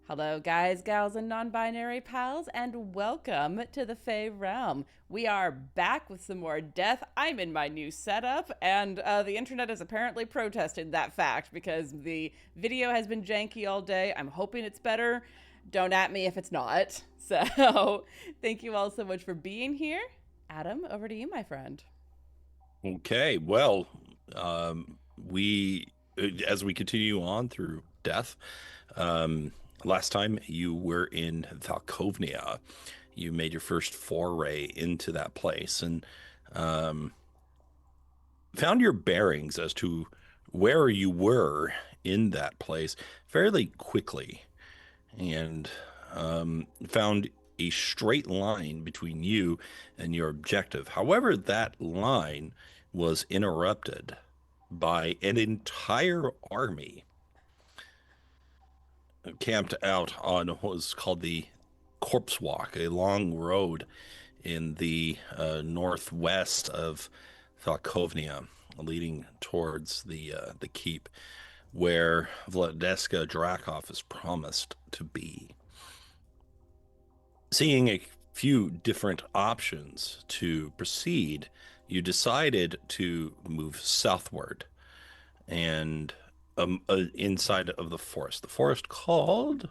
Hello, guys, gals, and non binary pals, and welcome to the Fae Realm. We are back with some more death. I'm in my new setup, and the internet has apparently protested that fact because the video has been janky all day. I'm hoping it's better. Don't at me if it's not. So, thank you all so much for being here. Adam, over to you, my friend. Okay, well, we as we continue on through death, um, last time you were in Falkovnia. You made your first foray into that place and um, found your bearings as to where you were in that place fairly quickly, and found a straight line between you and your objective. However, that line was interrupted by an entire army camped out on what was called the Corpse Walk, a long road in the northwest of Falkovnia, leading towards the keep where Vladeska Drakov is promised to be. Seeing a few different options to proceed, you decided to move southward and inside of the forest. The forest called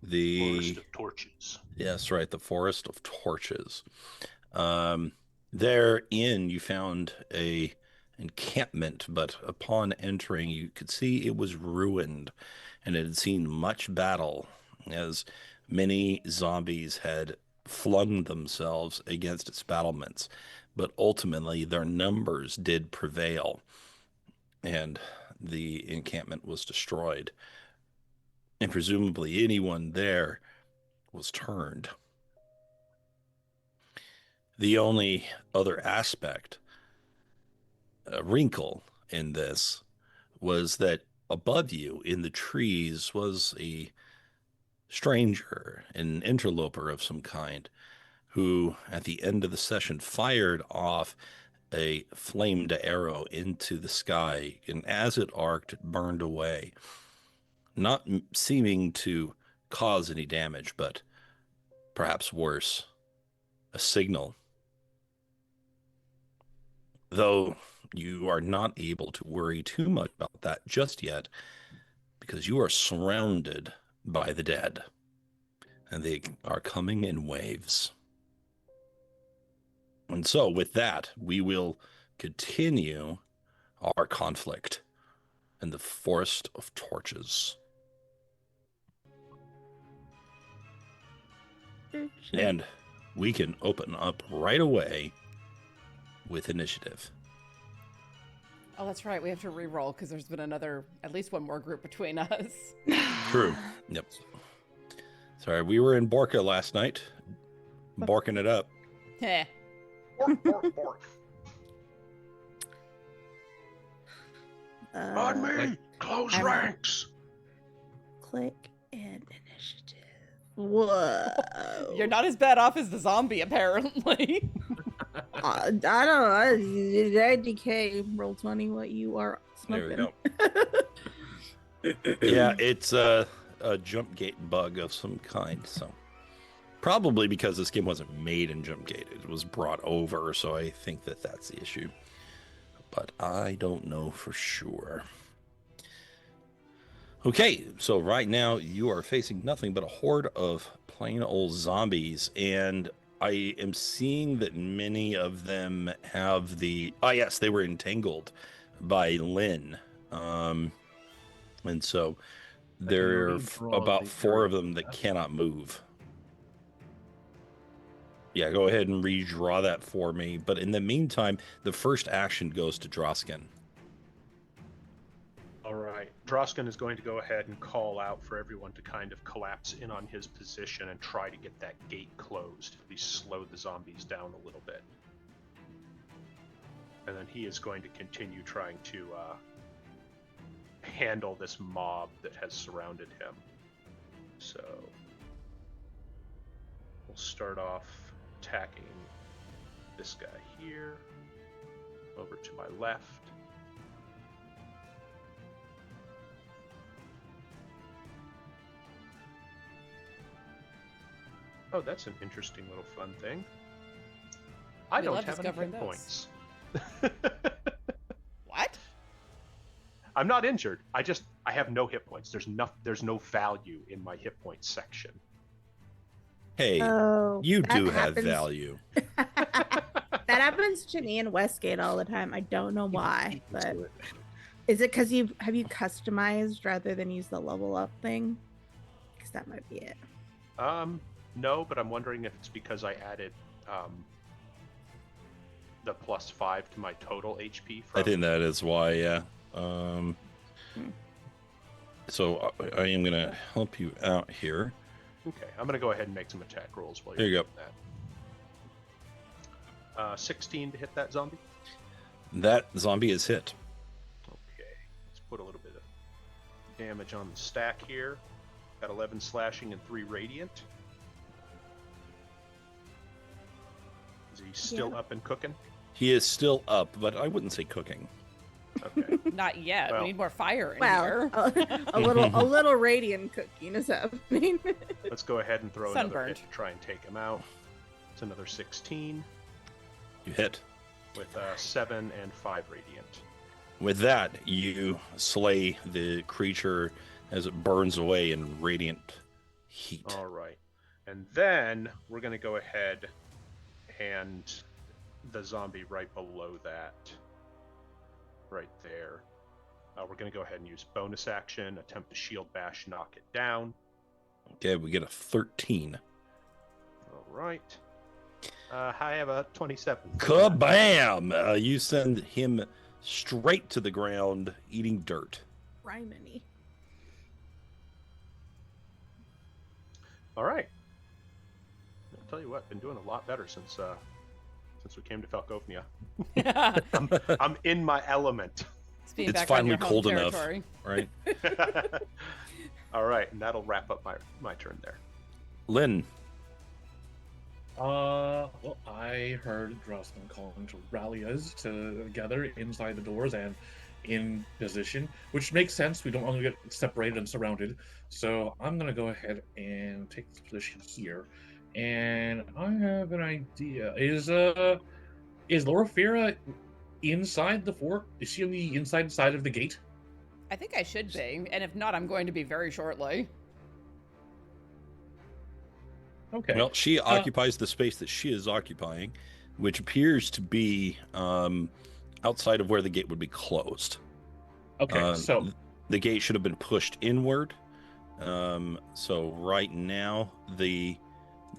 Forest the of Torches. yes, right, the Forest of Torches. Um, Therein, you found a encampment, but upon entering, you could see it was ruined, and it had seen much battle, as many zombies had flung themselves against its battlements. But ultimately, their numbers did prevail, and the encampment was destroyed, and presumably anyone there was turned. The only other aspect, a wrinkle in this, was that above you in the trees was a stranger, an interloper of some kind, who at the end of the session fired off a flamed arrow into the sky, and as it arced, it burned away, not seeming to cause any damage, but perhaps worse, a signal. Though you are not able to worry too much about that just yet, because you are surrounded by the dead, and they are coming in waves. And so, with that, we will continue our conflict in the Forest of Torches. And we can open up right away with initiative. Oh, that's right. We have to re-roll because there's been at least one more group between us. True. Yep. Sorry, we were in Borka last night, borking it up. Heh. Bork, bork, bork. On me! Close I'm- ranks! Click and initiative. Whoa. You're not as bad off as the zombie, apparently. I don't know. Is IDK roll 20 what you are There we smoking? go. Yeah, it's a jump gate bug of some kind. So probably because this game wasn't made in jump gate, it was brought over. So I think that that's the issue, but I don't know for sure. Okay, so right now you are facing nothing but a horde of plain old zombies, and I am seeing that many of them have the yes, they were entangled by Lynn. And so there are about four of them that cannot move. Yeah, go ahead and redraw that for me. But in the meantime, the first action goes to Drausken. All right. Drausken is going to go ahead and call out for everyone to kind of collapse in on his position and try to get that gate closed. At least slow the zombies down a little bit. And then he is going to continue trying to handle this mob that has surrounded him. So we'll start off attacking this guy here. Over to my left. Oh, that's an interesting little fun thing. I We don't love have any discovering hit those. points. What? I'm not injured. I have no hit points. There's no value in my hit points section. Hey, Oh, you that do have happens. value. That happens to me in Westgate all the time. I don't know why, but Do it. is it because you customized rather than use the level up thing? Because that might be it. No, but I'm wondering if it's because I added the +5 to my total HP. I think that is why, yeah. So I am going to help you out here. Okay, I'm gonna go ahead and make some attack rolls while There you're you doing that. 16 to hit that zombie. That zombie is hit. Okay, let's put a little bit of damage on the stack here. Got 11 slashing and 3 radiant. Is he still up and cooking? He is still up, but I wouldn't say cooking. Okay. Not yet. Well- We need more fire in Well, here. a little radiant cooking is happening. Let's go ahead and throw another Sunburned. hit to try and take him out. It's another 16 You hit. with 7 and 5 radiant. With that, you slay the creature as it burns away in radiant heat. All right. And then we're going to go ahead and the zombie right below that. Right there. We're going to go ahead and use bonus action, attempt to shield bash, knock it down. Okay, we get a 13. All right. I have a 27. Kabam! You send him straight to the ground, eating dirt. Rhymony. All right. I'll tell you what, been doing a lot better since we came to Falkovnia. I'm in my element. It's being It's back on finally your home cold enough. territory. Right? All right, and that'll wrap up my turn there. Lynn, Well, I heard Drausken calling to rally us together inside the doors and in position, which makes sense. We don't want to get separated and surrounded. So I'm going to go ahead and take this position here. And I have an idea. Is Loraphyra inside the fort? Is she on the inside side of the gate? I think I should be, and if not, I'm going to be very shortly. Okay. well, she occupies the space that she is occupying, which appears to be outside of where the gate would be closed. Okay, so the gate should have been pushed inward. So right now, the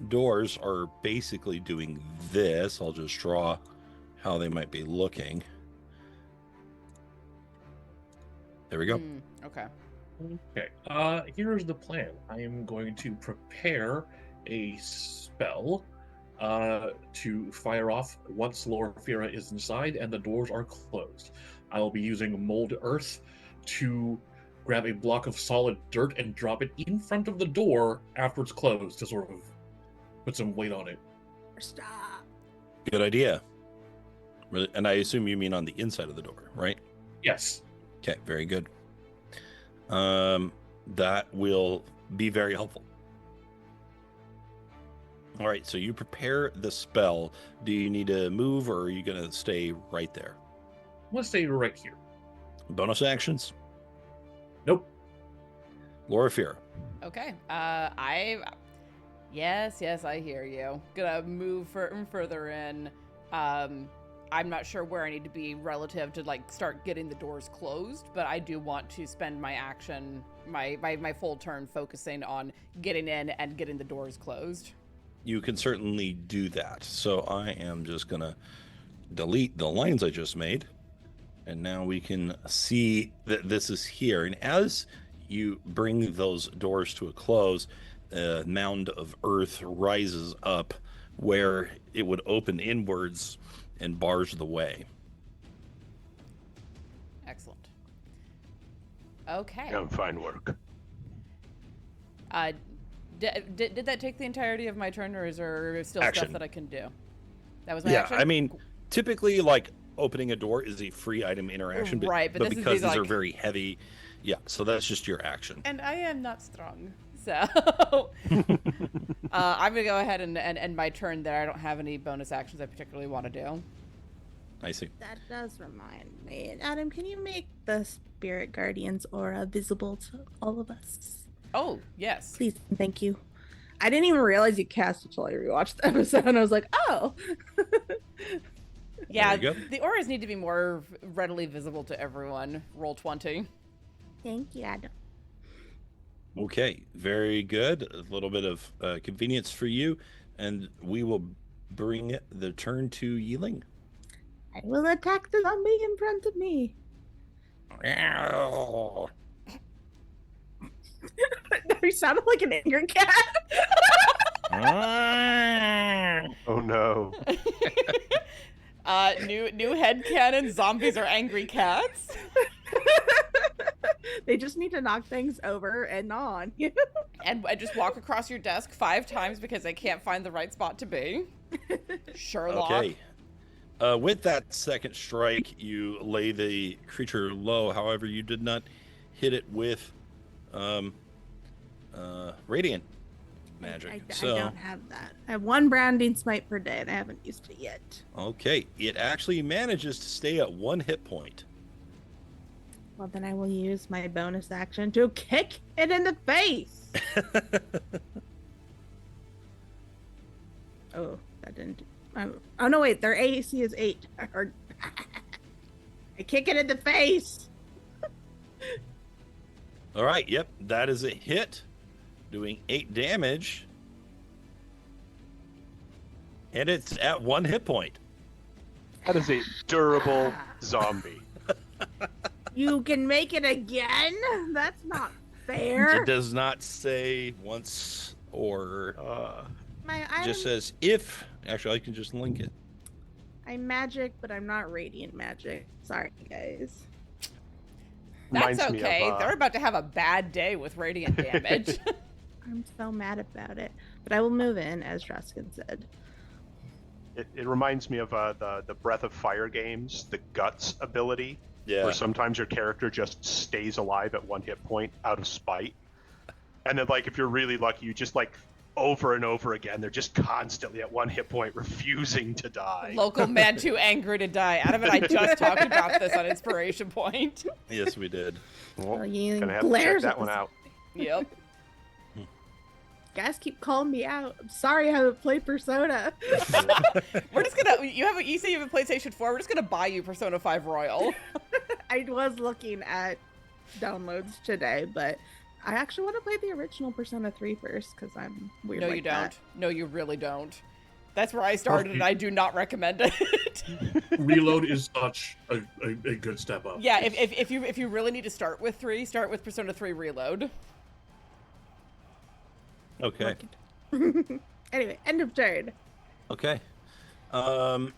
doors are basically doing this. I'll just draw how they might be looking. There we go. Okay. Okay. Here's the plan. I am going to prepare a spell to fire off once Loraphyra is inside and the doors are closed. I will be using Mold Earth to grab a block of solid dirt and drop it in front of the door after it's closed to sort of put some weight on it. Stop. Good idea. And I assume you mean on the inside of the door, right? Yes. Okay, very good. That will be very helpful. All right, so you prepare the spell. Do you need to move, or are you going to stay right there? I'm gonna stay right here. Bonus actions? Nope. Loraphyra. Okay. Yes, I hear you. Gonna move further in. I'm not sure where I need to be relative to like start getting the doors closed, but I do want to spend my action, my full turn focusing on getting in and getting the doors closed. You can certainly do that. So I am just going to delete the lines I just made. And now we can see that this is here. And as you bring those doors to a close, a mound of earth rises up where it would open inwards and bars the way. Excellent. Okay. Fine work. Did that take the entirety of my turn, or is there still Action. stuff that I can do? That was my Yeah, action? I mean, typically, like, opening a door is a free item interaction, but, Right, but this is because these are like- very heavy, yeah, so that's just your action. And I am not strong, So I'm going to go ahead and end my turn there. I don't have any bonus actions I particularly want to do. I see. That does remind me. Adam, can you make the Spirit Guardian's aura visible to all of us? Oh, yes. Please and thank you. I didn't even realize you cast until I rewatched the episode, and I was like, oh. Yeah, There you go. the auras need to be more readily visible to everyone. Roll 20. Thank you, Adam. Okay, very good. A little bit of convenience for you, and we will bring the turn to Yi-Ling. I will attack the zombie in front of me. You sounded like an angry cat. Oh no. New headcanon, zombies are angry cats. They just need to knock things over and on. And just walk across your desk 5 times because they can't find the right spot to be. Sherlock. Okay. With that second strike, you lay the creature low. However, you did not hit it with radiant magic. I So, don't have that. I have 1 branding smite per day, and I haven't used it yet. okay, it actually manages to stay at 1 hit point. Well, then I will use my bonus action to kick it in the face. Oh, that didn't. Oh no! Wait, their AC is 8. I kick it in the face. All right, yep, that is a hit, doing 8 damage, and it's at 1 hit point. That is a durable zombie. You can make it again? That's not fair. It does not say once or My it just says if. Actually, I can just link it. I'm magic, but I'm not radiant magic. Sorry, guys. That's Reminds me of, okay. They're about to have a bad day with radiant damage. I'm so mad about it. But I will move in, as Drausken said. It reminds me of the Breath of Fire games, the Guts ability, Yeah. where sometimes your character just stays alive at 1 hit point out of spite. And then, like, if you're really lucky, you just, like, over and over again, they're just constantly at 1 hit point, refusing to die. Local man too angry to die. Adam and I just talked about this on Inspiration Point. Yes, we did. Well, Yi-Ling gonna have to check glares that at one the out. Yep. Guys keep calling me out. I'm sorry I haven't played Persona. We're just gonna. You say you have a PlayStation 4. We're just gonna buy you Persona 5 Royal. I was looking at downloads today, but I actually want to play the original Persona 3 first because I'm weird. No, like you don't. that. No, you really don't. That's where I started, and I do not recommend it. Reload is such a good step up. Yeah, if you really need to start with 3, start with Persona 3 Reload. Okay. Anyway, end of turn. Okay. Now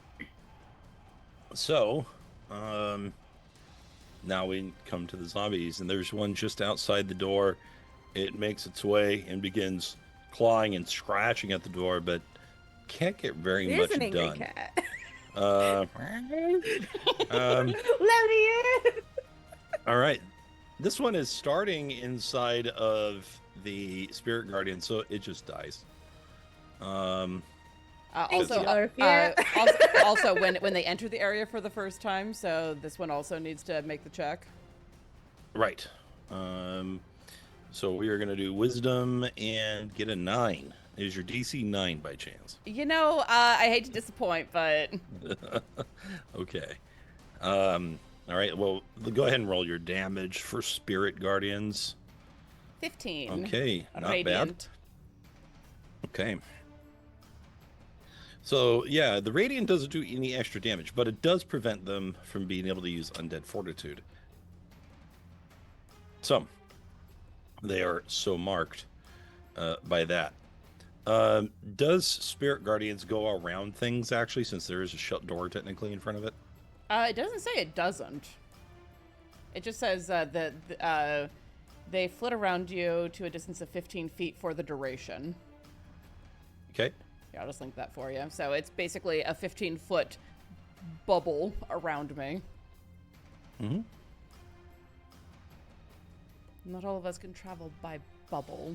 we come to the zombies, and there's one just outside the door. It makes its way and begins clawing and scratching at the door, but can't get very It much is an angry done. cat. Um, Let me in. all right. This one is starting inside of the Spirit Guardian, so it just dies. Also, when they enter the area for the first time, so this one also needs to make the check. Right. So we are going to do Wisdom and get a 9. Is your DC 9 by chance? You know, I hate to disappoint, but Okay. All right. Well, go ahead and roll your damage for Spirit Guardians. 15. Okay. On Not Radiant. bad. Okay. So, yeah, the Radiant doesn't do any extra damage, but it does prevent them from being able to use Undead Fortitude. So, they are so marked by that. Does Spirit Guardians go around things, actually, since there is a shut door technically in front of it? It doesn't say it doesn't. It just says that they flit around you to a distance of 15 feet for the duration. Okay. Yeah, I'll just link that for you. So it's basically a 15-foot bubble around me. Mm-hmm. Not all of us can travel by bubble.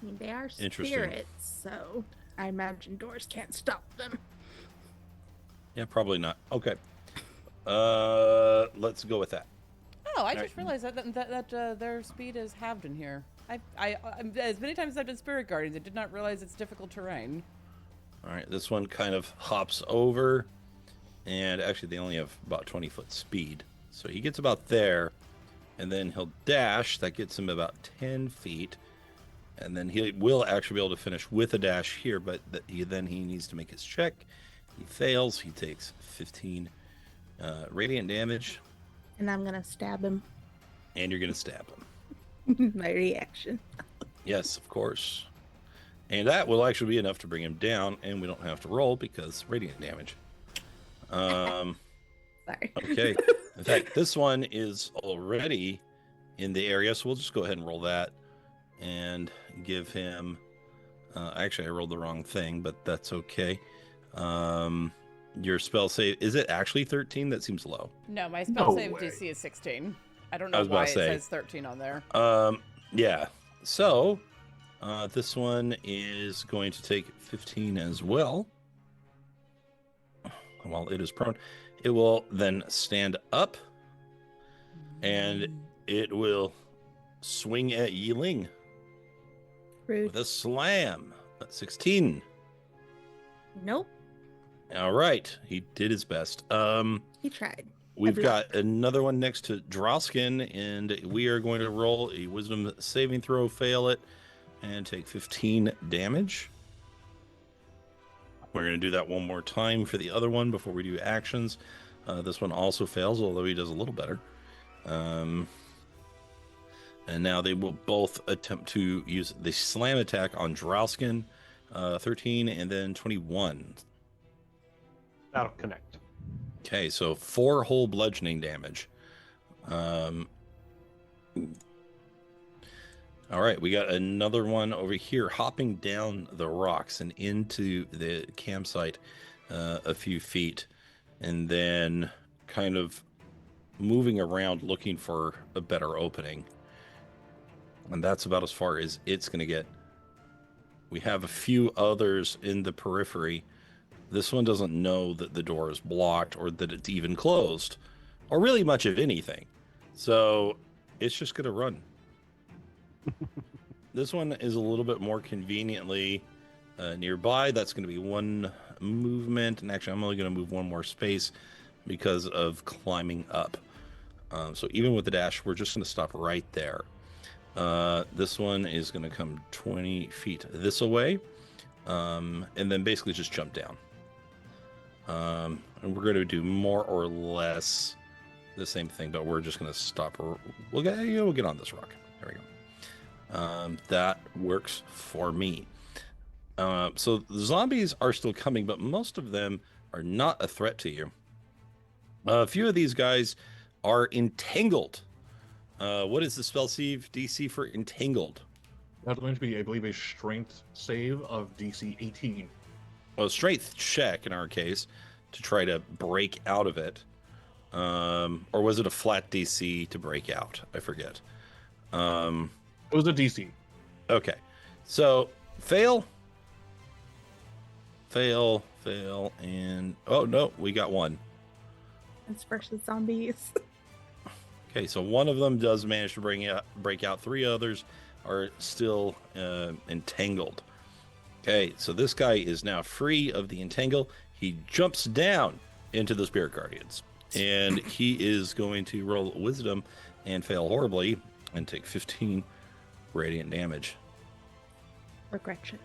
I mean, they are Interesting. spirits, so I imagine doors can't stop them. Yeah, probably not. Okay. Let's go with that. Oh, I All just right. realized that their speed is halved in here. As many times as I've done Spirit Guardians, I did not realize it's difficult terrain. All right, this one kind of hops over, and actually they only have about 20-foot speed. So he gets about there, and then he'll dash. That gets him about 10 feet. And then he will actually be able to finish with a dash here, but then he needs to make his check. He fails. He takes 15 radiant damage, And I'm gonna stab him. and you're going to stab him. My reaction. Yes, of course. And that will actually be enough to bring him down, and we don't have to roll because radiant damage. Sorry. Okay. In fact, this one is already in the area, so we'll just go ahead and roll that and give him. Actually, I rolled the wrong thing, but that's okay. Your spell save, is it actually 13? That seems low. No, my spell No save way. DC is 16. I don't I know was about why to it say. says 13 on there. Yeah. So, this one is going to take 15 as well. While it is prone, it will then stand up, and it will swing at Yi-Ling Rude. with a slam. 16. Nope. All right, he did his best. He tried. We've Good got another one next to Drausken, and we are going to roll a wisdom saving throw, fail it, and take 15 damage. We're going to do that one more time for the other one before we do actions. This one also fails, although he does a little better. And now they will both attempt to use the slam attack on Drausken, 13 and then 21. That'll connect. Okay, so 4 whole bludgeoning damage. All right, we got another one over here hopping down the rocks and into the campsite a few feet, and then kind of moving around looking for a better opening. And that's about as far as it's going to get. We have a few others in the periphery. This one doesn't know that the door is blocked or that it's even closed, or really much of anything. So it's just going to run. This one is a little bit more conveniently nearby. That's going to be one movement. And actually, I'm only going to move one more space because of climbing up. So even with the dash, we're just going to stop right there. This one is going to come 20 feet this away. And then basically just jump down. And we're going to do more or less the same thing, but we're just going to stop. We'll get on this rock. There we go. That works for me. So the zombies are still coming, but most of them are not a threat to you. A few of these guys are entangled. What is the spell save DC for entangled? That's going to be, I believe, a strength save of DC 18. Well, strength check in our case to try to break out of it. Or was it a flat DC to break out? I forget. It was a DC. Okay. So fail, and oh no, we got one. It's versus zombies. Okay, so one of them does manage to break out. 3 others are still entangled. Okay, so this guy is now free of the entangle. He jumps down into the Spirit Guardians, and he is going to roll wisdom and fail horribly and take 15 radiant damage. Regression.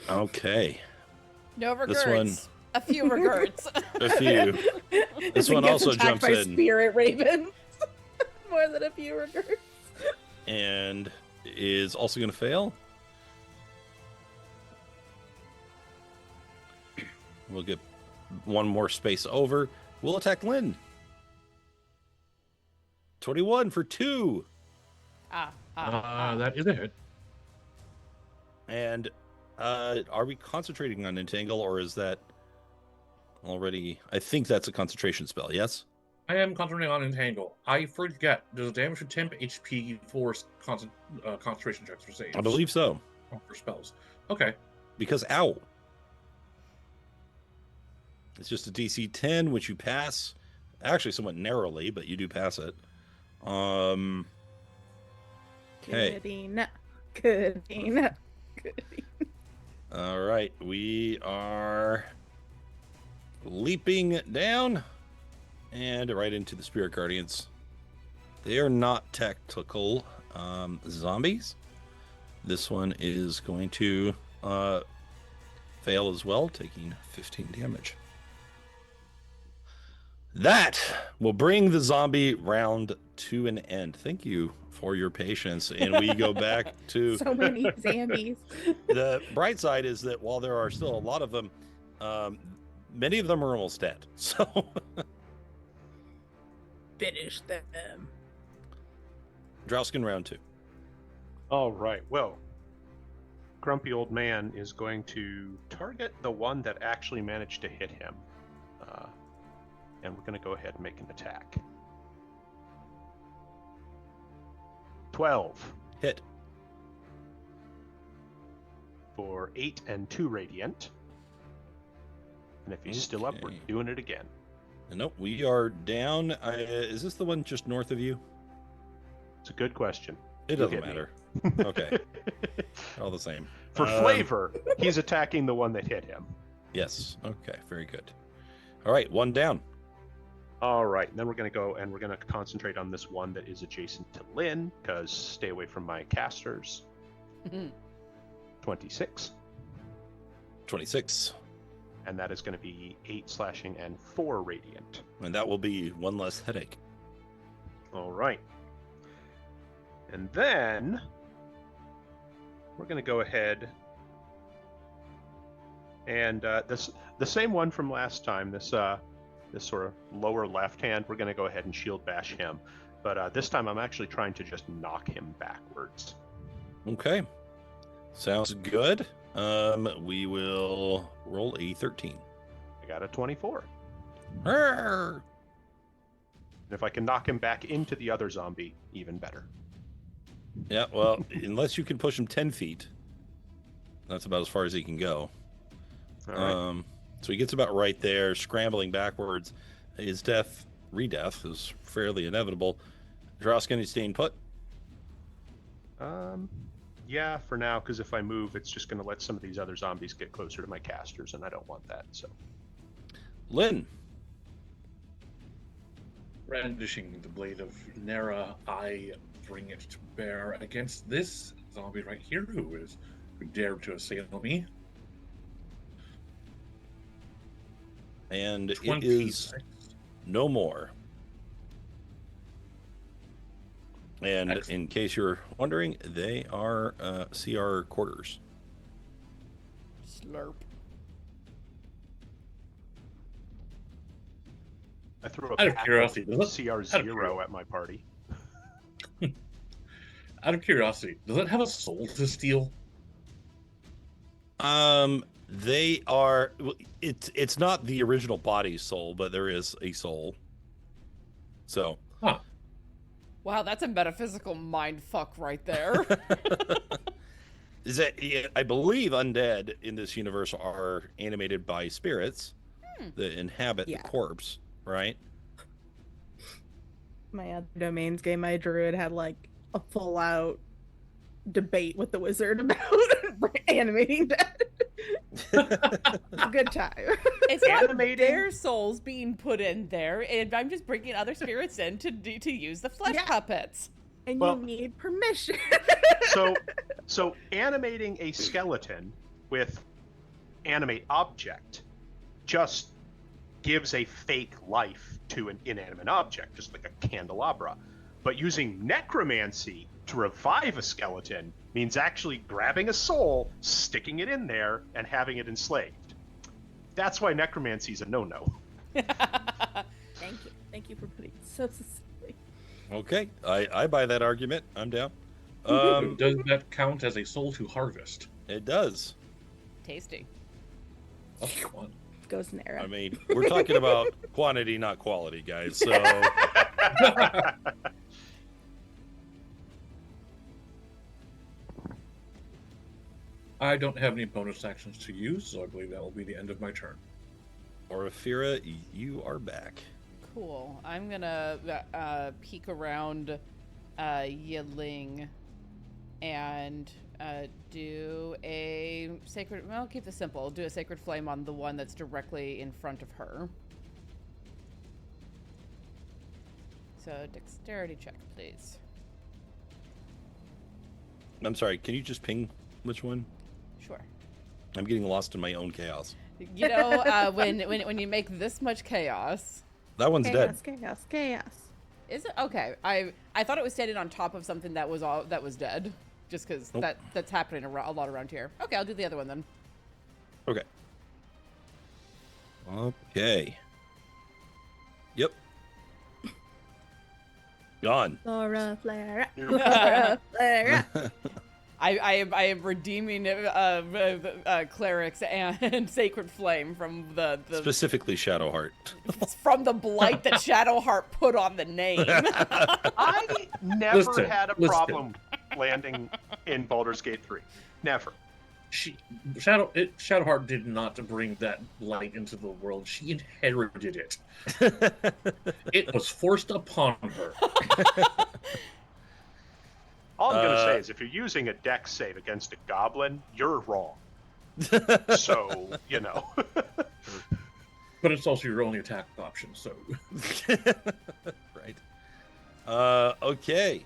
Okay, No This regrets. one- A few regrets. a few. This one also jumps in Spirit Raven. More than a few regrets. and is also going to fail. We'll get one more space over. We'll attack Lynn. 21 for 2. That is a hit. And are we concentrating on Entangle, or is that already... I think that's a concentration spell, yes? I am concentrating on Entangle. I forget. Does damage to temp HP force concentration checks for saves? I believe so. Oh, for spells. Okay. Because ow. It's just a DC 10, which you pass. Actually, somewhat narrowly, but you do pass it. Okay. Gooding. Gooding. Gooding. All right. We are leaping down and right into the Spirit Guardians. They are not tactical zombies. This one is going to fail as well, taking 15 damage. That will bring the zombie round to an end. Thank you for your patience. And we go back to... So many zombies. The bright side is that while there are still a lot of them, many of them are almost dead. So... Finish them. Drausken round 2. All right. Well, Grumpy Old Man is going to target the one that actually managed to hit him. And we're going to go ahead and make an attack. 12. Hit. For 8 and 2 radiant. And if he's still up, we're Okay. doing it again. Nope, we are down. Is this the one just north of you? It's a good question. It You'll doesn't get me. matter. Okay. All the same. For flavor, he's attacking the one that hit him. Yes. Okay, very good. All right, one down. All right, and then we're going to go and we're going to concentrate on this one that is adjacent to Lynn, because stay away from my casters. 26. 26. And that is going to be 8 slashing and 4 radiant. And that will be one less headache. All right. And then we're going to go ahead and the same one from last time, this sort of lower left hand, we're going to go ahead and shield bash him. But this time I'm actually trying to just knock him backwards. Okay. Sounds good. We will roll a 13. I got a 24. Arrgh! And if I can knock him back into the other zombie, even better. Yeah, well, unless you can push him 10 feet, that's about as far as he can go. All right. So he gets about right there, scrambling backwards. His re-death is fairly inevitable. Drausken is staying put. Yeah, for now, because if I move, it's just going to let some of these other zombies get closer to my casters, and I don't want that. So, Lynn. Brandishing the blade of Nera, I bring it to bear against this zombie right here who dared to assail me. And it 26. is no more. And Excellent. in case you're wondering, they are CR quarters. Slurp. I threw a Out of pack curiosity, does CR0 at my party. Out of curiosity, does it have a soul to steal? They are. It's not the original body soul, but there is a soul. So. Huh. Wow, that's a metaphysical mind fuck right there. Is that? I believe undead in this universe are animated by spirits that inhabit Yeah. the corpse, right? My other domains game I drew, it had like a full out debate with the wizard about animating that. A good time. It's not Animating? their souls being put in there, and I'm just bringing other spirits in to use the flesh Yeah. puppets. And Well- you need permission. So animating a skeleton with animate object just gives a fake life to an inanimate object, just like a candelabra. But using necromancy to revive a skeleton means actually grabbing a soul, sticking it in there, and having it enslaved. That's why necromancy is a no-no. Thank you. Thank you for putting it so succinctly. Okay, I buy that argument. I'm down. Does that count as a soul to harvest? It does. Tasty. Oh, come on. Goes Nara. I mean, we're talking about quantity, not quality, guys. So. I don't have any bonus actions to use, so I believe that will be the end of my turn. Loraphyra, you are back. Cool. I'm gonna peek around Yi-Ling and do a sacred. Well, keep this simple. Do a sacred flame on the one that's directly in front of her. So dexterity check, please. I'm sorry, can you just ping which one? Sure. I'm getting lost in my own chaos. You know, when you make this much chaos, That one's dead. Chaos. is it okay? I thought it was standing on top of something that was dead, just because Nope. that's happening a lot around here. Okay, I'll do the other one then. Okay. Okay. Yep. Gone. Loraphyra. Loraphyra. I am redeeming clerics and sacred flame from the Specifically Shadowheart. from the blight that Shadowheart put on the name. I never Listen, had a listen. problem landing in Baldur's Gate 3. Never. Shadowheart did not bring that light into the world. She inherited it. It was forced upon her. All I'm going to say is if you're using a dex save against a goblin, you're wrong. So, you know. But it's also your only attack option, so. Right. Okay.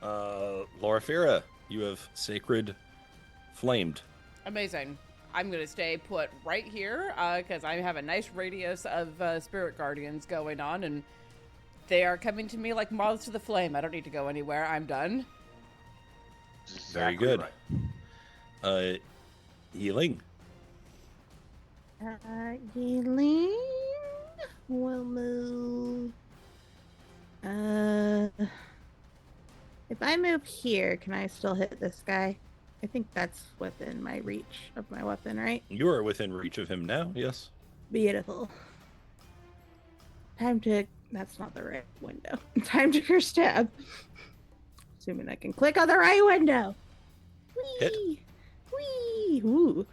Loraphyra, you have sacred flamed. Amazing. I'm gonna stay put right here because I have a nice radius of spirit guardians going on, and they are coming to me like moths to the flame. I don't need to go anywhere. I'm done. Very Exactly good. right. Yi-Ling. Yi-Ling will move. If I move here, can I still hit this guy? I think that's within my reach of my weapon, right? You are within reach of him now, yes? Beautiful. Time to. That's not the right window. Time to curse stab. Assuming I can click on the right window. Hit. Whee! Whee! Ooh.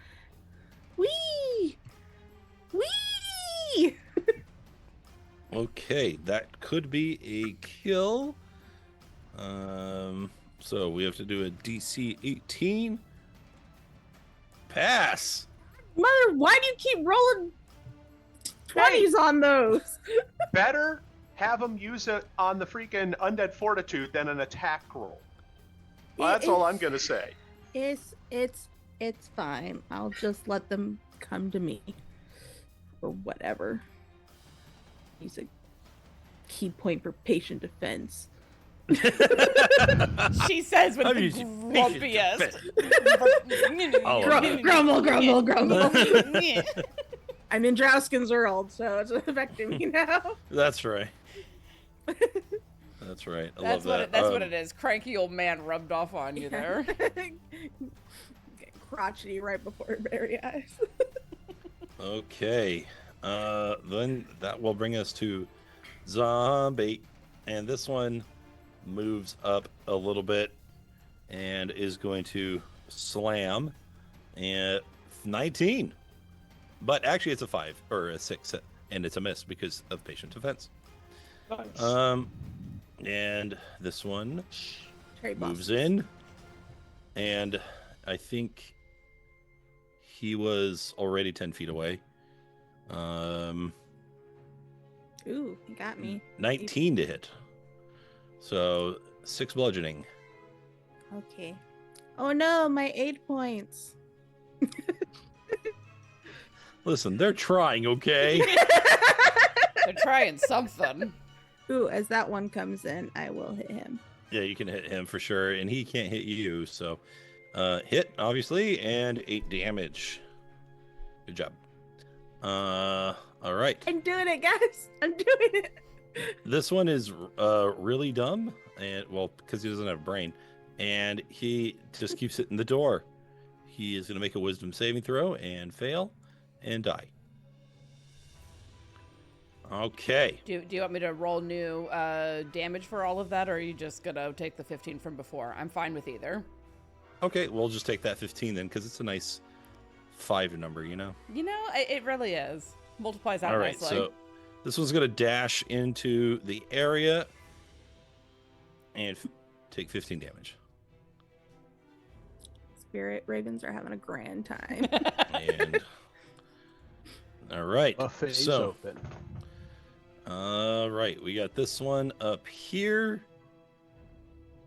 Whee! Whee! Okay, that could be a kill. So we have to do a DC 18. Pass. Mother, why do you keep rolling 20s on those? Better have them use it on the freaking undead fortitude than an attack roll. Well, that's all I'm going to say. It's fine. I'll just let them come to me. Or whatever. Use a key point for patient defense. She says with I'm the using grumpiest. Oh, Grumble, grumble, grumble. I'm in Drausken's world, so it's affecting me now. That's right. That's right. I love that. That's what it is. Cranky old man rubbed off on you there. Getting crotchety right before her very eyes. Okay. Then that will bring us to zombie, and this one moves up a little bit and is going to slam and 19. But actually, it's a 5 or a 6, and it's a miss because of patient defense. Nice. And this one Cherry moves blossoms. in, and I think he was already 10 feet away. Ooh, you got me. 19 to hit. So 6 bludgeoning. Okay. Oh no, my 8 points. Listen, they're trying, okay? They're trying something. Ooh, as that one comes in, I will hit him. Yeah, you can hit him for sure, and he can't hit you. So hit, obviously, and 8 damage. Good job. All right. I'm doing it, guys. I'm doing it. This one is really dumb, and well, because he doesn't have a brain, and he just keeps hitting the door. He is going to make a wisdom saving throw and fail and die. Okay. Do you want me to roll new damage for all of that, or are you just gonna take the 15 from before? I'm fine with either. Okay, we'll just take that 15 then, because it's a nice 5 number, you know? You know, it really is. Multiplies out All right, nicely. so this one's going to dash into the area and take 15 damage. Spirit ravens are having a grand time. And all right, Buffet's so open. all right, we got this one up here.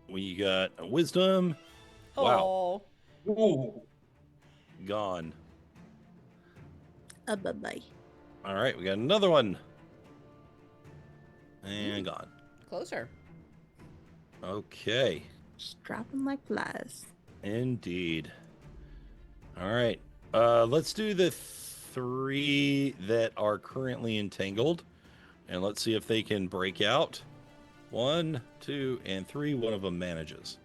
We got a wisdom. Wow, Oh, Ooh. gone. Bye-bye. All right, we got another one. And gone. closer. Okay, Just dropping like flies. indeed. All right, let's do the 3 that are currently entangled, and let's see if they can break out. 1, 2, and 3. One of them manages.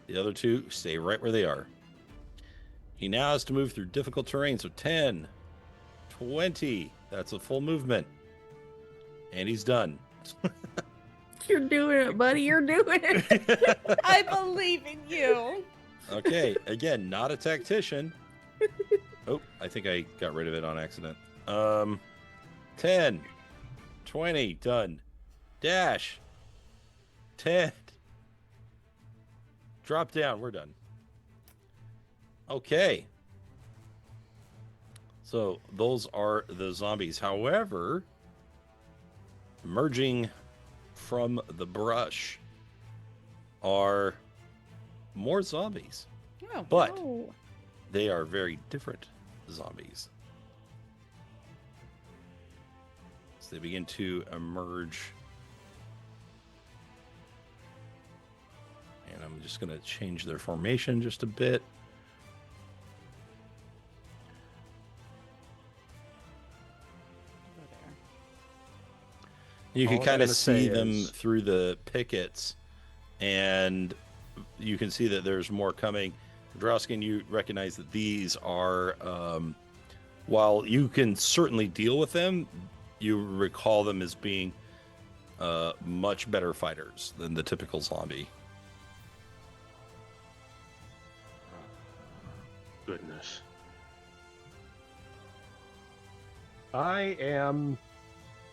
The other 2 stay right where they are. He now has to move through difficult terrain, so 10, 20. That's a full movement. And he's done. You're doing it, buddy. You're doing it. I believe in you. Okay, again, not a tactician. Oh, I think I got rid of it on accident. 10, 20, done. Dash. 10. Drop down, we're done. Okay. So those are the zombies. However, emerging from the brush are more zombies, Oh, but Oh. they are very different zombies. So they begin to emerge. And I'm just going to change their formation just a bit. over there. You can All I'm kind of gonna see say them is- through the pickets, and you can see that there's more coming. Drausken, you recognize that these are, while you can certainly deal with them, you recall them as being much better fighters than the typical zombie. Goodness. I am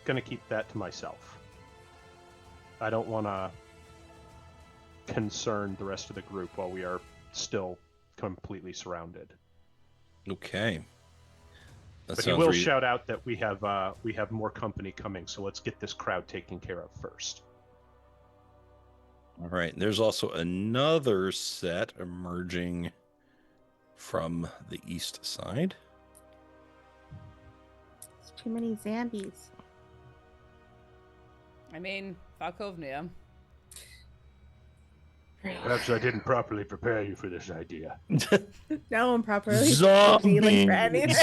going to keep that to myself. I don't want to concern the rest of the group while we are still completely surrounded. Okay. That But he sounds will re- shout out that we have more company coming, so let's get this crowd taken care of first. All right. There's also another set emerging from the east side. It's too many zombies. I mean, Falkovnia. Perhaps I didn't properly prepare you for this idea. No one properly. Zombies. Yi-Ling for anything.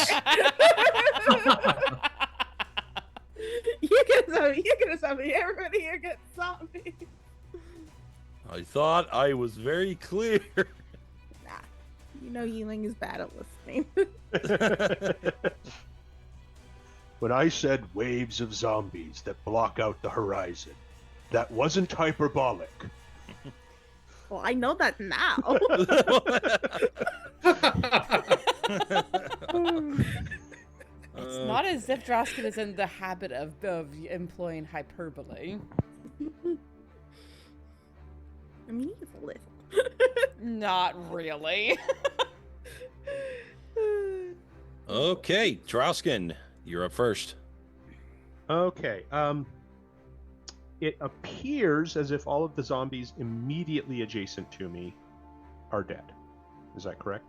You get a zombie. Everybody here gets zombie. I thought I was very clear. Nah. You know Yi-Ling is bad at listening. When I said waves of zombies that block out the horizon, that wasn't hyperbolic. Well, I know that now. It's not as if Drausken is in the habit of employing hyperbole. I mean, he's a little. Not really. Okay, Drausken, you're up first. Okay. It appears as if all of the zombies immediately adjacent to me are dead. Is that correct?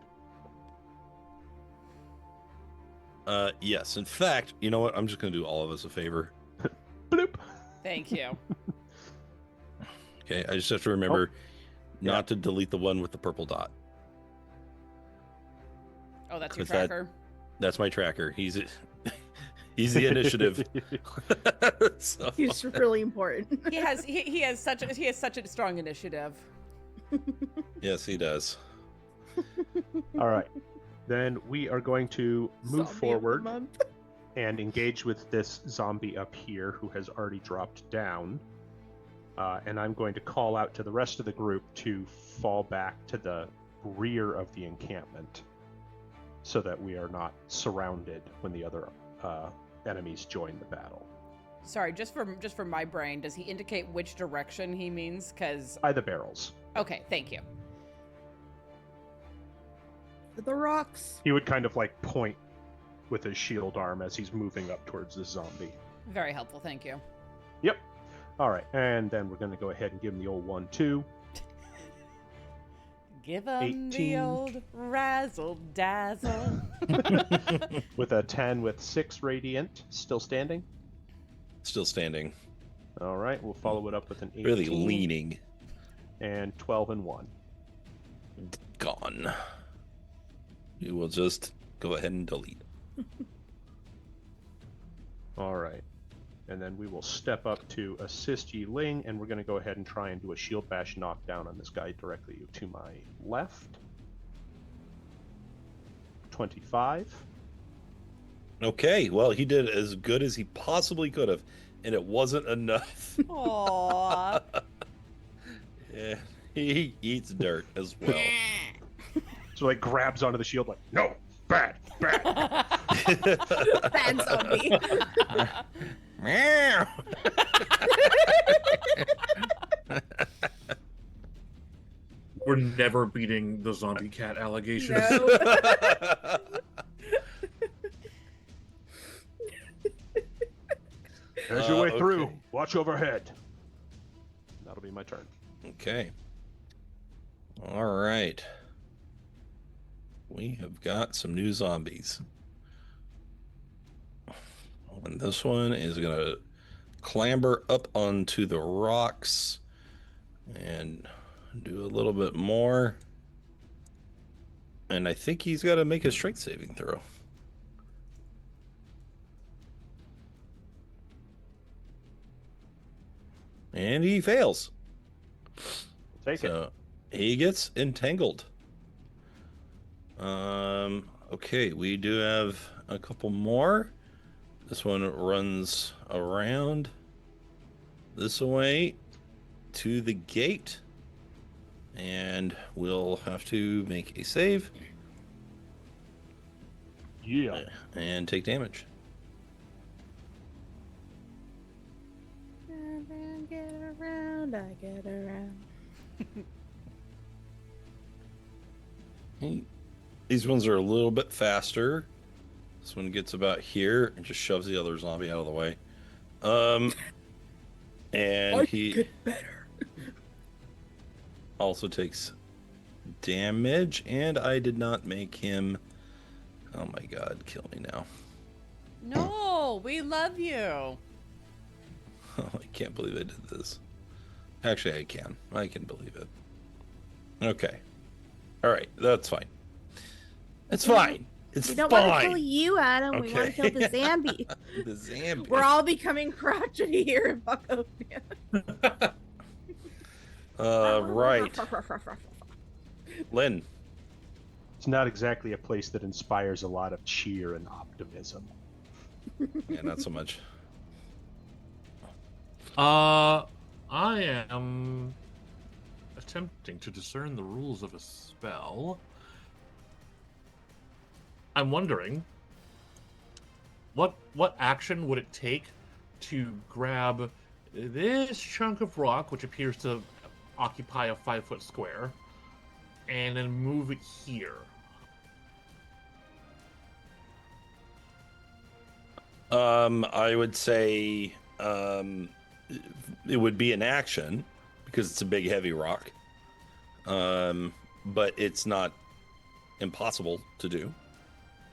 Yes. In fact, you know what? I'm just going to do all of us a favor. Bloop. Thank you. Okay, I just have to remember yeah. not to delete the one with the purple dot. Oh, that's your 'Cause that- tracker. That's my tracker. He's the initiative. So- He's really important. He has such a strong initiative. yes, he does. All right. Then we are going to move Zombie of the forward month. and engage with this zombie up here who has already dropped down. And I'm going to call out to the rest of the group to fall back to the rear of the encampment so that we are not surrounded when the other enemies join the battle. Sorry, just for my brain, does he indicate which direction he means? Because By the barrels. okay, thank you. The rocks. He would kind of like point with his shield arm as he's moving up towards the zombie. Very helpful, thank you. Yep. All right, and then we're going to go ahead and give him the old 1-2. Give him the 18. old razzle dazzle. With a 10 with 6 radiant, still standing. Still standing. All right, we'll follow it up with an 18. Really leaning. And 12 and 1. Gone. We will just go ahead and delete. All right. And then we will step up to assist Yi-Ling, and we're going to go ahead and try and do a shield bash knockdown on this guy directly to my left. 25. Okay, well, he did as good as he possibly could have, and it wasn't enough. Aww. Yeah, he eats dirt as well. So like grabs onto the shield like, no, bad. Bad zombie. Meow. We're never beating the zombie cat allegations. No. There's your way through. Okay. Watch overhead. That'll be my turn. Okay. All right. We have got some new zombies. And this one is going to clamber up onto the rocks and do a little bit more. And I think he's got to make a strength saving throw. And he fails. Take it. So he gets entangled. Okay, we do have a couple more. This one runs around this way to the gate. And we'll have to make a save Yeah. and take damage. Get around, I get around. These ones are a little bit faster. This one gets about here and just shoves the other zombie out of the way. And he get better. also takes damage, and I did not make him. Oh my god, kill me now. No, we love you. Oh, I can't believe I did this. Actually, I can. I can believe it. Okay. All right, that's fine. It's fine. It's We don't fine. want to kill you, Adam. We want to Okay. kill the zombie. The zombie. We're all becoming crotchety here in Falkovnia. Right. Lynn. It's not exactly a place that inspires a lot of cheer and optimism. Yeah, not so much. I am attempting to discern the rules of a spell. I'm wondering, what action would it take to grab this chunk of rock, which appears to occupy a 5-foot square, and then move it here? I would say it would be an action because it's a big heavy rock. But it's not impossible to do.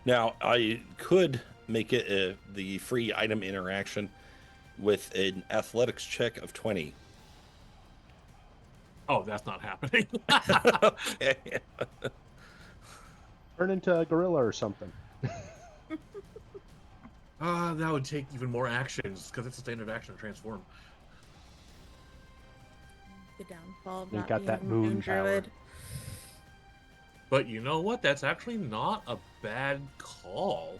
Now, I could make it the free item interaction with an athletics check of 20. Oh, that's not happening. Okay. Turn into a gorilla or something. That would take even more actions, because it's a standard action to transform. The downfall of You not got being that a moon power. druid. But you know what? That's actually not a bad call.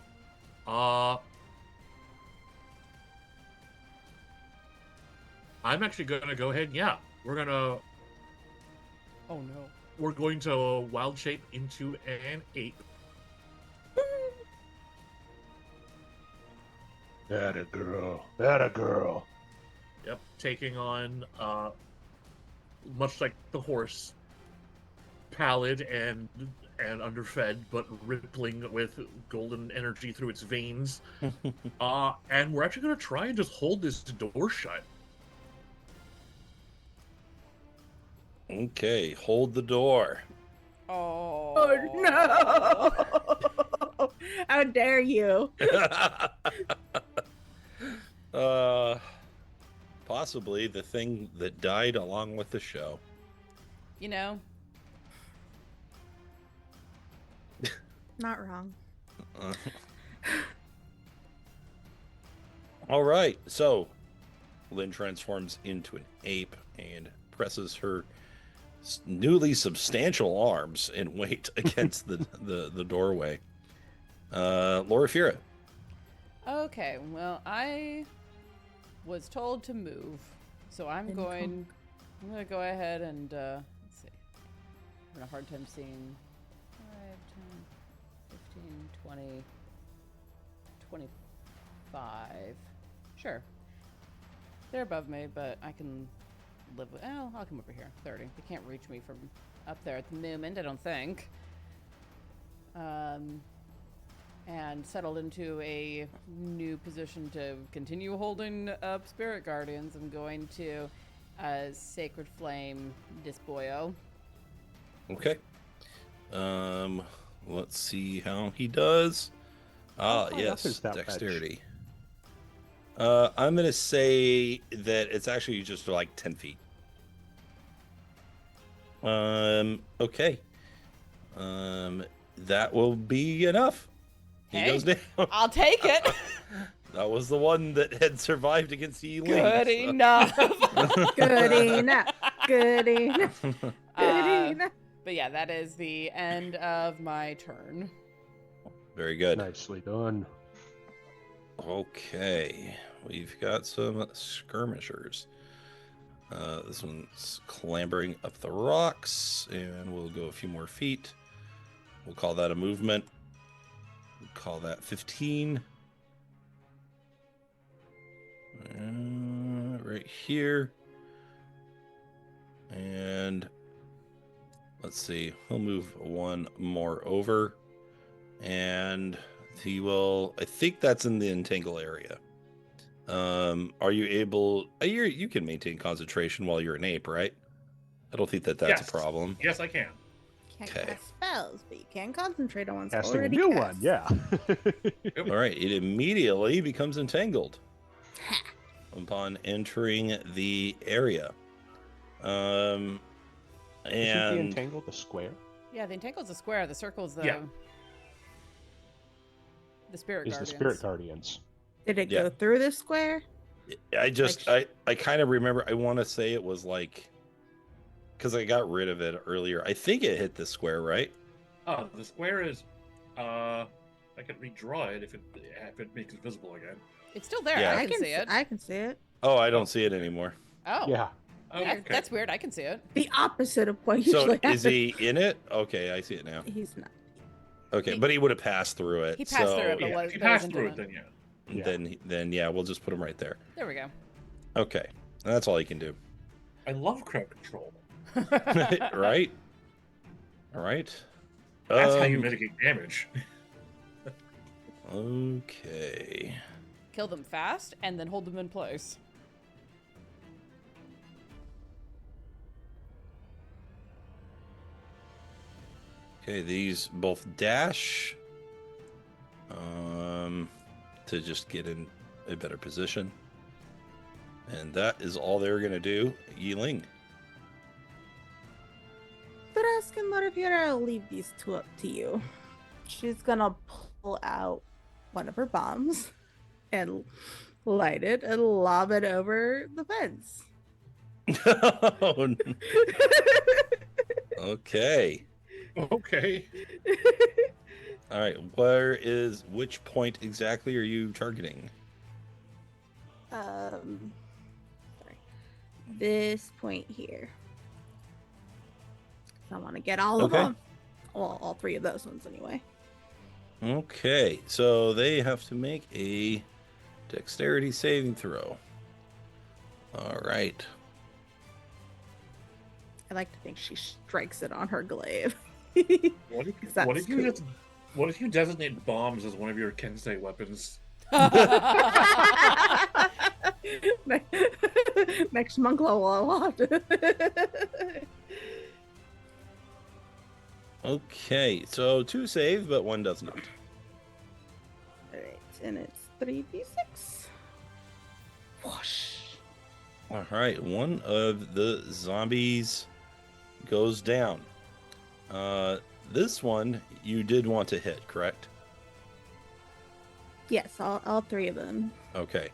I'm actually gonna go ahead. Yeah, we're Oh no. going to wild shape into an ape. That a girl. That a girl. Yep, taking on much like the horse, pallid and underfed, but rippling with golden energy through its veins. And we're actually gonna try and just hold this door shut. Okay, hold the door. Oh. no! How dare you? Possibly the thing that died along with the show. You know, Not wrong. All right, so Lynn transforms into an ape and presses her newly substantial arms in weight against the doorway. Loraphyra. okay, well, I was told to move, so I'm going to go ahead and, let's see. I'm having a hard time seeing 5, 10, 15, 20, 25. Sure. They're above me, but I can live with, oh, I'll come over here. 30. They can't reach me from up there at the moment, I don't think. And settled into a new position to continue holding up Spirit Guardians. I'm going to Sacred Flame Disboyo. Okay. Let's see how he does. How high Yes, up is that dexterity. I'm gonna say that it's actually just like 10 feet. Okay. That will be enough. He Hey, goes down. I'll take it. That was the one that had survived against Yi-Ling. Good enough. Good enough. Good enough. Good enough. But yeah, that is the end of my turn. Very good. Nicely done. Okay, we've got some skirmishers. This one's clambering up the rocks, and we'll go a few more feet. We'll call that a movement. We'll call that 15. Right here. And let's see, he'll move one more over. And he will, I think that's in the entangle area. Are you able, you can maintain concentration while you're an ape, right? I don't think that's Yes. a problem. Yes, I can. Can't Okay. cast spells, but you can concentrate on one's Casting a already new cast. one, yeah. All right, it immediately becomes entangled upon entering the area. Isn't the And entangle the square? Yeah, the entangle's a square. The circle's the Yeah. the Spirit Is Guardians. the Spirit Guardians? Did it Yeah. go through the square? I kind of remember, I want to say it was like, because I got rid of it earlier. I think it hit the square, right? Oh, the square is. I can redraw it if it makes it visible again. It's still there. Yeah. I can see it. I can see it. Oh, I don't see it anymore. Oh, Yeah. Oh, yeah, okay. that's weird. I can see it. The opposite of what So usually is happens. he in it? Okay, I see it now. He's not. Okay, He- but he would have passed through it. He passed so through it, but Yeah, was if you but pass wasn't through in it, then yeah. Yeah. then yeah, we'll just put him right there. There we go. Okay, and that's all he can do. I love crowd control. Right? All right. That's how you mitigate damage. Okay. Kill them fast and then hold them in place. Okay, these both dash to just get in a better position. And that is all they're going to do. Yi-Ling. Drausken, Loraphyra, I'll leave these two up to you. She's gonna pull out one of her bombs and light it and lob it over the fence. Oh, okay. Okay. All right. Which point exactly are you targeting? Sorry. this point here. I want to get all of Okay. them. Well, all 3 of those ones anyway. Okay, so they have to make a dexterity saving throw. All right. I like to think she strikes it on her glaive. What if, That's what if you cool. what if you designate bombs as one of your Kensei weapons? Next monk level, I'll have to. Okay, so 2 save, but 1 does not. Alright, and it's 3d6. Whoosh. All right, one of the zombies goes down. This one you did want to hit, correct? Yes, all 3 of them. Okay.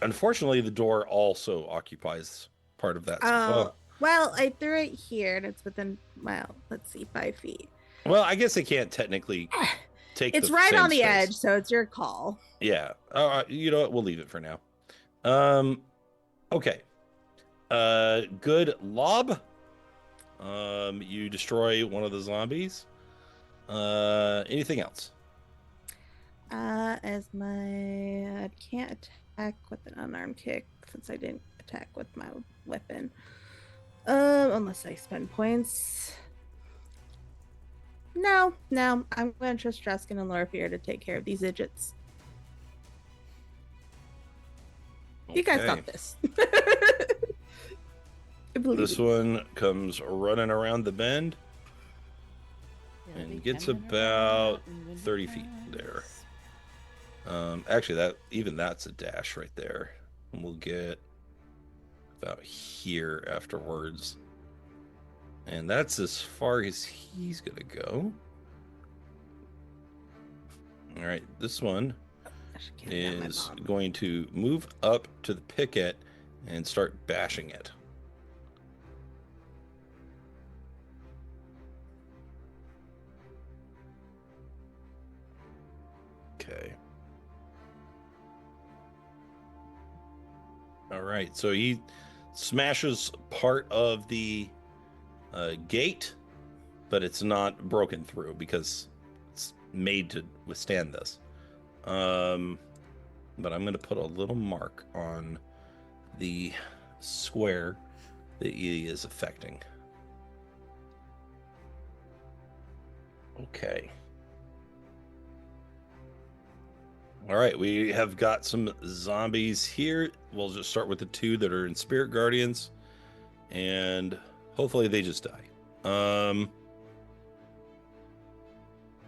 Unfortunately, the door also occupies part of that. Oh, well, I threw it here, and it's within, well, let's see, 5 feet. Well, I guess they can't technically take. It's the right same on the space. edge, so it's your call. Yeah. You know what? We'll leave it for now. Okay. Good lob. You destroy one of the zombies. Anything else? As I can't attack with an unarmed kick since I didn't attack with my weapon. Unless I spend points. No, I'm going to trust Drausken and Loraphyra to take care of these idiots. You guys Okay. got this. I believe This you. one comes running around the bend and gets about 30 feet there. Actually, that's a dash right there. And we'll get about here afterwards. And that's as far as he's gonna go. All right, this one I should give that my is mom. going to move up to the picket and start bashing it. Okay. All right, so he smashes part of the gate, but it's not broken through because it's made to withstand this. But I'm going to put a little mark on the square that he is affecting. Okay. All right, we have got some zombies here. We'll just start with the 2 that are in Spirit Guardians, and hopefully they just die.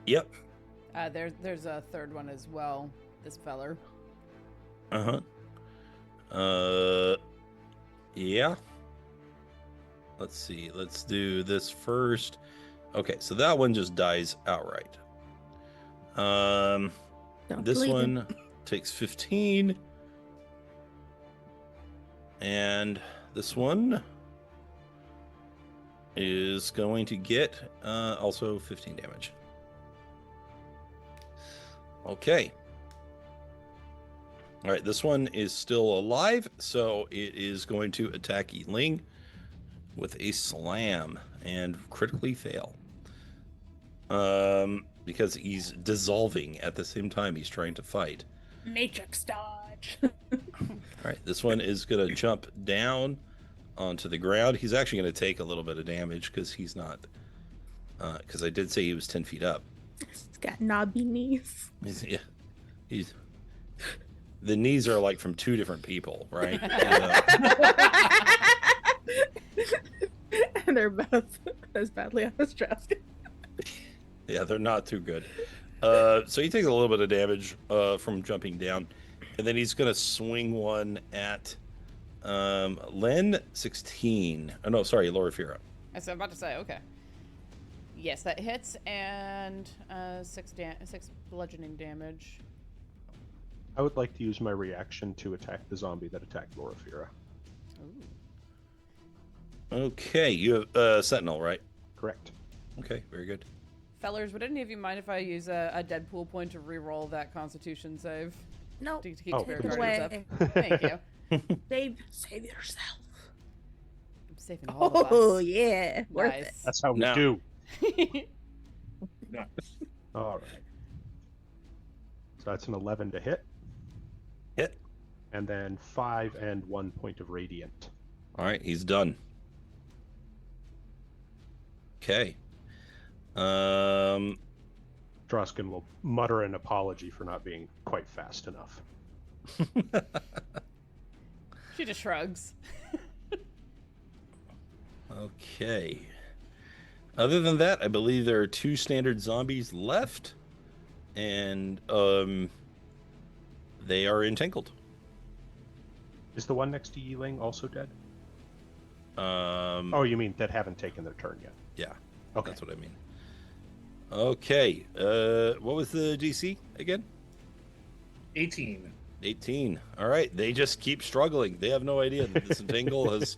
Yep. There's a 3rd one as well. This feller. Yeah. Let's see. Let's do this first. Okay, so that one just dies outright. Don't This believe one it. takes 15. And this one is going to get also 15 damage. Okay. All right, this one is still alive, so it is going to attack Yi-Ling with a slam and critically fail. Because he's dissolving at the same time he's trying to fight. Matrix dodge. All right, this one is going to jump down onto the ground. He's actually going to take a little bit of damage because he's not, because I did say he was 10 feet up. He's got knobby knees. He's the knees are like from 2 different people, right? And they're both as badly off as Drausken. Yeah, they're not too good. So he takes a little bit of damage from jumping down, and then he's going to swing one at Len 16. Oh no, sorry, Loraphyra. I was about to say, okay. Yes, that hits, and 6 bludgeoning damage. I would like to use my reaction to attack the zombie that attacked Loraphyra. Ooh. Okay, you have Sentinel, right? Correct. Okay, very good. Fellers, would any of you mind if I use a Deadpool point to re-roll that Constitution save? Nope. To keep Oh, Spirit please do. Guardians up? Thank you. Save yourself. I'm saving all of us. Oh yeah, worth it. Nice. That's how we No. do. Nice. All right. So that's an 11 to hit. Hit. And then 5 and 1 point of radiant. All right, he's done. Okay. Drausken will mutter an apology for not being quite fast enough. She just shrugs. Okay. Other than that, I believe there are 2 standard zombies left, and they are entangled. Is the one next to Yi-Ling also dead? Oh, Oh, you mean that haven't taken their turn yet? yeah. Okay. That's what I mean. Okay. What was the DC again? 18. 18. All right. They just keep struggling. They have no idea that this entangle has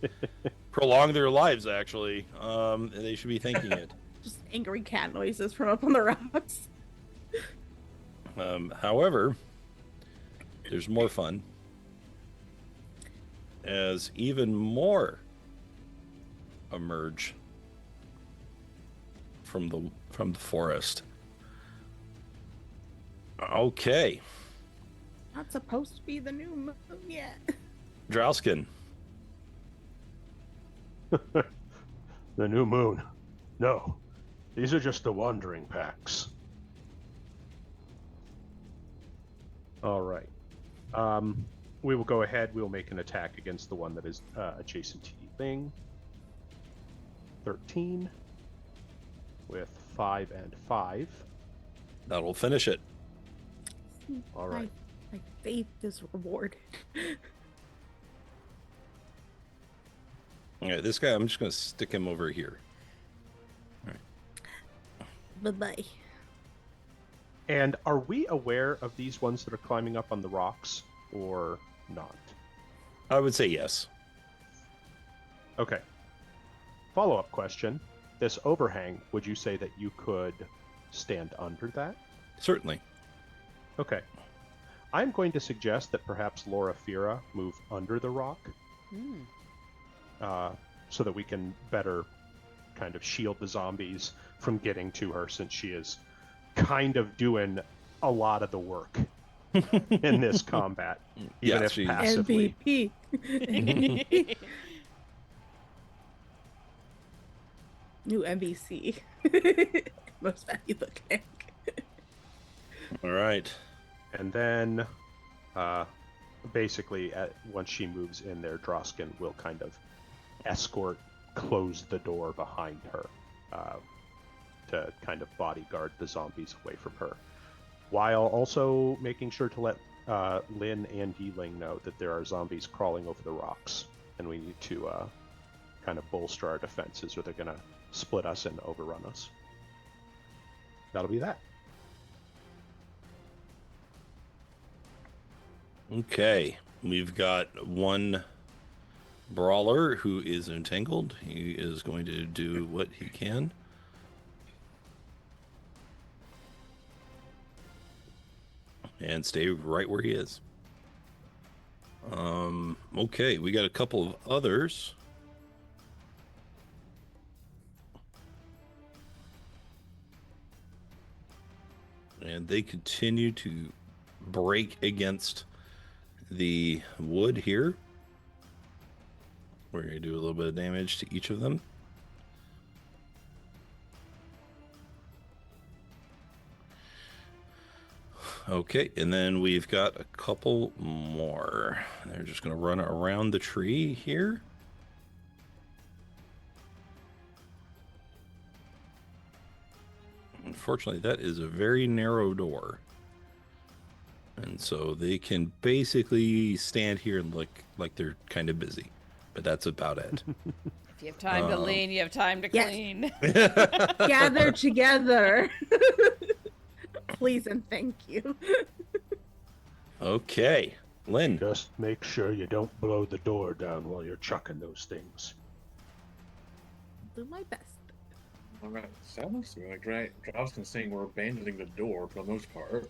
prolonged their lives, actually. And they should be thanking it. Just angry cat noises from up on the rocks. However, there's more fun. As even more emerge from the forest. Okay. Not supposed to be the new moon yet. Drausken. The new moon. No. These are just the wandering packs. All right. We will go ahead. We'll make an attack against the one that is adjacent to Yi-Ling. 13 with 5 and 5. That'll finish it. All right. My faith is rewarded. All right, this guy, I'm just going to stick him over here. Bye-bye. And are we aware of these ones that are climbing up on the rocks or not? I would say yes. Okay. Follow-up question. This overhang, would you say that you could stand under that? Certainly. Okay. I'm going to suggest that perhaps Loraphyra move under the rock so that we can better kind of shield the zombies from getting to her, since she is kind of doing a lot of the work in this combat, even if passively. MVP. New NBC. Most valuable character. All right. And then, basically, once she moves in there, Drausken will kind of close the door behind her to kind of bodyguard the zombies away from her, while also making sure to let Lynn and Yi-Ling know that there are zombies crawling over the rocks, and we need to kind of bolster our defenses, or they're going to split us and overrun us. That'll be that. Okay. We've got one brawler who is entangled. He is going to do what he can. And stay right where he is. Okay, we got a couple of others. And they continue to break against the wood here. We're going to do a little bit of damage to each of them. Okay, and then we've got a couple more. They're just going to run around the tree here. Unfortunately, that is a very narrow door. And so they can basically stand here and look like they're kind of busy. But that's about it. If you have time to lean, you have time to Yes. clean. Gather together. Please and thank you. Okay, Lynn. Just make sure you don't blow the door down while you're chucking those things. Do my best. All right. Sounds to me like Drausken saying we're abandoning the door for the most part.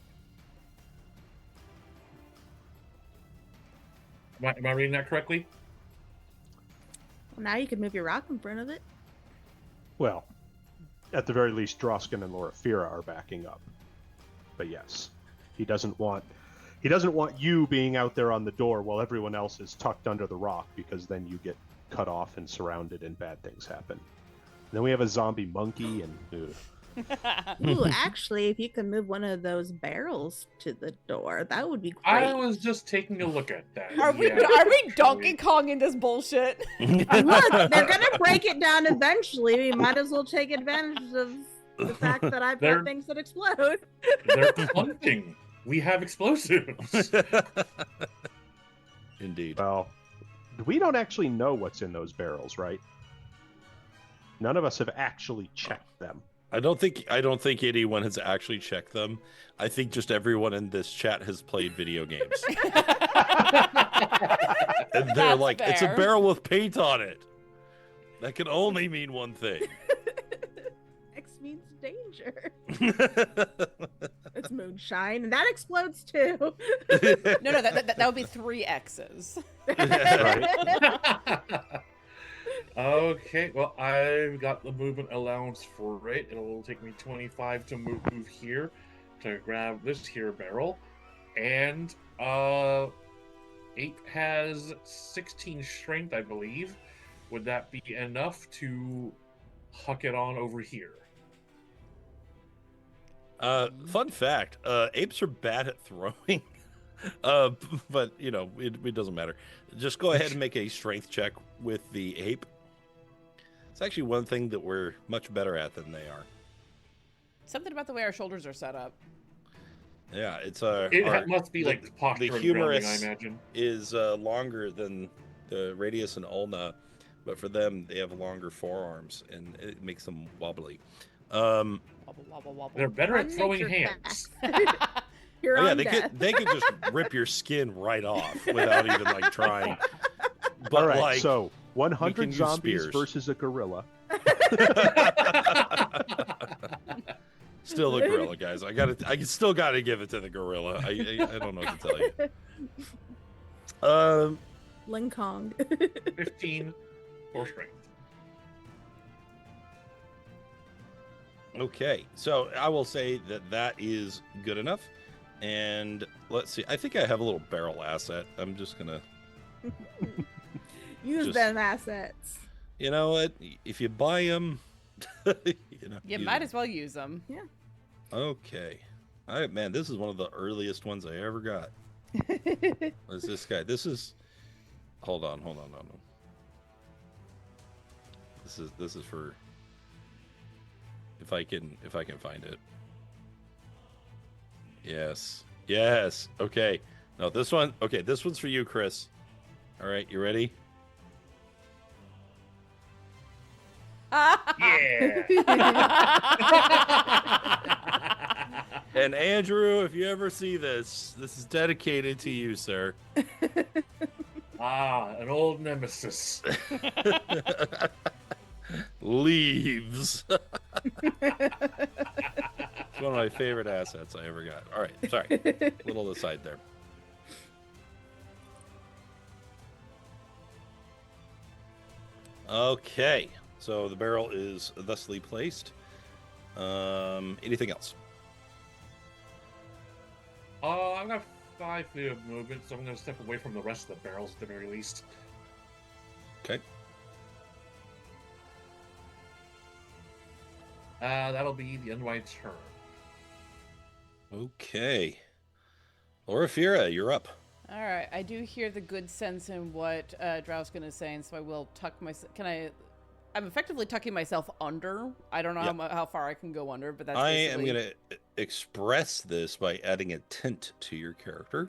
Am I reading that correctly? Well, now you can move your rock in front of it. Well, at the very least, Drausken and Loraphyra are backing up. But yes, he doesn't want you being out there on the door while everyone else is tucked under the rock, because then you get cut off and surrounded and bad things happen. And then we have a zombie monkey and. Ooh, actually, if you can move one of those barrels to the door, that would be great. I was just taking a look at that. Are we Donkey Kong in this bullshit? Look, they're gonna break it down eventually. We might as well take advantage of the fact that I've got things that explode. They're hunting. We have explosives. Indeed. Well, we don't actually know what's in those barrels, right? None of us have actually checked them. I don't think anyone has actually checked them. I think just everyone in this chat has played video games. And they're That's like, it's a fair. barrel with paint on it. That can only mean one thing. X means danger. It's moonshine, and that explodes too. No, that would be 3 X's. Okay, well, I've got the movement allowance for it. It'll take me 25 to move here to grab this here barrel. And Ape has 16 strength, I believe. Would that be enough to huck it on over here? Fun fact, apes are bad at throwing. But, you know, it doesn't matter. Just go ahead and make a strength check with the ape. It's actually one thing that we're much better at than they are. Something about the way our shoulders are set up. Yeah, it's It must be like posture the and grounding, humerus I imagine. is longer than the radius and ulna, but for them they have longer forearms and it makes them wobbly. Wobble, wobble, wobble. They're better at Run throwing nature hands. facts. You're Oh, yeah, on they death. could just rip your skin right off without even like trying. But All right, like, so we 100 can use zombies spears. versus a gorilla. Still the gorilla, guys. I still gotta give it to the gorilla. I don't know what to tell you. Ling Kong. 15 for strength. Okay, so I will say that is good enough. And let's see. I think I have a little barrel asset. I'm just gonna. Use Just- them assets. You know what? If you buy them, You might as well use them. Okay. All right, man. This is one of the earliest ones I ever got. What's this guy? This is. Hold on. This is for. If I can find it. Yes. Okay. No, this one. Okay, this one's for you, Chris. All right, you ready? Yeah. And Andrew, if you ever see this is dedicated to you, sir. An old nemesis. Leaves. It's one of my favorite assets I ever got. All right, sorry. Little aside there. Okay, so the barrel is thusly placed. Anything else? I've got 5 feet of movement, so I'm going to step away from the rest of the barrels at the very least. Okay. That'll be the end of my turn. Okay. Loraphyra, you're up. All right, I do hear the good sense in what Drausken is saying, so I will tuck myself. I'm effectively tucking myself under. I don't know Yep. how far I can go under, but that's I am basically... going to express this by adding a tent to your character.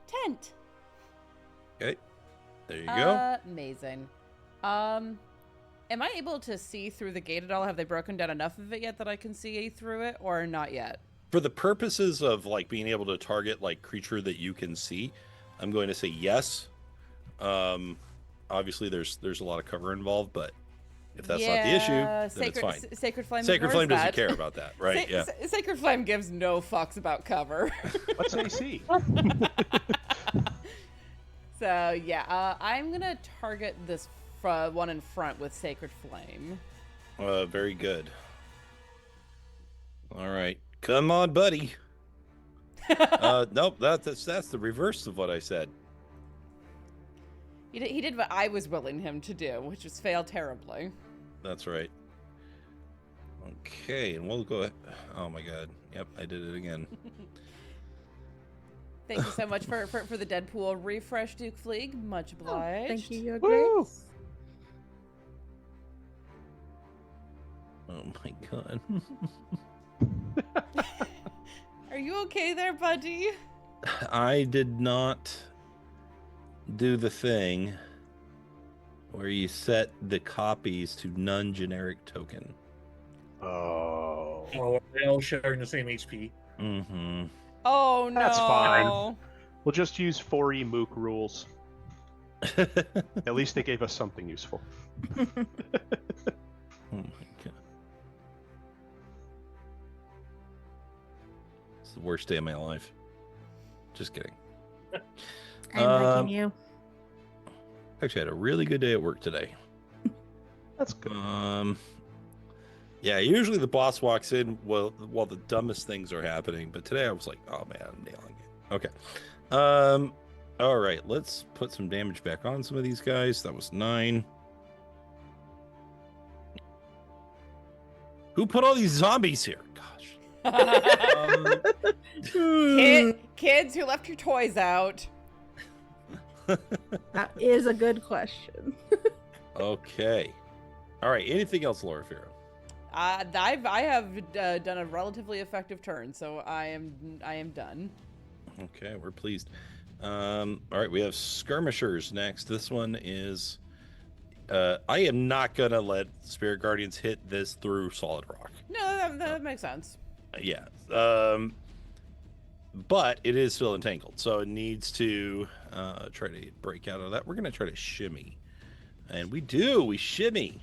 Tent. Okay. There you go. Amazing. Am I able to see through the gate at all? Have they broken down enough of it yet that I can see through it, or not yet? For the purposes of like being able to target like creature that you can see, I'm going to say yes. Obviously there's a lot of cover involved, but if that's not the issue, then it's fine. Sacred Flame. Sacred ignores Flame doesn't that. care about that, right? Yeah. Sacred Flame gives no fucks about cover. What's AC? So yeah, I'm gonna target this one in front with Sacred Flame. Very good. All right, come on, buddy. Nope, that's the reverse of what I said. He did what I was willing him to do, which is fail terribly. That's right. Okay, and we'll go. Oh my god. Yep, I did it again. Thank you so much for the Deadpool refresh, Duke Fleeg. Much obliged. Thank you, Your Woo! Grace. Oh my god. Are you okay there, buddy? I did not do the thing where you set the copies to non-generic token. Oh. Oh, they're all sharing the same HP. Mm-hmm. Oh no. That's fine. We'll just use 4E Mook rules. At least they gave us something useful. Oh my god. It's the worst day of my life. Just kidding. I'm liking you. Actually, I had a really good day at work today. That's good. Yeah, usually the boss walks in while the dumbest things are happening, but today I was like, oh man, I'm nailing it. Okay. All right, let's put some damage back on some of these guys. That was 9. Who put all these zombies here? Gosh. Kids who left your toys out. That is a good question. Okay. All right. Anything else, Loraphyra? I have done a relatively effective turn, so I am done. Okay, we're pleased. All right, we have skirmishers next. This one is. I am not gonna let Spirit Guardians hit this through solid rock. No, that makes sense. Yeah. But it is still entangled, so it needs to try to break out of that. We're gonna try to shimmy, and we do. We shimmy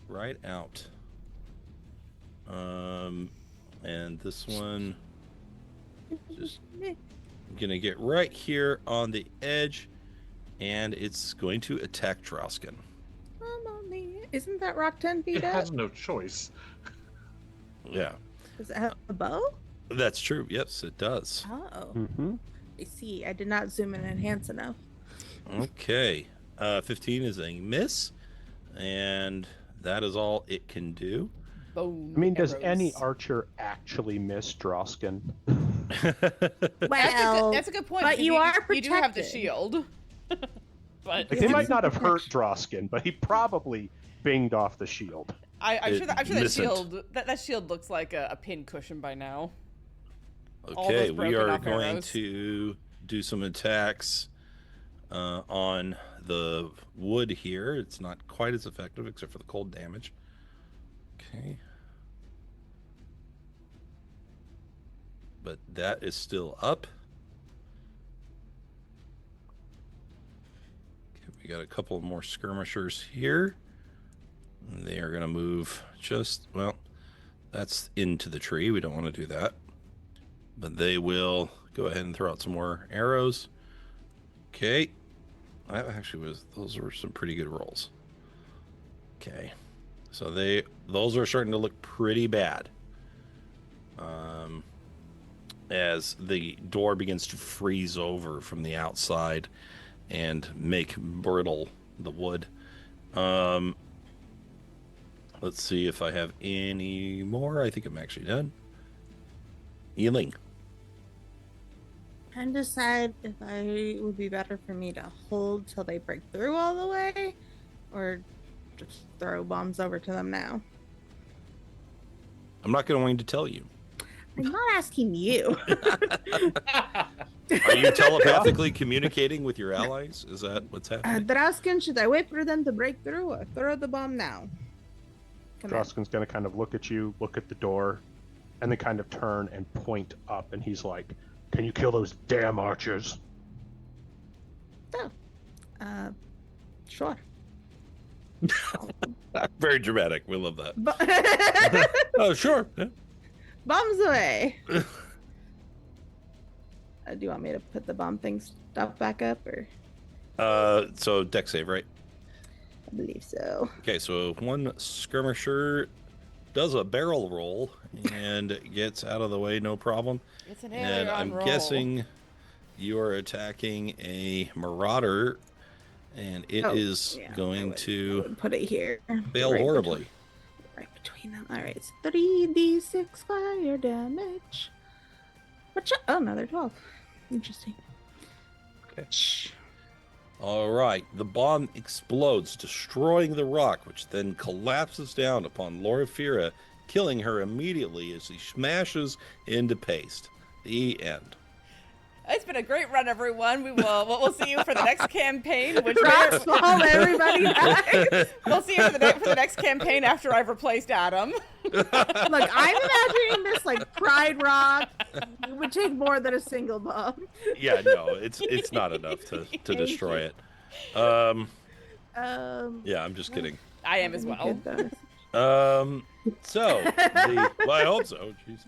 right out. And this one just gonna get right here on the edge, and it's going to attack Drausken. Isn't that rock 10 feet It up? has no choice. Yeah, Does it have a bow? that's true. Yes, it does. Oh. Mm-hmm. I see. I did not zoom in and enhance enough. Okay, 15 is a miss, and that is all it can do. Boom. I mean, does any arrows. archer actually miss Drausken? Well, That's a good point. but because you are You do have the protected. shield. But Like, they might not have hurt Drausken, but he probably binged off the shield. I'm sure that Missent. shield that shield looks like a pin cushion by now. All Okay, those we broken are off going arrows. to do some attacks on the wood here. It's not quite as effective except for the cold damage. Okay. But that is still up. Okay, we got a couple more skirmishers here. They are going to move just, well, that's into the tree. We don't want to do that. But they will go ahead and throw out some more arrows. Okay. That actually those were some pretty good rolls. Okay. So those are starting to look pretty bad. As the door begins to freeze over from the outside and make brittle the wood. Let's see if I have any more. I think I'm actually done. Yi-Ling. trying to decide if it would be better for me to hold till they break through all the way, or just throw bombs over to them now. I'm not going to tell you. I'm not asking you. Are you telepathically communicating with your allies? Is that what's happening? Drausken, should I wait for them to break through or throw the bomb now? Command. Drausken's going to kind of look at you, look at the door, and then kind of turn and point up, and he's like, "Can you kill those damn archers?" Sure. Very dramatic. We love that. Bo- Oh, sure. Yeah. Bombs away. Do you want me to put the bomb thing stuff back up, or? So deck save, right? I believe so. Okay, so one skirmisher does a barrel roll and gets out of the way, no problem. It's an And alien I'm roll. guessing you are attacking a marauder, and it is going I to would put it here. fail right horribly. Right between them. All right, it's 3d6 fire damage. Oh, no, they're 12. Interesting. Okay. All right, the bomb explodes, destroying the rock, which then collapses down upon Loraphyra, killing her immediately as she smashes into paste. The end. It's been a great run, everyone. We'll see you for the next campaign, which Rocks fall, everybody dies. we'll see you for the next campaign after I've replaced Adam. Look, I'm imagining this like Pride Rock. It would take more than a single bomb. Yeah, no, it's not enough to destroy it. Yeah, I'm just kidding. I am as well. So well, I hope so. Jeez.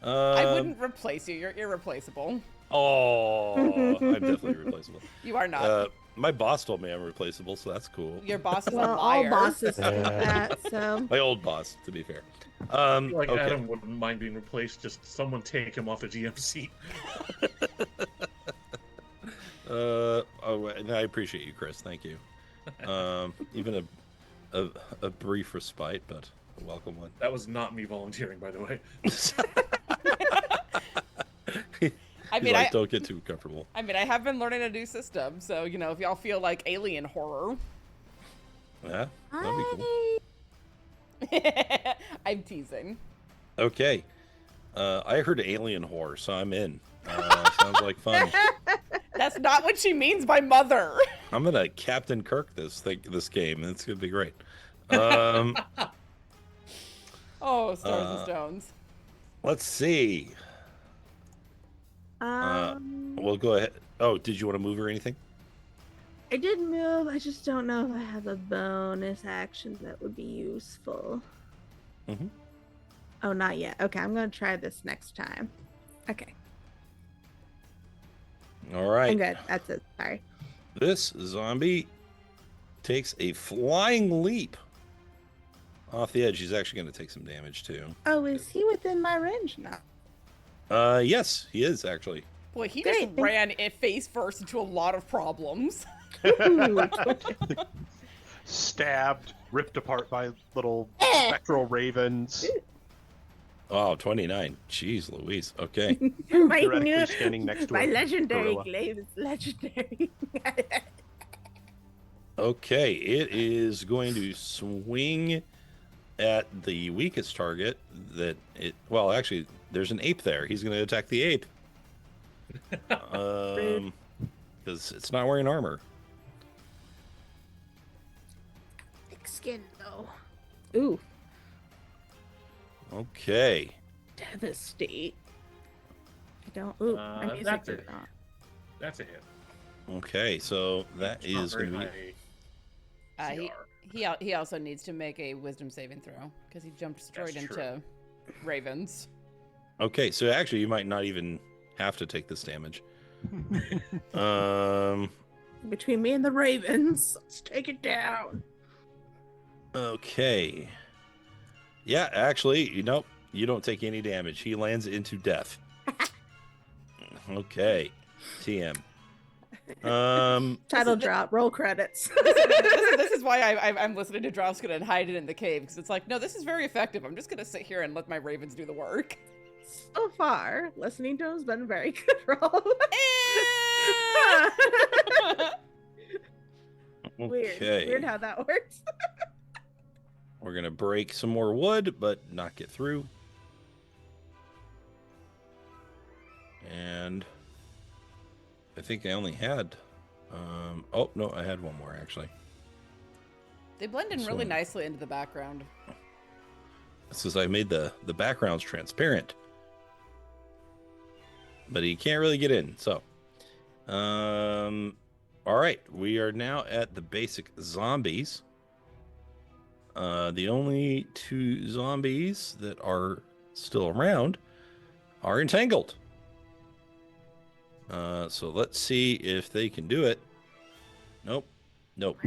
I wouldn't replace you. You're irreplaceable. Oh, I'm definitely replaceable. You are not. My boss told me I'm replaceable, so that's cool. Your boss is a Well, liar. all bosses do that, so. My old boss, to be fair. I feel like Okay. Adam wouldn't mind being replaced. Just someone take him off the GM seat. And I appreciate you, Chris. Thank you. Even a brief respite, but a welcome one. That was not me volunteering, by the way. I mean, like, don't get too comfortable. I mean, I have been learning a new system, so you know, if y'all feel like alien horror, Yeah, that'd be cool. I'm teasing. Okay. I heard alien horror, so I'm in. Sounds like fun. That's not what she means by mother. I'm gonna Captain Kirk this game. It's gonna be great. Oh, stars and stones. Let's see. We'll go ahead. Oh, did you want to move or anything? I did move. I just don't know if I have a bonus action that would be useful. Mm-hmm. Oh, not yet. Okay, I'm going to try this next time. Okay. All right. I'm good. That's it. Sorry. This zombie takes a flying leap off the edge. He's actually going to take some damage too. Oh, is he within my range now? Yes, he is actually. Boy, he Great. just ran it face first into a lot of problems. Ooh. Stabbed, ripped apart by little spectral ravens. Oh, 29. Jeez Louise. Okay. my Theoretically new, standing next to my a legendary gorilla. glaive is legendary. Okay, it is going to swing at the weakest target well, actually, there's an ape there. He's going to attack the ape. Because it's not wearing armor. Thick skin, though. Ooh, Okay. devastate. I don't. Ooh, my music that's is it. not. That's a hit. Okay, so that It's not is going to very be... high CR. He also needs to make a wisdom saving throw because he jumped straight That's into ravens. Okay, so actually you might not even have to take this damage. Um. Between me and the ravens, let's take it down. Okay. Yeah, actually, you don't take any damage. He lands into death. Okay. TM. Title drop. Roll credits. This is why I'm listening to Drausken and hiding in the cave because it's like, no, this is very effective. I'm just gonna sit here and let my ravens do the work. So far, listening to him has been a very good roll. Weird. Okay. Weird how that works. We're going to break some more wood, but not get through. And I think I only had... oh, no, I had one more, actually. They blend in This really one. nicely into the background. This is I made the backgrounds transparent. But he can't really get in, so... all right, we are now at the basic zombies. The only two zombies that are still around are entangled. So let's see if they can do it. Nope. Nope.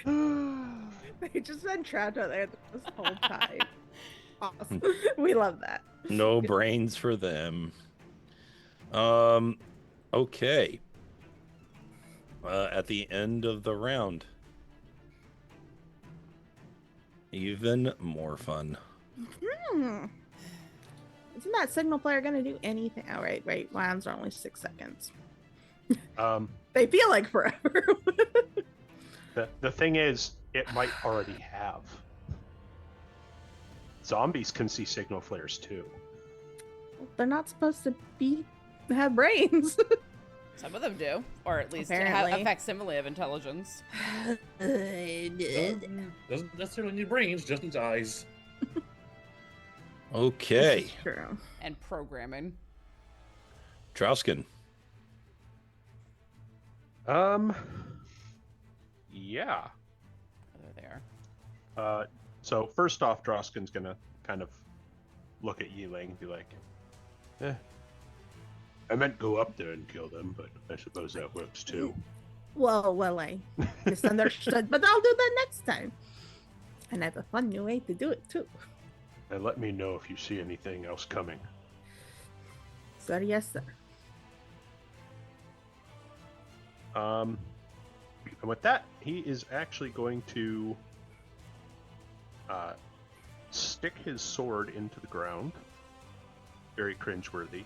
They just been trapped out there this whole time. Awesome. We love that. No brains for them. Okay. At the end of the round, even more fun. Isn't that signal player gonna do anything? Oh, right. Rounds are only 6 seconds. They feel like forever. The thing is, it might already have. Zombies can see signal flares too. They're not supposed to have brains. Some of them do, or at least Apparently. have a facsimile of intelligence. Doesn't necessarily need brains, just needs eyes. Okay. True. And programming. Drausken. Yeah. There they are. So first off, Drausken's gonna kind of look at Yi-Ling and be like, I meant go up there and kill them, but I suppose that works too. Well, I misunderstood, but I'll do that next time. And I have a fun new way to do it too. And let me know if you see anything else coming. Sir, yes, sir. And with that, he is actually going to stick his sword into the ground, very cringeworthy,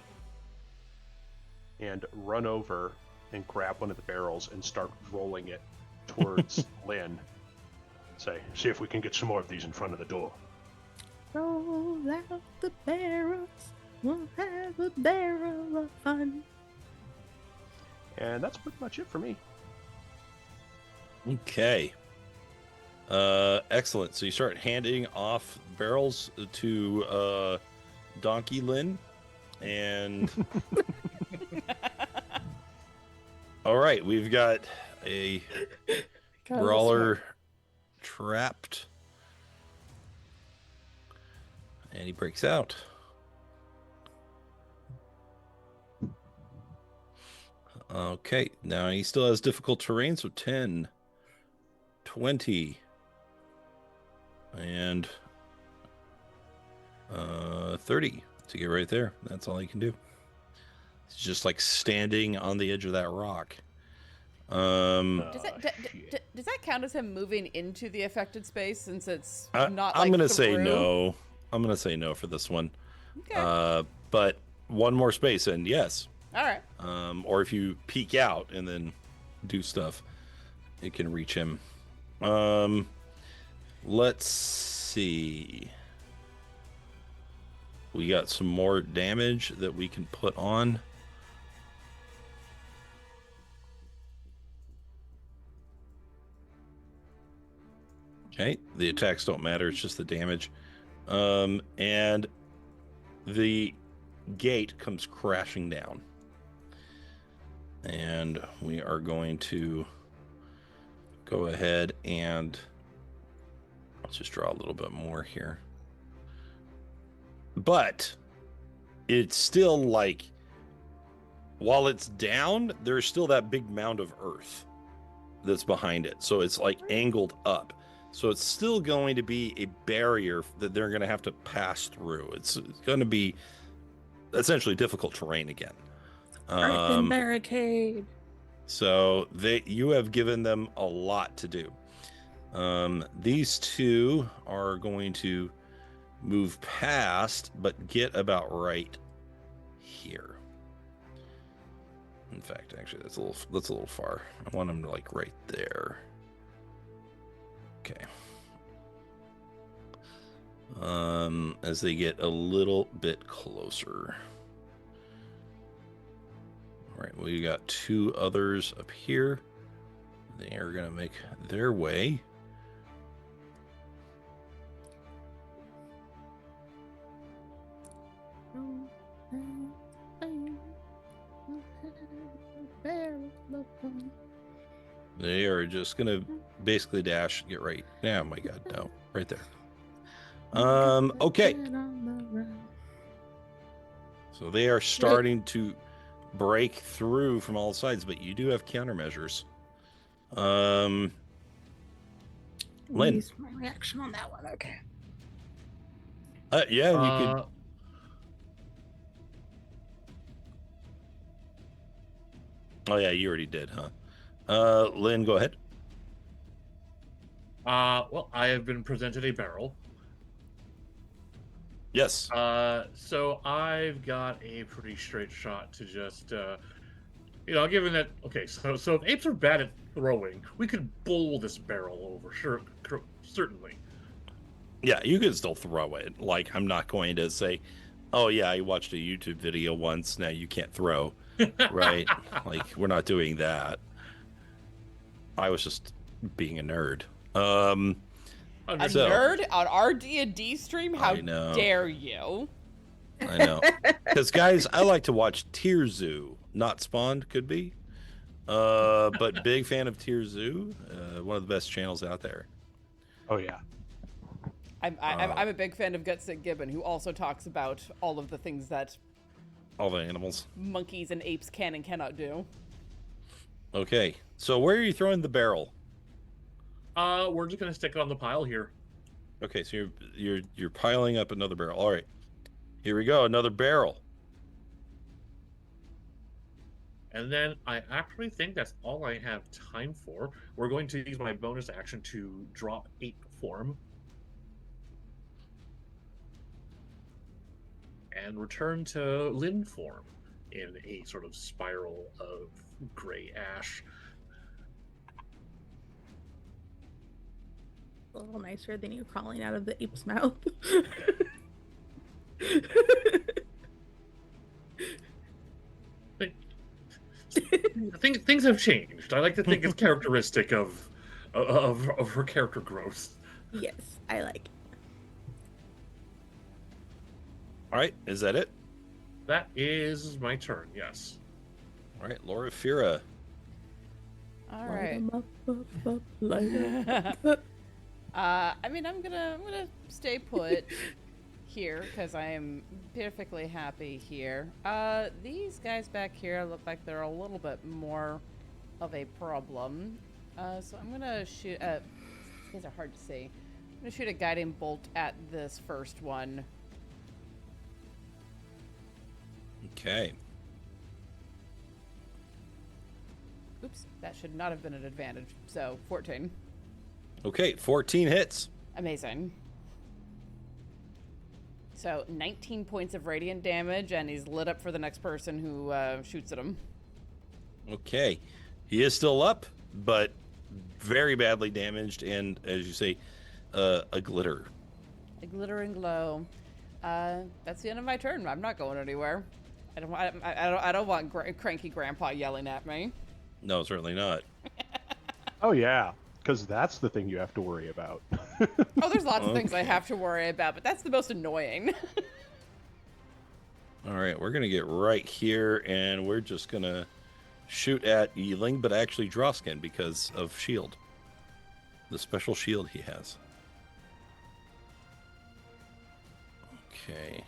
and run over and grab one of the barrels and start rolling it towards Lynn. Say, see if we can get some more of these in front of the door. Roll out the barrels, we'll have a barrel of fun. And that's pretty much it for me. Okay. Excellent. So you start handing off barrels to Donkey Lynn, and all right, we've got a brawler trapped, and he breaks out. Okay, now he still has difficult terrain, so 10, 20, and 30 to get right there. That's all he can do. He's just like standing on the edge of that rock. Does that count as him moving into the affected space, since it's not? I'm gonna say through? no. I'm gonna say no for this one. Okay. But one more space, and yes. All right. Or if you peek out and then do stuff, it can reach him. Let's see. We got some more damage that we can put on. Okay, the attacks don't matter, it's just the damage. And the gate comes crashing down. And we are going to go ahead and let's just draw a little bit more here. But it's still like, while it's down, there's still that big mound of earth that's behind it. So it's like angled up. So it's still going to be a barrier that they're going to have to pass through. It's going to be essentially difficult terrain again. Earthen barricade. So you have given them a lot to do. These two are going to move past, but get about right here. In fact, actually, that's a little far. I want them to like right there. Okay. As they get a little bit closer. All right, we got two others up here. They are going to make their way. They are just going to basically dash, get right. Yeah, oh my God, no, right there. Okay. So they are starting to break through from all sides, but you do have countermeasures. Lynn. Use my reaction on that one. Okay. Yeah, you could. Oh yeah, you already did, huh? Lynn, go ahead. Well, I have been presented a barrel. Yes. So I've got a pretty straight shot to just, given that, okay, so if apes are bad at throwing, we could bowl this barrel over, sure, certainly. Yeah, you can still throw it. Like, I'm not going to say, oh yeah, I watched a YouTube video once, now you can't throw, right? Like, we're not doing that. I was just being a nerd. A nerd on our D&D stream? How dare you? I know. Because, guys, I like to watch Tier Zoo. Not Spawned, could be. But big fan of Tier Zoo. One of the best channels out there. Oh, yeah. I'm a big fan of Gutsick Gibbon, who also talks about all of the things that all the animals, monkeys and apes can and cannot do. Okay, so where are you throwing the barrel? We're just gonna stick it on the pile here. Okay, so you're piling up another barrel. All right, here we go, another barrel. And then I actually think that's all I have time for. We're going to use my bonus action to drop ape form. And return to Lynn form in a sort of spiral of gray ash. A little nicer than you crawling out of the ape's mouth. Things have changed. I like to think it's characteristic of her character growth. Yes, I like it. All right, is that it? That is my turn, yes. All right, Loraphyra. All right. I mean, I'm gonna stay put here because I am perfectly happy here. These guys back here look like they're a little bit more of a problem. So I'm gonna shoot. These guys are hard to see. I'm gonna shoot a guiding bolt at this first one. Okay. Oops, that should not have been an advantage. So 14. Okay, 14 hits. Amazing. So 19 points of radiant damage, and he's lit up for the next person who shoots at him. Okay, he is still up, but very badly damaged, and as you say, a glitter. A glittering glow. That's the end of my turn. I'm not going anywhere. I don't want cranky grandpa yelling at me. No, certainly not. Oh yeah, because that's the thing you have to worry about. Oh, there's lots of things I have to worry about, but that's the most annoying. All right, we're gonna get right here, and we're just gonna shoot at Yi-Ling, but actually Drausken because of shield, the special shield he has. Okay.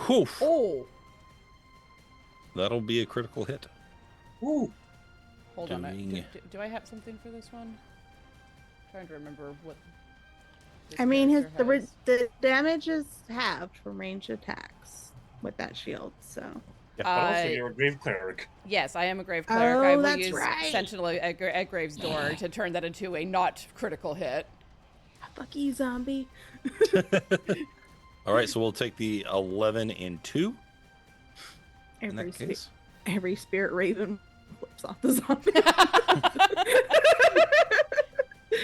Whew. Oh! That'll be a critical hit. Ooh. Hold on. Do I have something for this one? I'm trying to remember what. I mean, the damage is halved from ranged attacks with that shield, so. Yeah, but also you're a grave cleric. Yes, I am a grave cleric. I will use right. Sentinel at Grave's Door to turn that into a not critical hit. Fuck you, zombie. All right, so we'll take the 11 and 2. In that case. Every spirit raven flips off the zombie.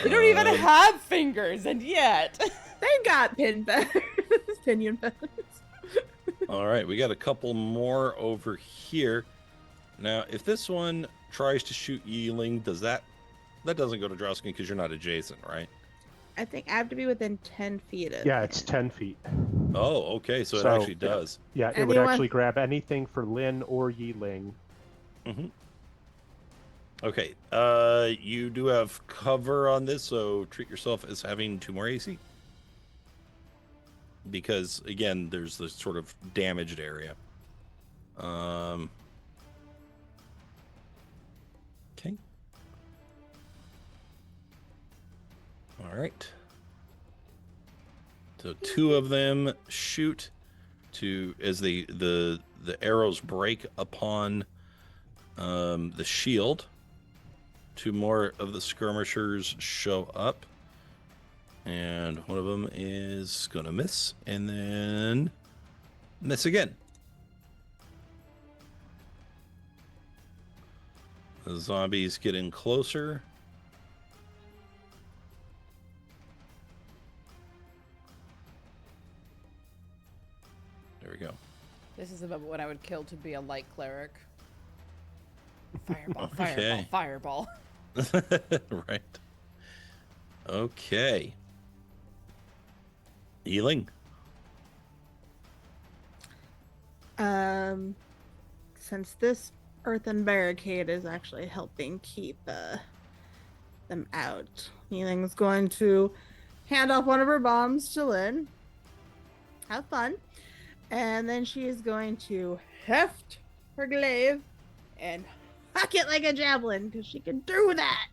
You don't even have fingers, and yet. They got pinion feathers. All right, we got a couple more over here. Now, if this one tries to shoot Yi-Ling, that doesn't go to Drausken because you're not adjacent, right? I think I have to be within 10 feet of Yeah, it's 10 feet. Oh, okay, so it actually does. Yeah, it would actually grab anything for Lynn or Yi-Ling. Mm-hmm. Okay. You do have cover on this, so treat yourself as having 2 more AC. Because again, there's this sort of damaged area. Okay. All right. So 2 of them shoot to as the arrows break upon the shield. 2 more of the skirmishers show up, and one of them is gonna miss, and then miss again. The zombie's getting closer. There we go. This is about what I would kill to be a light cleric. Fireball, Okay. fireball, Right. Okay. Yi-Ling. Since this earthen barricade is actually helping keep them out, Yi-Ling's going to hand off one of her bombs to Lynn. Have fun. And then she is going to heft her glaive and huck it like a javelin, because she can do that.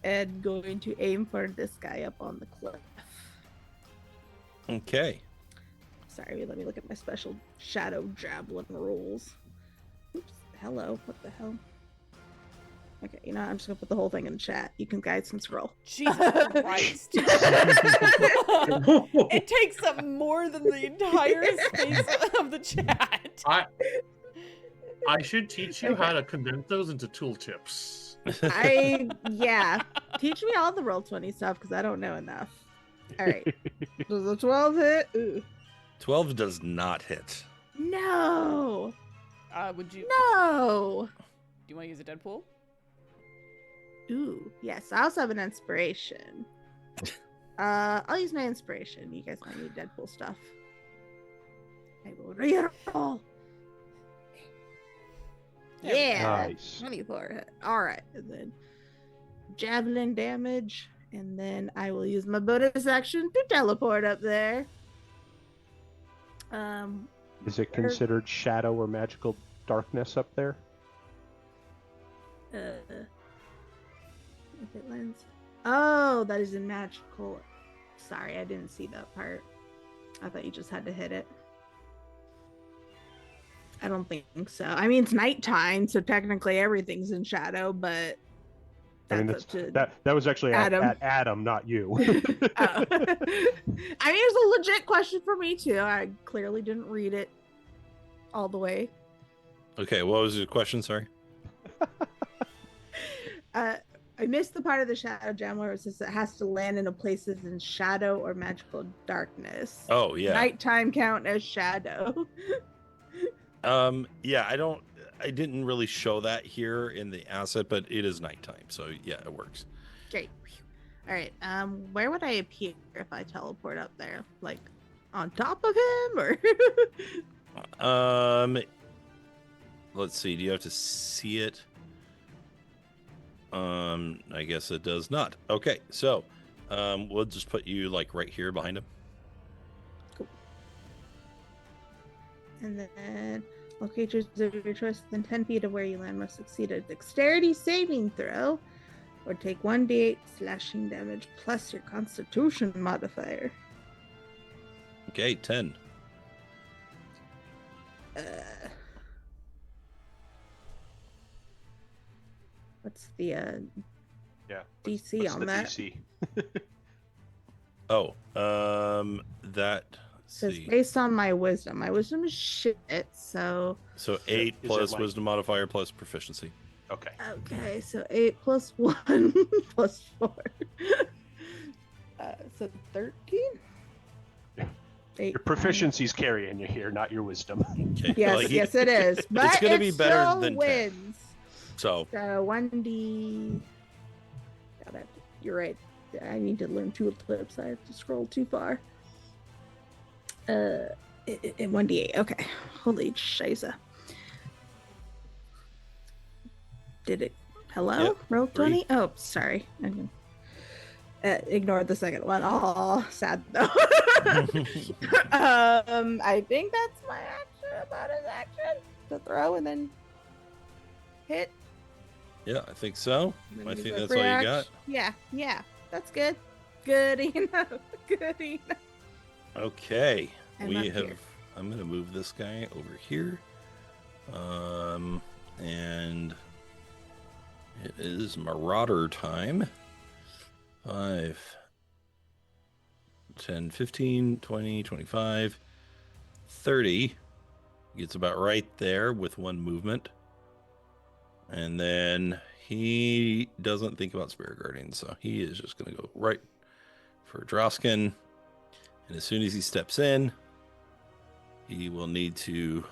And going to aim for this guy up on the cliff. Okay. Sorry, let me look at my special shadow javelin rules. Oops, hello, what the hell? Okay, you know, I'm just gonna put the whole thing in chat. You guys can scroll. Jesus Christ. It takes up more than the entire space of the chat. I should teach you how to condense those into tooltips. Yeah. Teach me all the Roll20 stuff, because I don't know enough. Alright. Does a 12 hit? Ooh. 12 does not hit. No! Would you? No! Do you want to use a Deadpool? Ooh, yes. I also have an inspiration. I'll use my inspiration. You guys might need Deadpool stuff. I will reroll. Yeah, Nice. 24 hit. Alright, and then javelin damage, and then I will use my bonus action to teleport up there. Is it considered shadow or magical darkness up there? If it lands. Oh, that is in magical. Sorry, I didn't see that part. I thought you just had to hit it. I don't think so. I mean, it's nighttime, so technically everything's in shadow, but I mean, that's up to that was actually Adam. at Adam, not you. Oh. I mean, it's a legit question for me too. I clearly didn't read it all the way. Okay, what was your question? Sorry. I missed the part of the shadow jam where it says it has to land in a places in shadow or magical darkness. Oh, yeah. Nighttime count as shadow. Yeah, I didn't really show that here in the asset, but it is nighttime, so yeah, it works. Great. All right. Where would I appear if I teleport up there? Like on top of him, or? Let's see. Do you have to see it? I guess it does not. Okay, so we'll just put you like right here behind him. Cool. And then all creatures of your choice within 10 feet of where you land must succeed a dexterity saving throw or take 1d8 slashing damage plus your constitution modifier. Okay, 10. What's the Yeah. DC What's on the that? DC? Oh, that. Says See. based on my wisdom. My wisdom is shit, so 8 Is it plus like- wisdom modifier plus proficiency. Okay. okay, so 8 plus 1 plus 4. So 13? Yeah. 8, Your proficiency's carrying you here, not your wisdom. Okay. Yes, well, yes, it is. But gonna it be better still than 10. wins. So So 1d. God, you're right. I need to learn tulips. I have to scroll too far. 1d8. Okay. Holy shiza. Did it? Hello? Yep, Roll 3. 20? Oh, sorry. Ignored the second one. Oh, sad though. I think that's my action, bonus action. To throw and then hit. Yeah, I think so. And then I use think my that's all you got. Yeah. That's good. Good enough. Good enough. Okay. And we I'm have here. I'm gonna move this guy over here. And it is Marauder time. 5, 10, 15, 20, 25, 30. Gets about right there with one movement. And then he doesn't think about Spirit Guardian, so he is just going to go right for Drausken. And as soon as he steps in, he will need to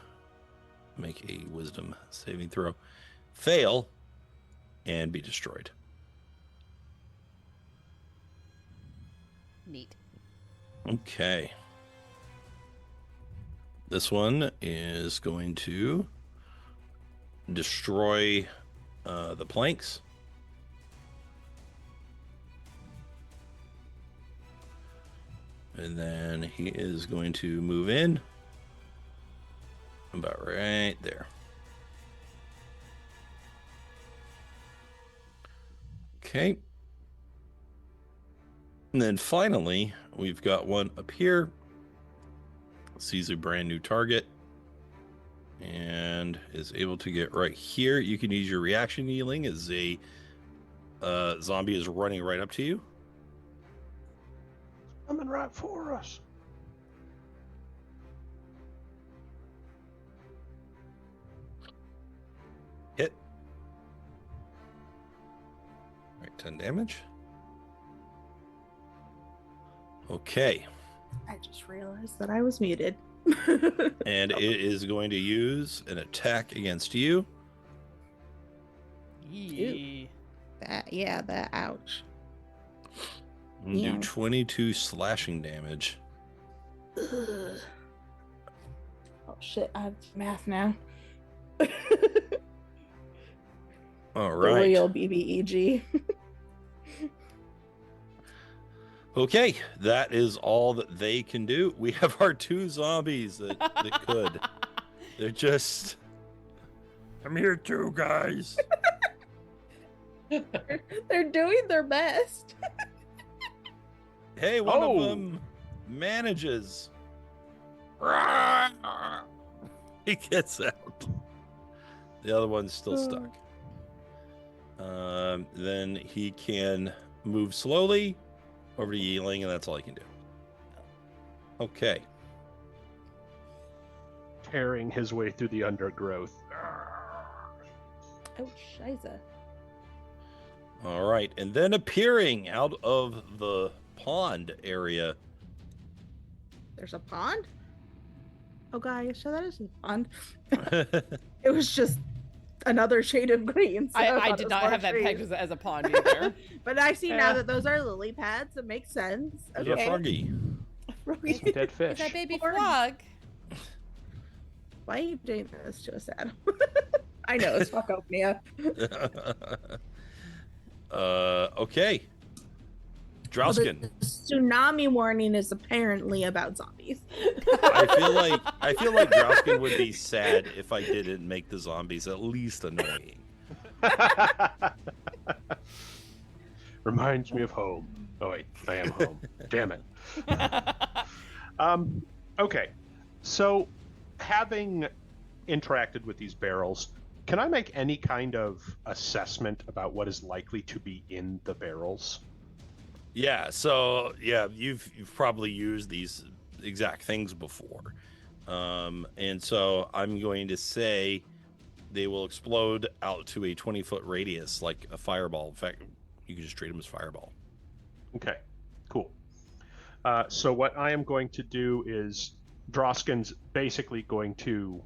make a wisdom saving throw. Fail and be destroyed. Neat. Okay. This one is going to destroy the planks. And then he is going to move in about right there. Okay. And then finally, we've got one up here. Sees a brand new target and is able to get right here. You can use your reaction, Yi-Ling, as a zombie is running right up to you. Coming right for us. Hit. All right, 10 damage. Okay. I just realized that I was muted. And it is going to use an attack against you. Yee. that ouch. And Yeah. do 22 slashing damage. Ugh. Oh shit, I have math now. All The right. real BBEG. Okay, that is all that they can do. We have our 2 zombies that could. They're just... I'm here too, guys. They're doing their best. Hey, one of Oh. them manages. He gets out. The other one's still stuck. Then he can move slowly over to Yi-Ling, and that's all he can do. Okay. Tearing his way through the undergrowth. Oh, shiza. All right. And then appearing out of the pond area. There's a pond? Oh, guys, so that is a pond. It was just another shade of green. So I thought it did was not more have that trees. pegged as a pond either. But I see Yeah. now that those are lily pads. It makes sense. There's Okay. a froggy. Some dead Is fish. that baby Or- frog? Why are you doing this to us, Adam? I know it's Falkovnia. Okay. Well, the Drausken. tsunami warning is apparently about zombies. I feel like Drausken would be sad if I didn't make the zombies at least annoying. Reminds me of home. Oh wait, I am home. Damn it. Okay, so having interacted with these barrels, can I make any kind of assessment about what is likely to be in the barrels? Yeah, so yeah, you've probably used these exact things before. And so I'm going to say they will explode out to a 20-foot radius like a fireball. In fact, you can just treat them as fireball. Okay, cool. So what I am going to do is Drausken's basically going to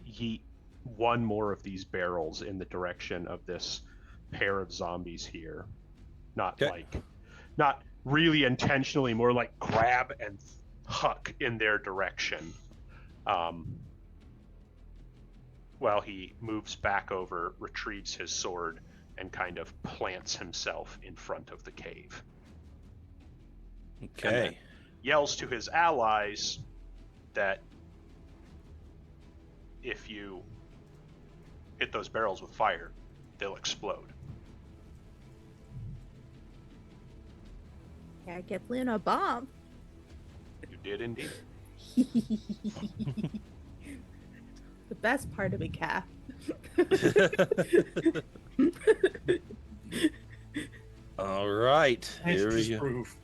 yeet one more of these barrels in the direction of this pair of zombies here. Okay. Not really intentionally, more like grab and huck in their direction. Well, he moves back over, retrieves his sword, and kind of plants himself in front of the cave. And then Okay. yells to his allies that if you hit those barrels with fire, they'll explode. Yeah, get Lynn a bomb. You did indeed. The best part of a calf. All right. Nice Here we go. disprove.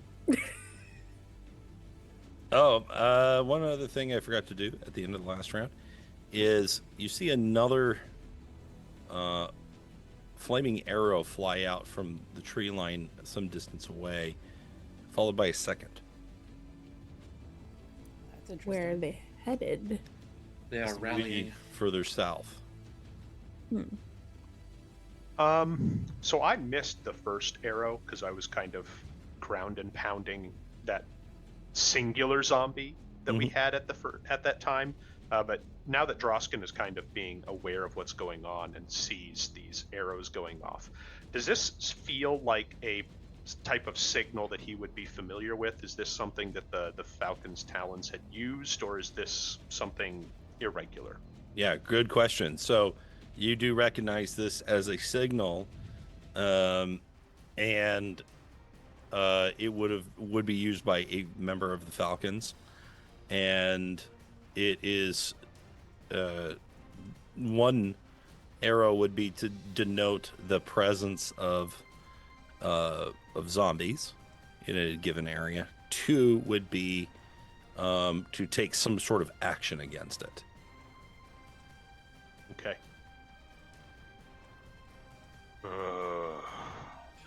Oh, one other thing I forgot to do at the end of the last round is you see another flaming arrow fly out from the tree line some distance away, followed by a second. That's interesting. Where are they headed? They are It's rallying. further south. So I missed the first arrow because I was kind of ground and pounding that singular zombie that we had at that time. But now that Drausken is kind of being aware of what's going on and sees these arrows going off, does this feel like a type of signal that he would be familiar with? Is this something that the Falcon's Talons had used, or is this something irregular? Yeah, good question. So you do recognize this as a signal, and it would be used by a member of the Falcons, and it is one arrow would be to denote the presence of zombies in a given area. Two would be to take some sort of action against it. Okay.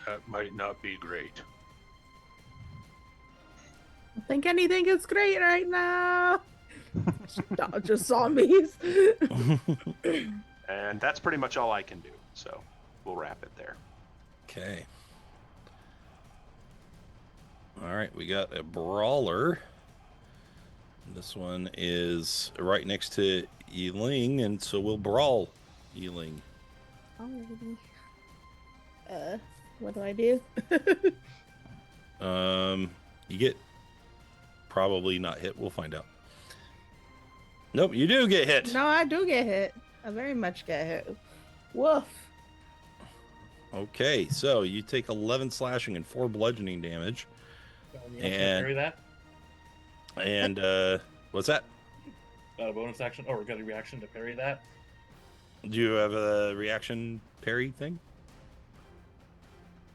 That might not be great. I think anything is great right now. Just zombies. And that's pretty much all I can do, so we'll wrap it there. Okay. All right, we got a brawler. This one is right next to Yi-Ling, and so we'll brawl Yi-Ling. Alrighty. What do I do? You get probably not hit. We'll find out. Nope, you do get hit. No, I do get hit. I very much get hit. Woof. Okay, so you take 11 slashing and 4 bludgeoning damage. You And- carry that? And what's that? Got a bonus action, or got a reaction to parry that? Do you have a reaction parry thing?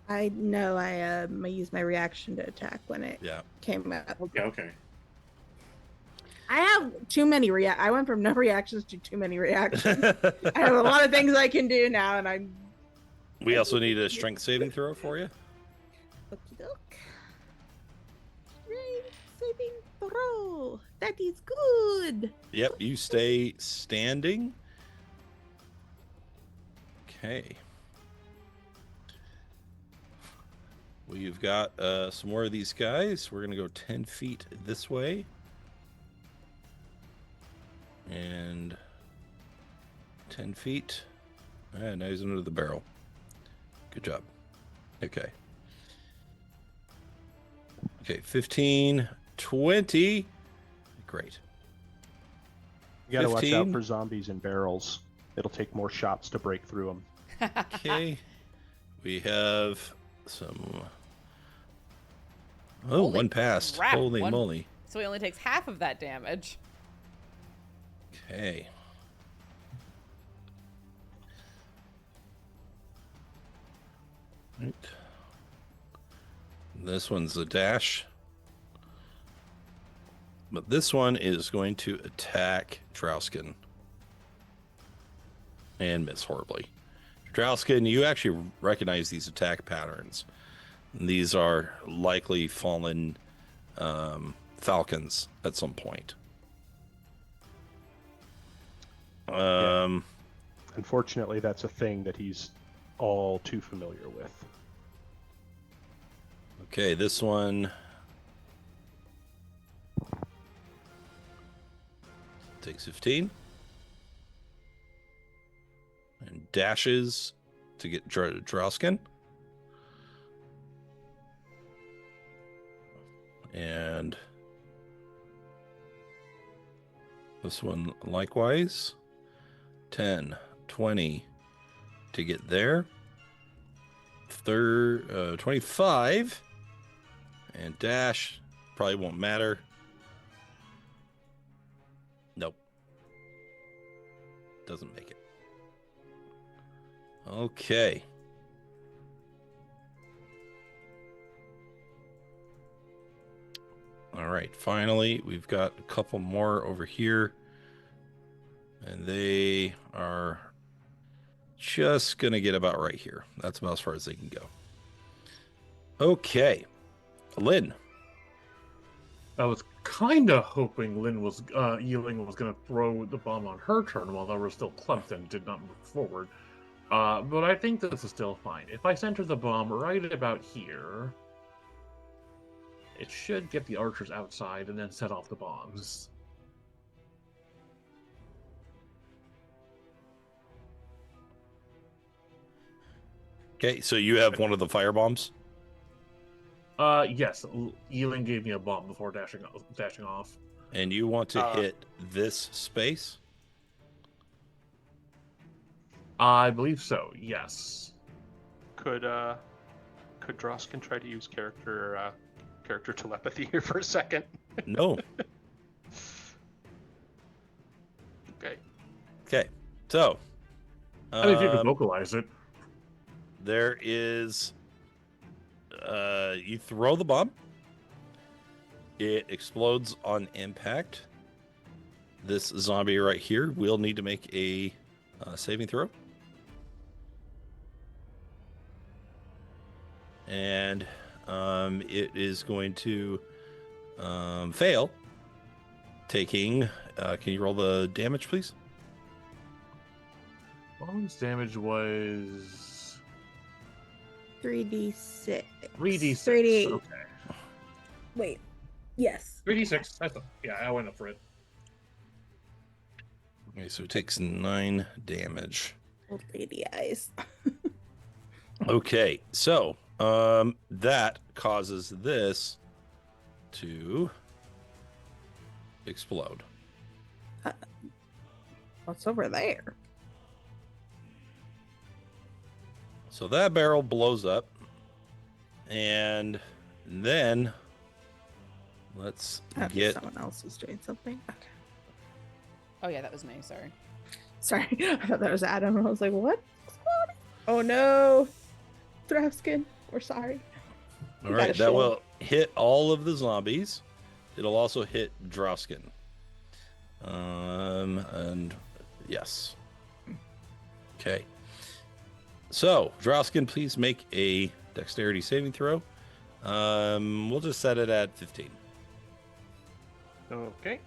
I know I used my reaction to attack when it Yeah. came out. Okay. I have too many I went from no reactions to too many reactions. I have a lot of things I can do now, and I'm We also need a strength saving throw for you. Okie doke. Strength saving throw. That is good. Yep, you stay standing. Okay. We've got some more of these guys. We're going to go 10 feet this way. And 10 feet. Ah, now he's under the barrel. Good job. Okay. Okay, 15, 20. Great. You gotta watch out 15. for zombies and barrels. It'll take more shots to break through them. Okay. We have some. Oh, Holy one passed. crap, Holy one- moly. So he only takes half of that damage. Okay. Right. This one's a dash. But this one is going to attack Drausken. And miss horribly. Drausken, you actually recognize these attack patterns. These are likely fallen falcons at some point. Unfortunately, that's a thing that he's all too familiar with. Okay, this one takes 15. dashes to get Drausken. And this one likewise. 10, 20 to get there. 25. And dash probably won't matter. Nope. Doesn't make it. Okay. All right. Finally, we've got a couple more over here. And they are just going to get about right here. That's about as far as they can go. Okay. Lynn. I was kind of hoping Yi-Ling was going to throw the bomb on her turn while they were still clumped and did not move forward. But I think this is still fine. If I center the bomb right about here, it should get the archers outside and then set off the bombs. Okay, so you have one of the fire bombs? Yes. Yi-Ling gave me a bomb before dashing off. And you want to hit this space? I believe so, yes. Could Drausken try to use character telepathy here for a second? No. Okay. So. I mean, if you could vocalize it. There is. You throw the bomb. It explodes on impact. This zombie right here will need to make a saving throw. And it is going to fail. Taking. Can you roll the damage, please? Bomb's damage was 3d6. 3d6. 3d8. Okay. Wait. Yes. 3d6. Yeah, I went up for it. Okay, so it takes 9 damage. Old lady eyes. Okay, so that causes this to explode. What's over there? So that barrel blows up, and then let's get. Someone else is doing something. Okay. Oh yeah, that was me. Sorry. Sorry, I thought that was Adam. I was like, what? Oh no, Drausken, we're sorry. All right, that will hit all of the zombies. It'll also hit Drausken. And yes. Okay. So, Drausken, please make a dexterity saving throw. We'll just set it at 15. Okay.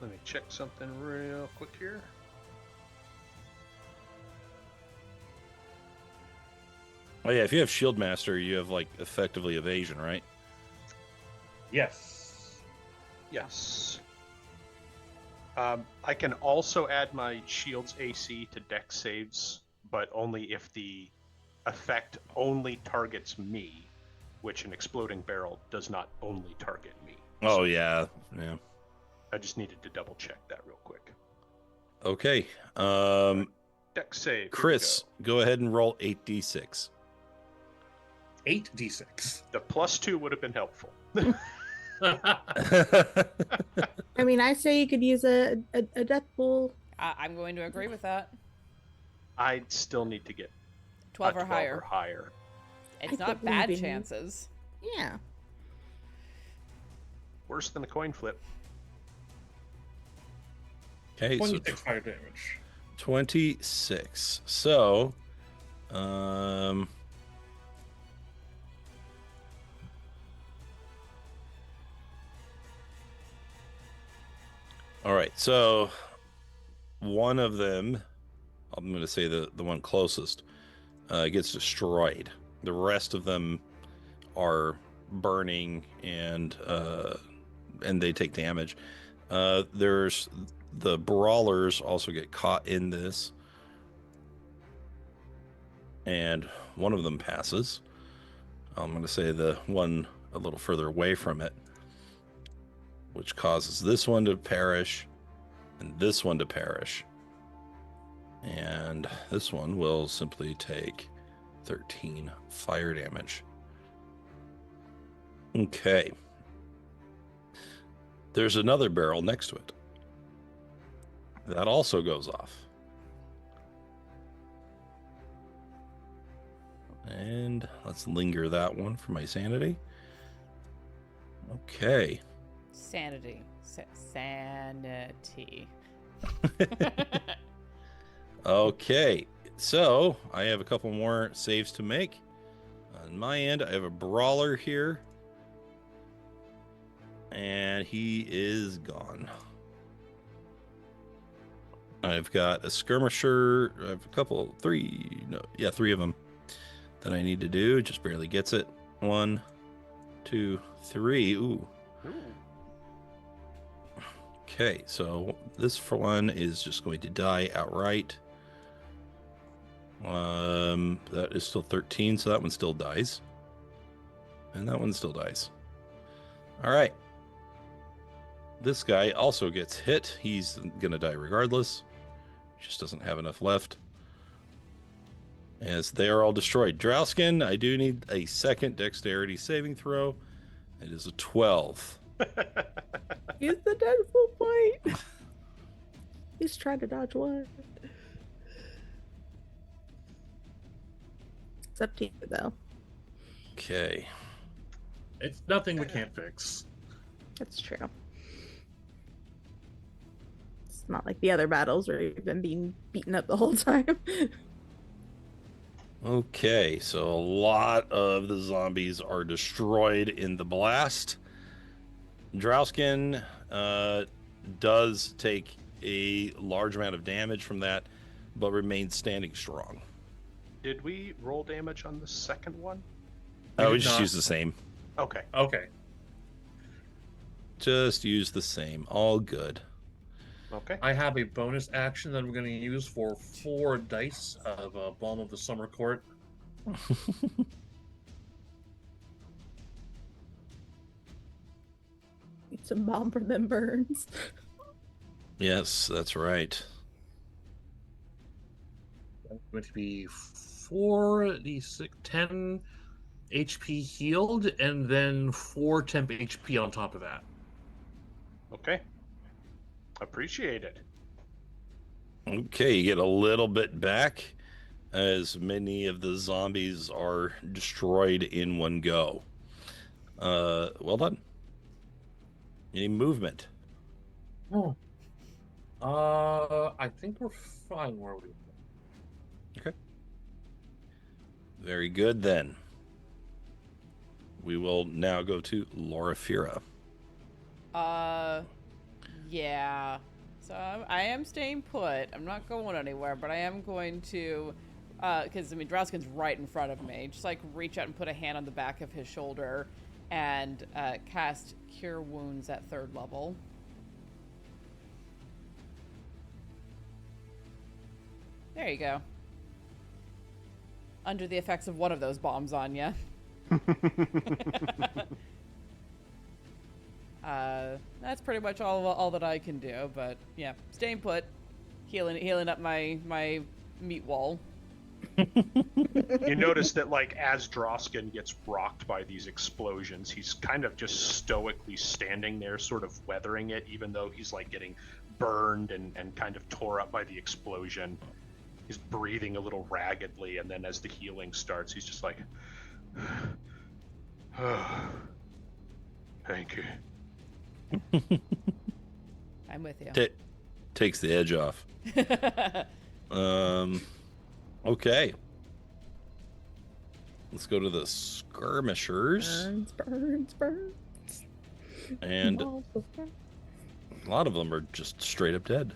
Let me check something real quick here. Oh yeah, if you have Shield Master, you have like effectively evasion, right? Yes. Yes. I can also add my shield's AC to dex saves, but only if the effect only targets me, which an exploding barrel does not only target me. Oh yeah. I just needed to double check that real quick. Okay. Dex save. Here Chris, go ahead and roll 8d6. 8d6. The +2 would have been helpful. I mean, I say you could use a death pool. I'm going to agree with that. I'd still need to get 12 a or higher. higher. It's I not believe bad in you. chances. Yeah. Worse than a coin flip. Okay, so 26 fire damage. 26. So, all right, so one of them, I'm going to say the one closest, gets destroyed. The rest of them are burning and they take damage. There's the brawlers also get caught in this. and one of them passes. I'm going to say the one a little further away from it, which causes this one to perish and this one to perish. And this one will simply take 13 fire damage. Okay. There's another barrel next to it. That also goes off. And let's linger that one for my sanity. Okay. Sanity. Sanity. Okay. So I have a couple more saves to make. On my end, I have a brawler here. And he is gone. I've got a skirmisher. I have three of them that I need to do. Just barely gets it. 1, 2, 3. Ooh. Okay, so this for one is just going to die outright. That is still 13, so that one still dies. And that one still dies. All right. This guy also gets hit. He's going to die regardless. Just doesn't have enough left. As they are all destroyed. Drausken, I do need a second dexterity saving throw. It is a 12. Use the Deadpool point. He's trying to dodge one. It's up to you, though. Okay. It's nothing we can't fix. That's true. It's not like the other battles where you've been being beaten up the whole time. Okay, so a lot of the zombies are destroyed in the blast. Drausken does take a large amount of damage from that, but remains standing strong. Did we roll damage on the second one? We just use the same. Okay. Okay. Just use the same. All good. Okay. I have a bonus action that I'm going to use for 4 dice of Balm of the Summer Court. Need some balm for them burns. Yes, that's right. That's going to be 4d6, 10 HP healed, and then 4 temp HP on top of that. Okay. Appreciate it. Okay, you get a little bit back as many of the zombies are destroyed in one go. Well done. Any movement? Oh. I think we're fine where we are. Okay. Very good then. We will now go to Loraphyra. Yeah. So I am staying put. I'm not going anywhere, but I am going to, because, Drausken's right in front of me. Just, reach out and put a hand on the back of his shoulder and cast Cure Wounds at 3rd level. There you go. Under the effects of one of those bombs on you. That's pretty much all that I can do, but yeah, staying put, healing up my meat wall. You notice that, as Drausken gets rocked by these explosions, he's kind of just stoically standing there, sort of weathering it, even though he's, getting burned and kind of tore up by the explosion. He's breathing a little raggedly, and then as the healing starts, he's just like, oh, thank you. I'm with you. Takes the edge off. Okay. Let's go to the skirmishers. Burns. And a lot of them are just straight up dead.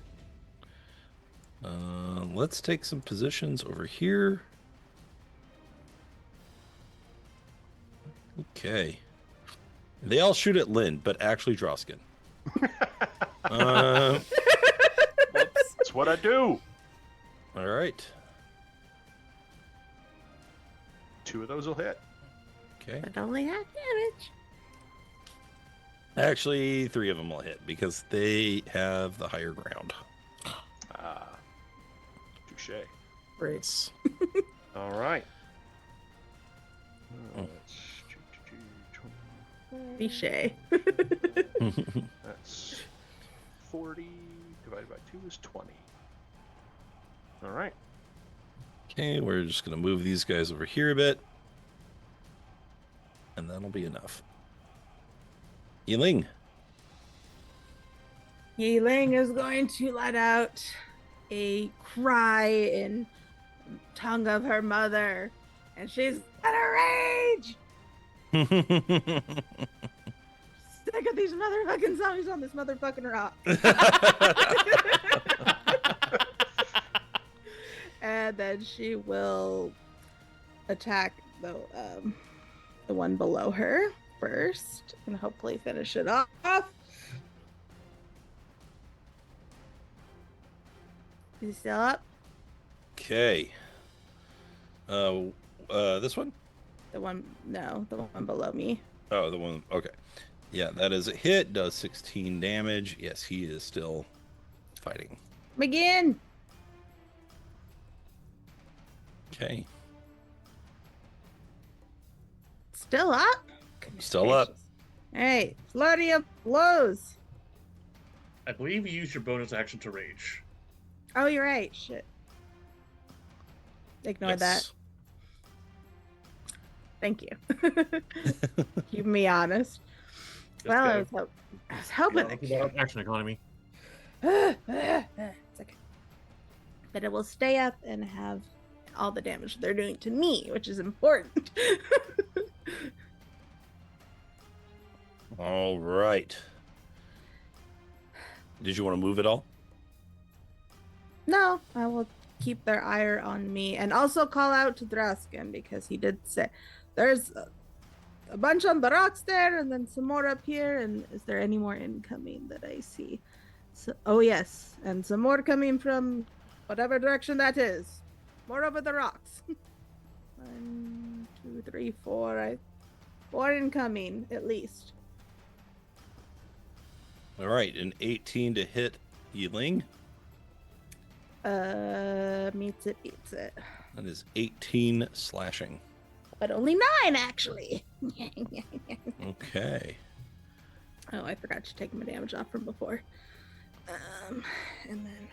Let's take some positions over here. Okay. They all shoot at Lynn, but actually Drausken. That's what I do. All right. 2 of those will hit. Okay. But only half damage. Actually, 3 of them will hit because they have the higher ground. Ah, touche. Right. All right. Oh. Cliche. That's 40 divided by 2 is 20. All right. Okay, we're just going to move these guys over here a bit. And that'll be enough. Yi-Ling. Yi-Ling is going to let out a cry in tongue of her mother, and she's gonna rage. Sick of these motherfucking zombies on this motherfucking rock. And then she will attack the one below her first, and hopefully finish it off. Is he still up? Okay. This one? The one below me. Oh, the one. Okay. Yeah, that is a hit. Does 16 damage. Yes, he is still fighting. Begin. Okay. Still up? Still up. All right, flurry of blows. I believe you used your bonus action to rage. Oh, you're right. Shit. Ignore that. Thank you. Keep me honest. Well, I was hoping. Action economy. It's okay. But it will stay up and have all the damage they're doing to me, which is important. All right. Did you want to move it all? No, I will keep their ire on me and also call out to Drausken because he did say there's a bunch on the rocks there and then some more up here. And is there any more incoming that I see? So, oh, yes. And some more coming from whatever direction that is. More over the rocks. 1, 2, 3, 4. 4 incoming, at least. All right. An 18 to hit Yi-Ling. Meets it, beats it. That is 18 slashing. But only 9, actually. Okay. Oh, I forgot to take my damage off from before. And then...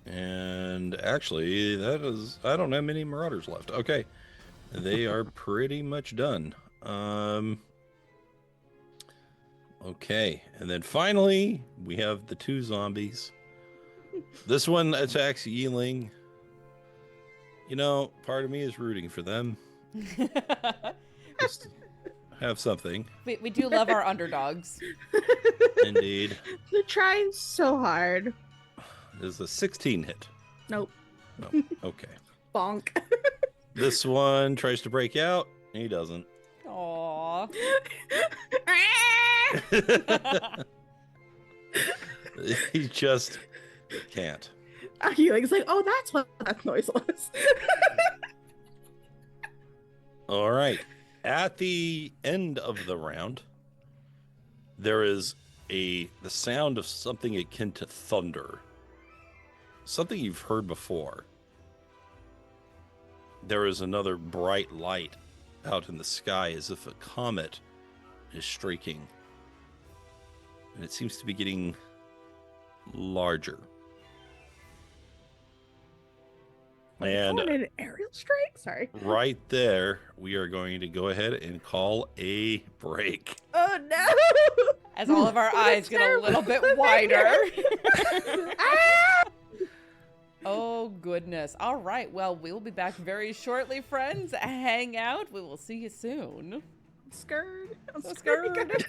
And actually, that is... I don't have many Marauders left. Okay. They are pretty much done. Okay. And then finally, we have the 2 zombies. This one attacks Yi-Ling. You know, part of me is rooting for them. Just have something. We do love our underdogs. Indeed. They're trying so hard. Is a 16 hit? Nope. No. Okay. Bonk. This one tries to break out. He doesn't. Aww. He just can't. Yi-Ling's like, oh, that's what that noise was. All right. At the end of the round, there is the sound of something akin to thunder. Something you've heard before. There is another bright light out in the sky as if a comet is streaking. And it seems to be getting larger. And an aerial strike? Sorry. right there, we are going to go ahead and call a break. Oh, no. As all of our What a eyes get a terrible little bit cliffhanger. wider. Ah! Oh, goodness. All right. Well, we'll be back very shortly, friends. Hang out. We will see you soon. I'm scared. I'm So scared.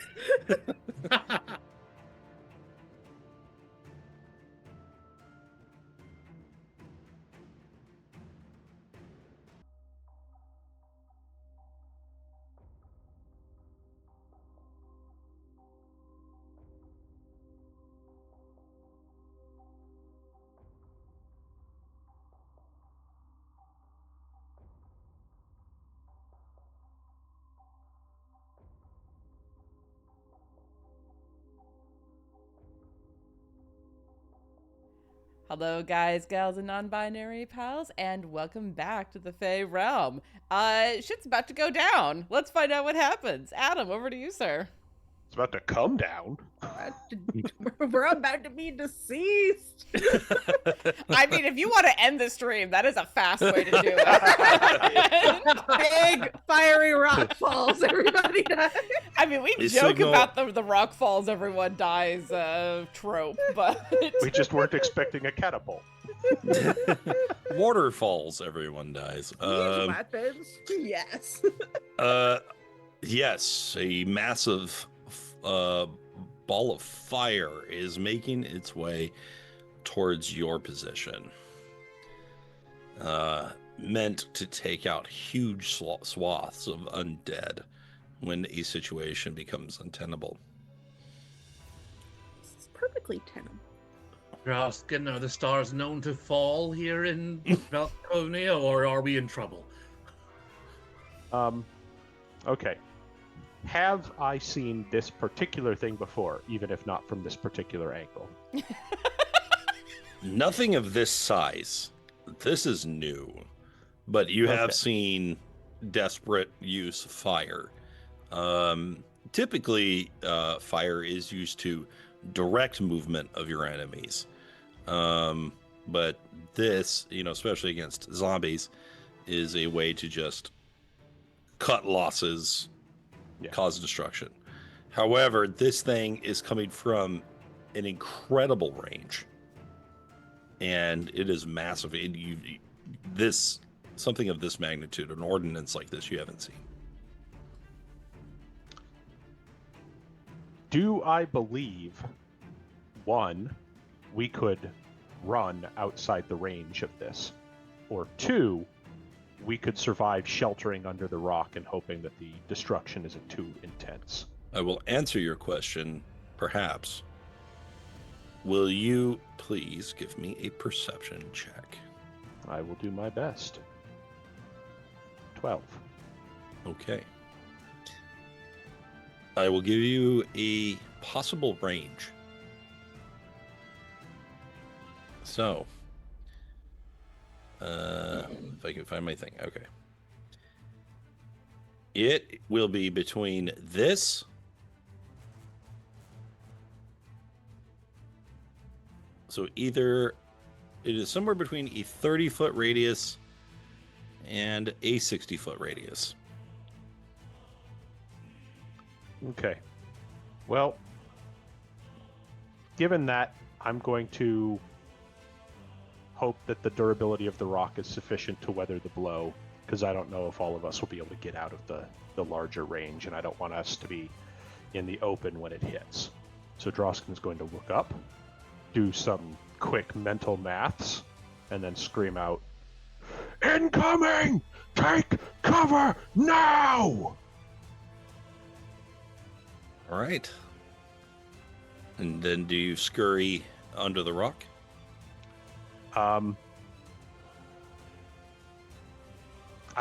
Hello, guys, gals, and non-binary pals, and welcome back to the Fey Realm. Shit's about to go down. Let's find out what happens. Adam, over to you, sir. It's about to come down. We're about to be deceased. I mean, if you want to end the stream, that is a fast way to do it. Big fiery rock falls. Everybody dies. I mean, we They joke signal- about the rock falls, everyone dies trope, but We just weren't expecting a catapult. Waterfalls, everyone dies. Weapons. Yes. Yes, a massive ball of fire is making its way towards your position. Meant to take out huge swaths of undead when a situation becomes untenable. It's perfectly tenable. Drausken, are the stars known to fall here in Falkovnia, or are we in trouble? Okay. Have I seen this particular thing before, even if not from this particular angle? Nothing of this size. This is new. But you have Okay. seen desperate use of fire. Typically, fire is used to direct movement of your enemies. But this, especially against zombies, is a way to just cut losses, Yeah. cause destruction. However, this thing is coming from an incredible range, and it is massive. And something of this magnitude, an ordnance like this, you haven't seen. Do I believe, one, we could run outside the range of this? Or two, we could survive sheltering under the rock and hoping that the destruction isn't too intense? I will answer your question, perhaps. Will you please give me a perception check? I will do my best. 12. Okay. I will give you a possible range. So, if I can find my thing. Okay. It will be between this so either it is somewhere between a 30-foot radius and a 60-foot radius. Okay. Well, given that, I'm going to hope that the durability of the rock is sufficient to weather the blow, because I don't know if all of us will be able to get out of the larger range, and I don't want us to be in the open when it hits. So Drausken's going to look up, do some quick mental maths, and then scream out, "Incoming! Take cover now!" All right. And then do you scurry under the rock? I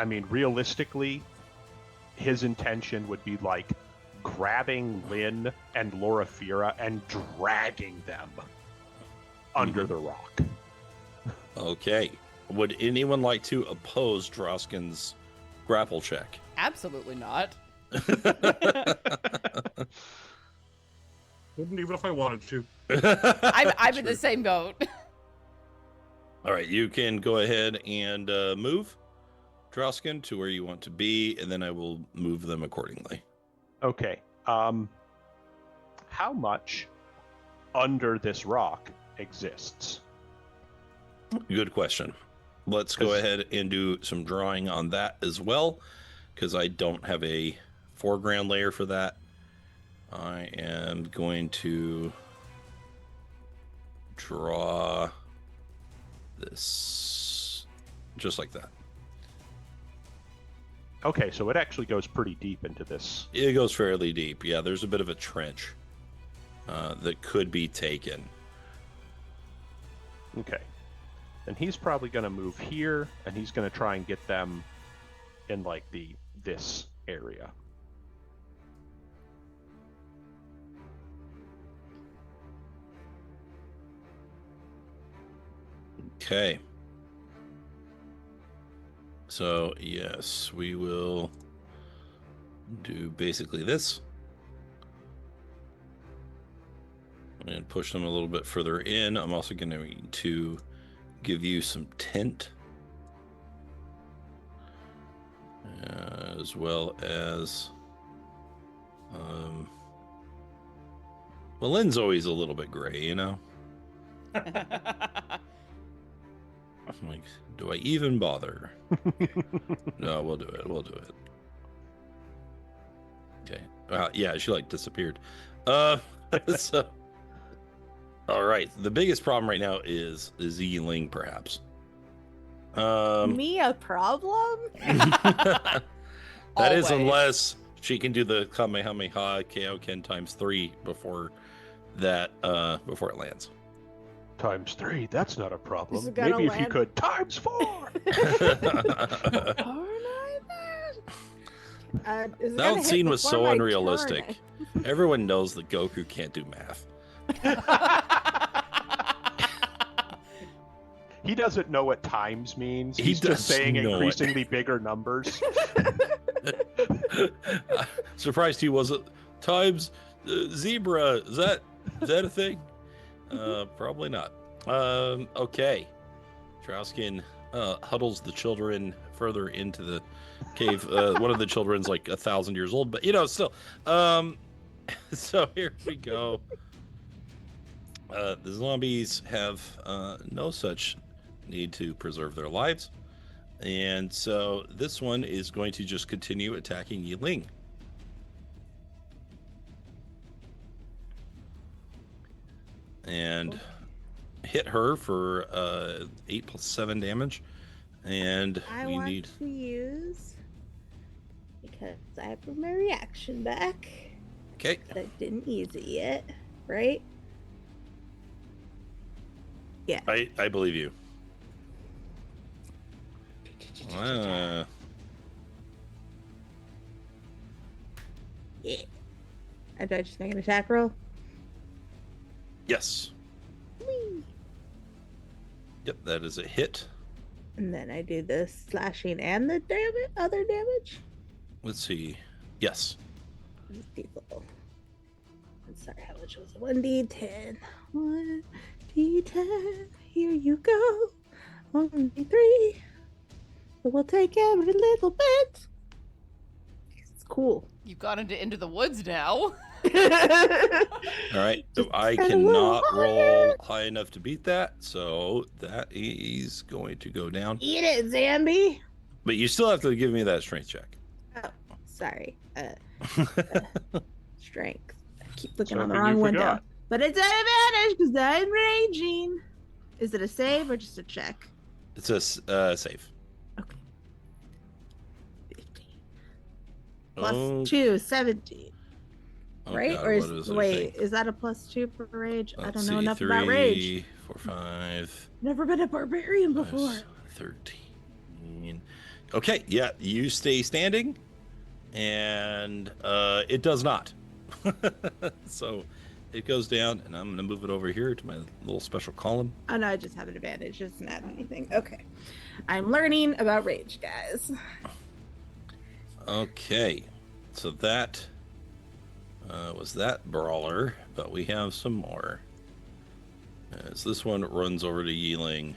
mean, realistically, his intention would be like grabbing Lynn and Loraphyra and dragging them under the rock. Okay. Would anyone like to oppose Drausken's grapple check? absolutely not. Wouldn't even if I wanted to. I'm in the same boat. All right, you can go ahead and move Drausken to where you want to be, and then I will move them accordingly. Okay. How much under this rock exists? Good question. Let's go 'Cause- ahead and do some drawing on that as well, because I don't have a foreground layer for that. I am going to draw this just like that. Okay, so it actually goes pretty deep into this. It goes fairly deep. Yeah, there's a bit of a trench that could be taken. Okay. And he's probably going to move here, and he's going to try and get them in like this area. Okay. So, yes, we will do basically this. And push them a little bit further in. I'm also going to give you some tint. As well as... well, Lynn's always a little bit gray, you know? I'm like, do I even bother? No, we'll do it. We'll do it. Okay. Yeah, she like disappeared. So, all right. The biggest problem right now is Yi-Ling, perhaps. Me a problem? That is, Always. unless she can do the Kamehameha Kaioken times 3 before it lands. Times 3, that's not a Is problem. it gonna Maybe if you land? could, times 4! That scene was so unrealistic. Everyone knows that Goku can't do math. He doesn't know what times means. He He's just does saying know it. increasingly bigger numbers. Surprised he wasn't times zebra. Is that a thing? Probably not. Okay. Drausken huddles the children further into the cave. One of the children's like 1,000 years old, but still. So here we go. The zombies have no such need to preserve their lives. And so this one is going to just continue attacking Yi-Ling. And hit her for 8 plus 7 damage. And I we want need... to use, because I have my reaction back. Okay. But I didn't use it yet, right? Yeah. I believe you. Yeah. And do I just make an attack roll? Yes. Whee! Yep, that is a hit. And then I do the slashing and the other damage? Let's see. Yes. People. I'm sorry, how much was it? 1d10. 1d10. Here you go. Only 3. But we'll take every little bit. It's cool. You've got into the woods now. All right. So Just I try a little cannot higher. roll high enough to beat that. So that is going to go down. Eat it, Zambi. But you still have to give me that strength check. Oh, sorry. Strength. I keep looking on the Something wrong you window. forgot. But it's an advantage because I'm raging. Is it a save or just a check? It's a save. Okay. 15. Plus Oh, 2, 17. oh Right? God, Or what is it, I wait, think? is that a plus 2 for rage? I Let's don't know see, enough 3, about rage. 4, 5, Never been a barbarian before. 13. Okay, yeah, you stay standing, and it does not. So it goes down, and I'm going to move it over here to my little special column. Oh no, I just have an advantage. It doesn't add anything. Okay. I'm learning about rage, guys. Okay, so that was that brawler, but we have some more. As this one runs over to Yi-Ling,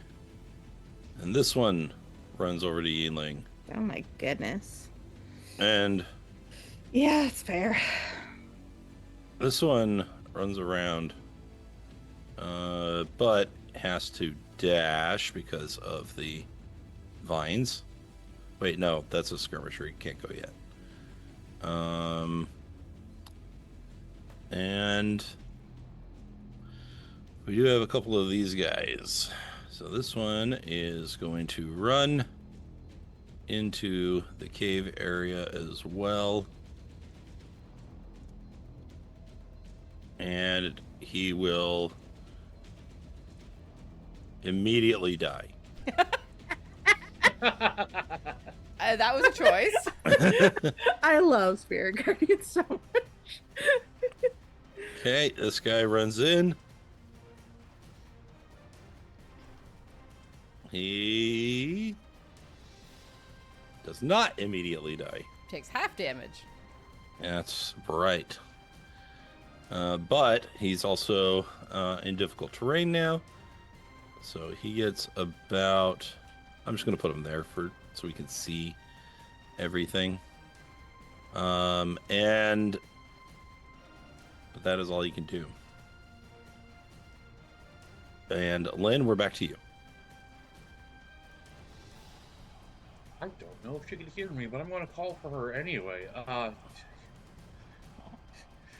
and this one runs over to Yi-Ling, Oh my goodness. and Yeah, it's fair. this one runs around, but has to dash because of the vines. Wait, no, that's a skirmisher. You can't go yet. And we do have a couple of these guys. So this one is going to run into the cave area as well. And he will immediately die. That was a choice. I love Spirit Guardian so much. Okay, this guy runs in. He does not immediately die. Takes half damage. That's right. But he's also in difficult terrain now. So he gets about... I'm just going to put him there so we can see everything. But that is all you can do. And Lynn, we're back to you. I don't know if she can hear me, but I'm going to call for her anyway.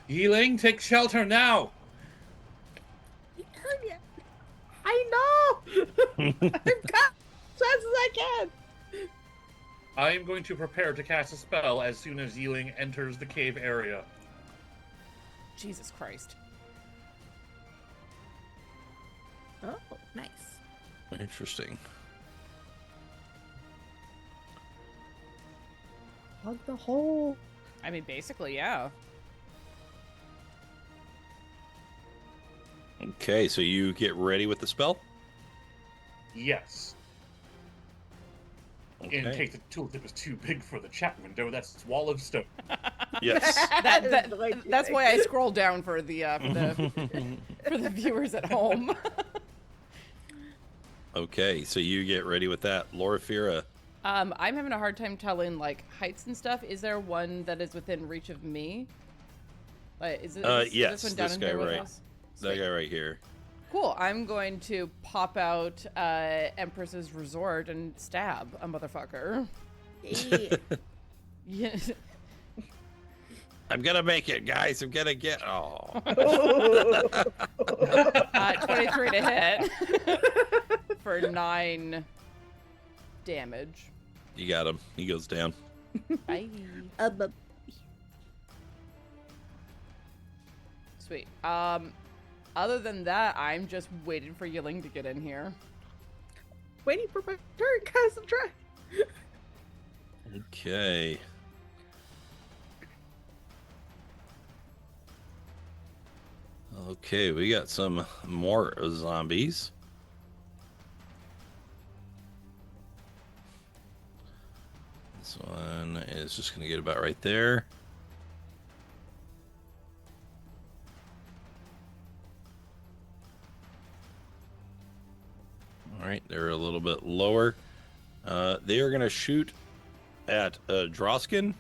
Yi-Ling, take shelter now! I know! I've got as fast as I can! I am going to prepare to cast a spell as soon as Yi-Ling enters the cave area. Jesus Christ. Oh, nice. Interesting. Plug the hole. I mean, basically, yeah. Okay, so you get ready with the spell? Yes. Okay. In case the tooltip is too big for the chat window, that's Wall of Stone. Yes. That's why I scroll down for the for the viewers at home. Okay, so you get ready with that. Loraphyra. I'm having a hard time telling like heights and stuff. Is there one that is within reach of me? Is yes, this one down this in guy here with right. us? That Sweet. guy right here. Cool. I'm going to pop out Empress's Resort and stab a motherfucker. Yeah. I'm gonna make it, guys. I'm gonna get... Oh. 23 to hit for 9 damage. You got him. He goes down. Bye. But Sweet. Other than that, I'm just waiting for Yi-Ling to get in here. waiting for my turn, guys. I'm trying. Okay. Okay, we got some more zombies. This one is just going to get about right there. All right, they're a little bit lower. They are going to shoot at Drausken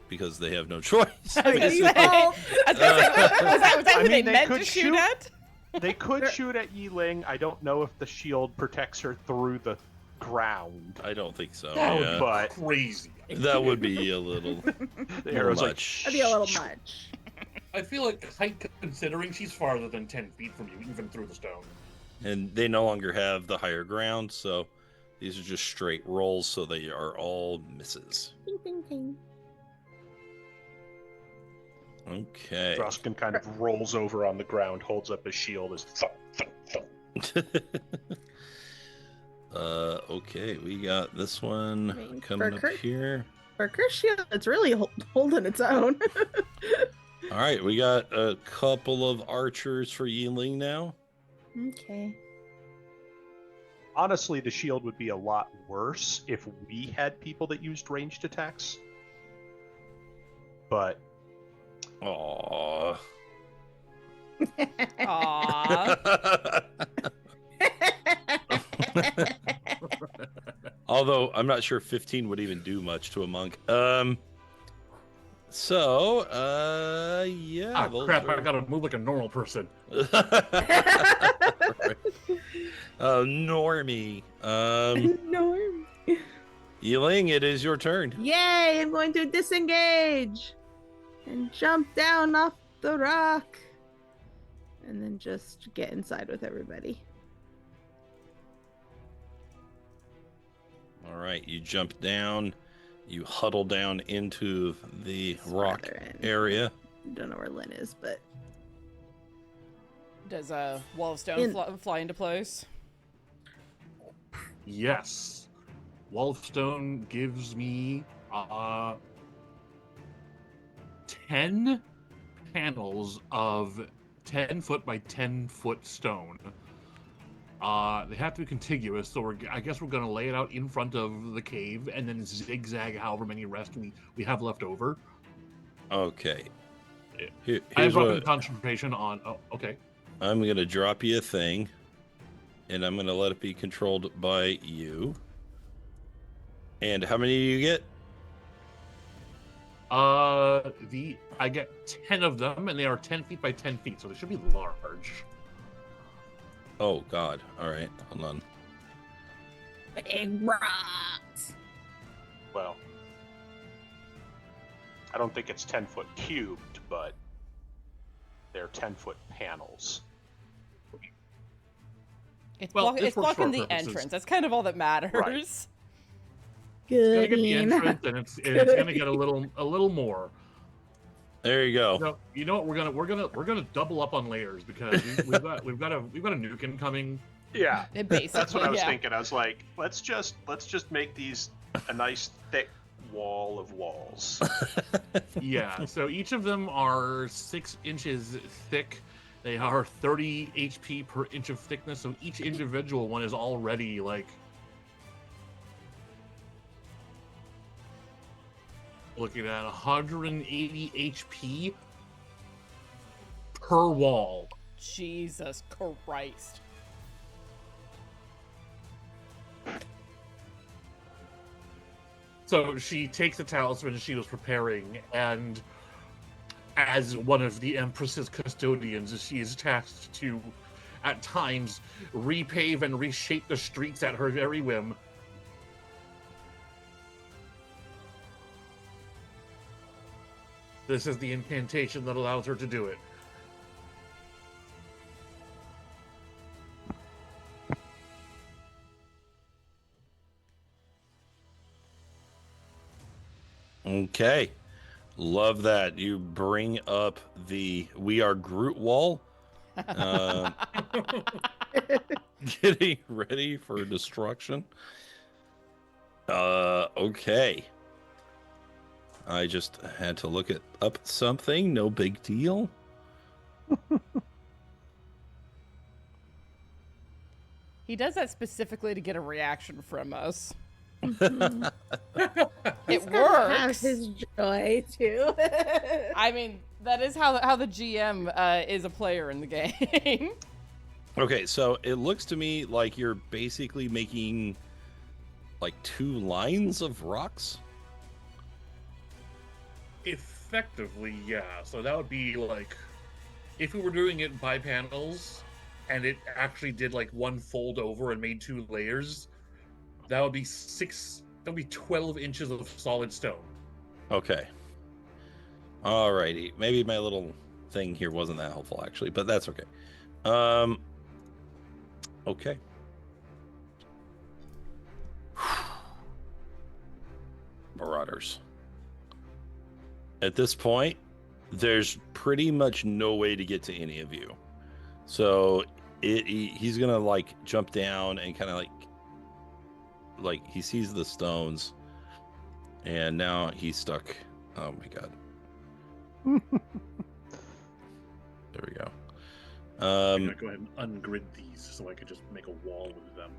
because they have no choice. Was that who they meant to shoot at? They could shoot at Yi-Ling. I don't know if the shield protects her through the ground. I don't think so. That would Yeah. be But crazy. That would be a little, the arrow's like, much. That'd be a little much. I feel like height, considering she's farther than 10 feet from you, even through the stone. And they no longer have the higher ground, so these are just straight rolls, so they are all misses. Ding, ding, ding. Okay. Drausken kind of rolls over on the ground, holds up his shield as thump, thump, thump. Okay, we got this one Wait, coming up Burkert? here. For Shield, it's really holding its own. All right, we got a couple of archers for Yi-Ling now. Okay. Honestly, the shield would be a lot worse if we had people that used ranged attacks. But Aww. Aww. Although I'm not sure 15 would even do much to a monk. Yeah. Ah, those crap, are- I gotta move like a normal person. Normie. Norm. Yi-Ling, it is your turn. Yay! I'm going to disengage and jump down off the rock, and then just get inside with everybody. All right, you jump down, you huddle down into the rock Farther in. area. Don't know where Lynn is, but Does a wall of stone fly into place? Yes. Wall of Stone gives me 10 panels of 10 foot by 10 foot stone. They have to be contiguous, so I guess we're going to lay it out in front of the cave and then zigzag however many rest we have left over. Okay. I Here's brought in what concentration on. Oh, okay. I'm going to drop you a thing, and I'm going to let it be controlled by you. And how many do you get? I get 10 of them, and they are 10 feet by 10 feet, so they should be large. Oh, God. All right. Hold on. Big rocks. Well, I don't think it's 10-foot cubed, but they're 10-foot panels. It's, Well, it's this works for blocking our the purposes. entrance. That's kind of all that matters. Right. It's gonna Good. get the entrance, and it's gonna get a little more. There you go. No, you know what? We're gonna double up on layers because we've got a nuke incoming. Yeah, Basically, that's what I was yeah. thinking. I was like, let's just make these a nice thick wall of walls. Yeah. So each of them are 6 inches thick. They are 30 HP per inch of thickness. So each individual one is already like. Looking at 180 HP per wall. Jesus Christ. So she takes the talisman she was preparing, and as one of the Empress's custodians, she is tasked to, at times, repave and reshape the streets at her very whim. This is the incantation that allows her to do it. Okay. Love that. You bring up the We Are Groot wall. Getting ready for destruction. Okay. I just had to look up something. No big deal. He does that specifically to get a reaction from us. Mhm. It He's gotta have works. his joy too. I mean, that is how the GM is a player in the game. Okay, so it looks to me like you're basically making like 2 lines of rocks. Effectively, yeah. So that would be like, if we were doing it by panels, and it actually did like one fold over and made 2 layers, that would be 12 inches of solid stone. Okay. Alrighty. Maybe my little thing here wasn't that helpful actually, but that's okay. Okay. Marauders. At this point, there's pretty much no way to get to any of you. So he's gonna like jump down and kind of like he sees the stones, and now he's stuck. Oh my god. There we go. I'm gonna go ahead and ungrid these so I could just make a wall with them.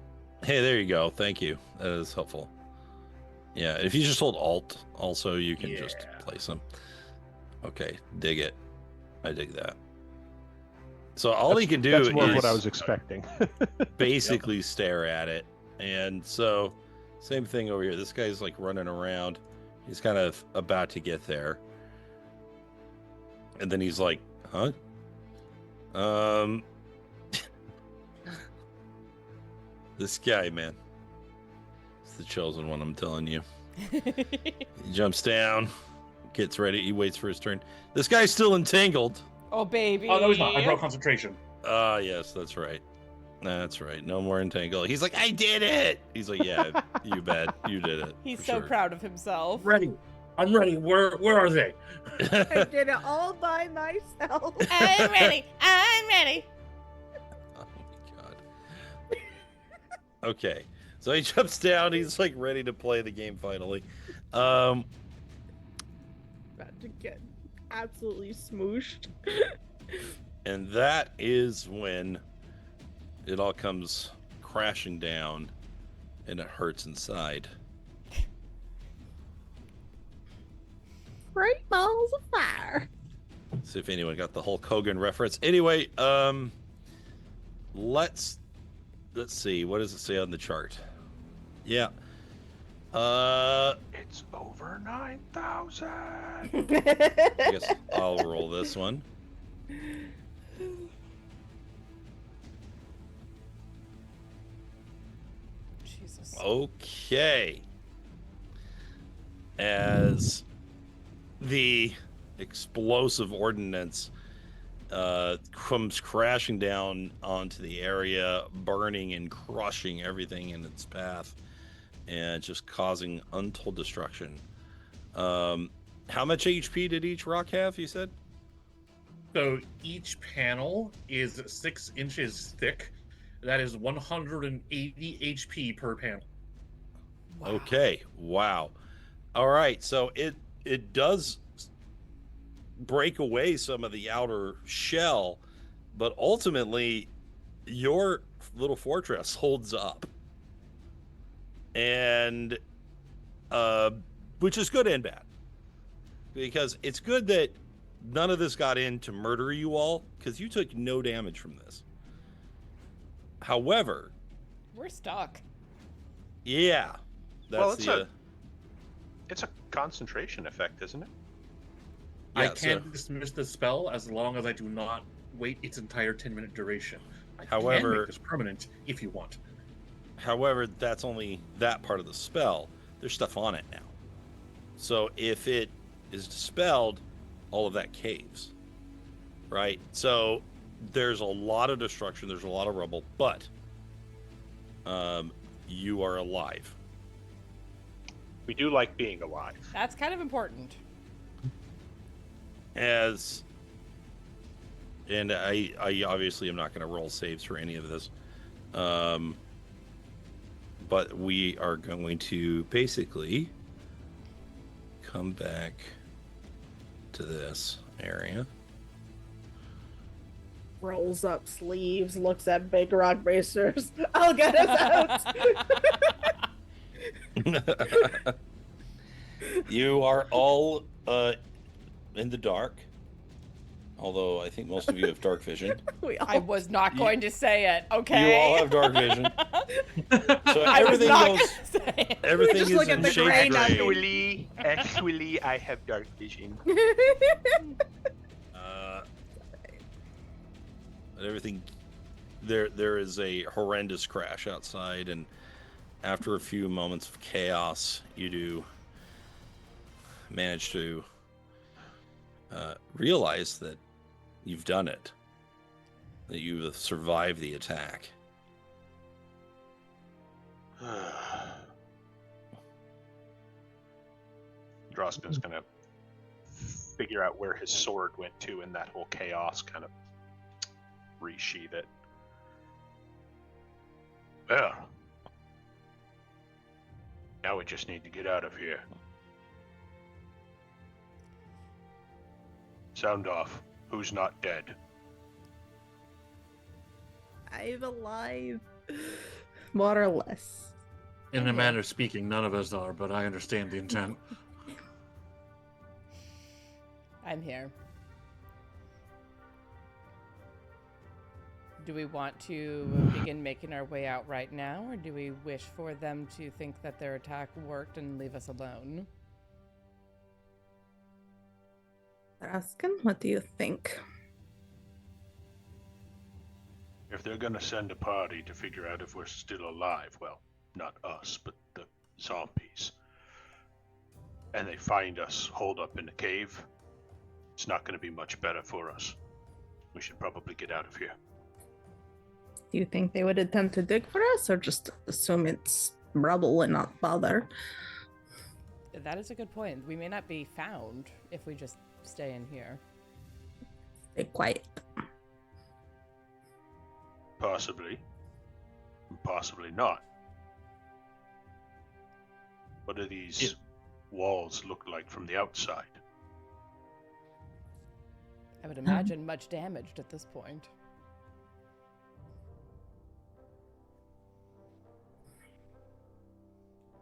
Hey, there you go. Thank you. That is helpful. Yeah, if you just hold Alt, also you can just Yeah. place them. Okay, dig it. I dig that. So all he can do That's more is of what I was expecting. basically stare at it. And so, same thing over here. This guy's like running around. He's kind of about to get there. And then he's like, huh? This guy, man. It's the chosen one, I'm telling you. He jumps down, gets ready. He waits for his turn. This guy's still entangled. Oh, baby. Oh, no, he's not. I brought concentration. Ah, yes, that's right. That's right. No more entangle. He's like, I did it. He's like, yeah, you bet. You did it. He's for so sure." proud of himself. Ready. I'm ready. Where are they? I did it all by myself. I'm ready. I'm ready. Oh my god. Okay. So he jumps down, he's like ready to play the game finally. About to get absolutely smooshed. And that is when it all comes crashing down, and it hurts inside. Great balls of fire. See if anyone got the Hulk Hogan reference. Anyway, let's see. What does it say on the chart? Yeah. It's over 9,000. I guess I'll roll this one. Jesus. Okay. As the explosive ordnance comes crashing down onto the area, burning and crushing everything in its path, and just causing untold destruction. How much HP did each rock have, you said? So each panel is 6 inches thick. That is 180 HP per panel. Wow. Okay. Wow. All right. So it does break away some of the outer shell, but ultimately your little fortress holds up. And which is good and bad. Because it's good that none of this got in to murder you all, because you took no damage from this. However, We're stuck. yeah, Well, that's it's a concentration effect, isn't it? I yeah, can't dismiss the spell as long as I do not wait its entire 10-minute duration. I can However- make this permanent if you want. However, that's only that part of the spell. There's stuff on it now. So if it is dispelled, all of that caves. Right? So there's a lot of destruction, there's a lot of rubble, but you are alive. We do like being alive. That's kind of important. And I obviously am not going to roll saves for any of this. But we are going to basically come back to this area. Rolls up sleeves, looks at big rock bracers. I'll get us out. You are all in the dark. Although I think most of you have dark vision. We all I was not going to say it. Okay. You all have dark vision. So I was everything not goes. gonna say it. Everything just is look at in the shades gray gray. Actually, I have dark vision. But everything. There is a horrendous crash outside, and after a few moments of chaos, you do manage to realize that you've done it. That you've survived the attack. Drausken's gonna figure out where his sword went to in that whole chaos, kind of resheath it. Well, now we just need to get out of here. Sound off. Who's not dead? I'm alive. More or less. In a manner of speaking, none of us are, but I understand the intent. I'm here. Do we want to begin making our way out right now, or do we wish for them to think that their attack worked and leave us alone? Drausken, what do you think? If they're gonna send a party to figure out if we're still alive, well, not us, but the zombies, and they find us holed up in a cave, it's not gonna be much better for us. We should probably get out of here. Do you think they would attempt to dig for us, or just assume it's rubble and not bother? That is a good point. We may not be found if we just stay in here. Stay quiet. Possibly. Possibly not. What do these walls look like from the outside? I would imagine much damaged at this point.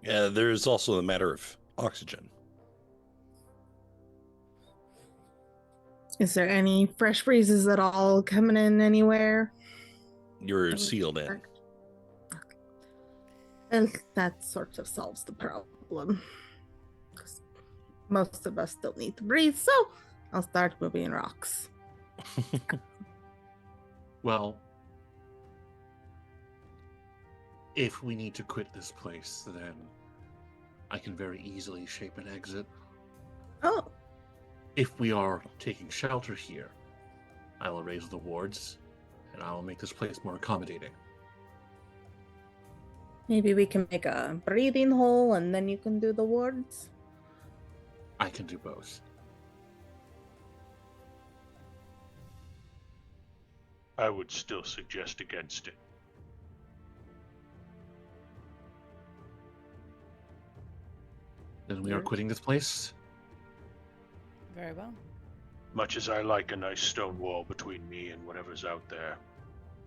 There's also a matter of oxygen. Is there any fresh breezes at all coming in anywhere? You're sealed in. Well, that sort of solves the problem. 'Cause most of us still need to breathe, so I'll start moving rocks. Well, if we need to quit this place, then I can very easily shape an exit. Oh, If we are taking shelter here, I will raise the wards, and I will make this place more accommodating. maybe we can make a breathing hole and then you can do the wards. I can do both. I would still suggest against it. Then we are quitting this place. Very well. Much as I like a nice stone wall between me and whatever's out there,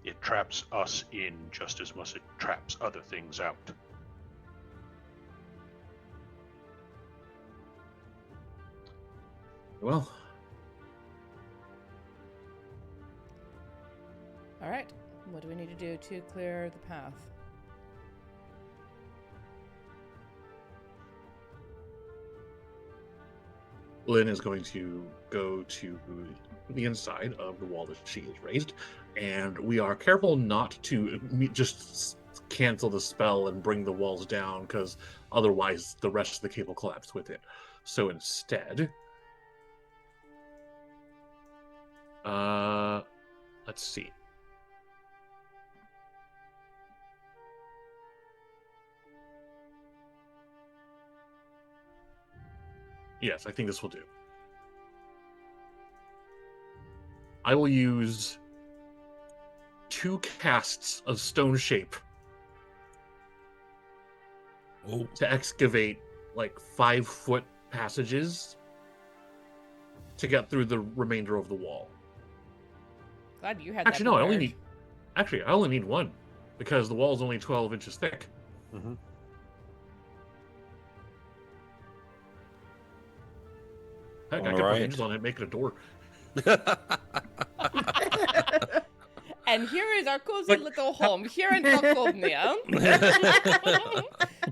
it traps us in just as much as it traps other things out. Well, All right. What do we need to do to clear the path? Lynn is going to go to the inside of the wall that she has raised, and we are careful not to just cancel the spell and bring the walls down, because otherwise the rest of the cave will collapse with it. So instead, let's see. Yes, I think this will do. I will use 2 casts of stone shape to excavate like 5-foot passages to get through the remainder of the wall. Glad you had Actually, that no, prepared. I only need 1, because the wall is only 12 inches thick. Mm-hmm. Heck, I All can put right. hinges on it, make it a door. And here is our cozy Like, little home here in Falkovnia.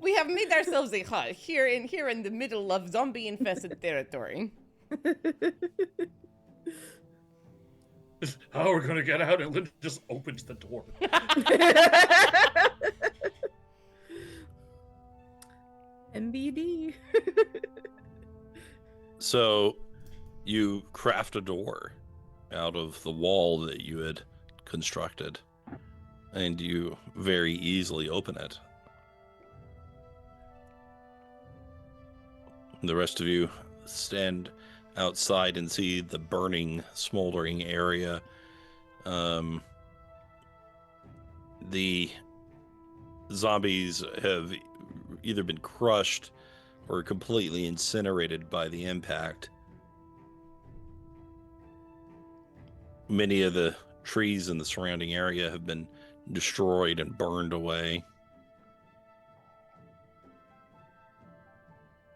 We have made ourselves a hut here in the middle of zombie-infested territory. How are we going to get out? And Lynn just opens the door. MBD. So you craft a door out of the wall that you had constructed, and you very easily open it. The rest of you stand outside and see the burning, smoldering area. The zombies have either been crushed or completely incinerated by the impact. Many of the trees in the surrounding area have been destroyed and burned away.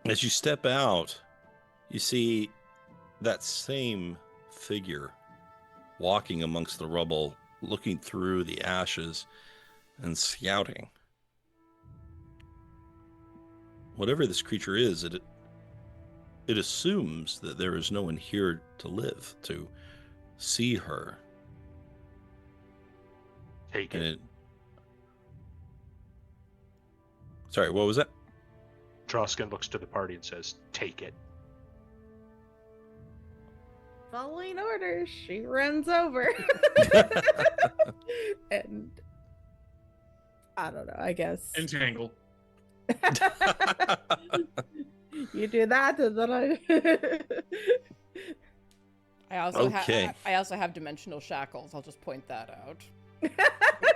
As you step out, you see that same figure walking amongst the rubble, looking through the ashes and scouting. Whatever this creature is, it assumes that there is no one here to live, to see her. Take And it. Sorry, what was that? Drausken looks to the party and says, "Take it." Following orders, she runs over. And I don't know, I guess. Entangle. You do that, and then I also Okay. I also have dimensional shackles. I'll just point that out.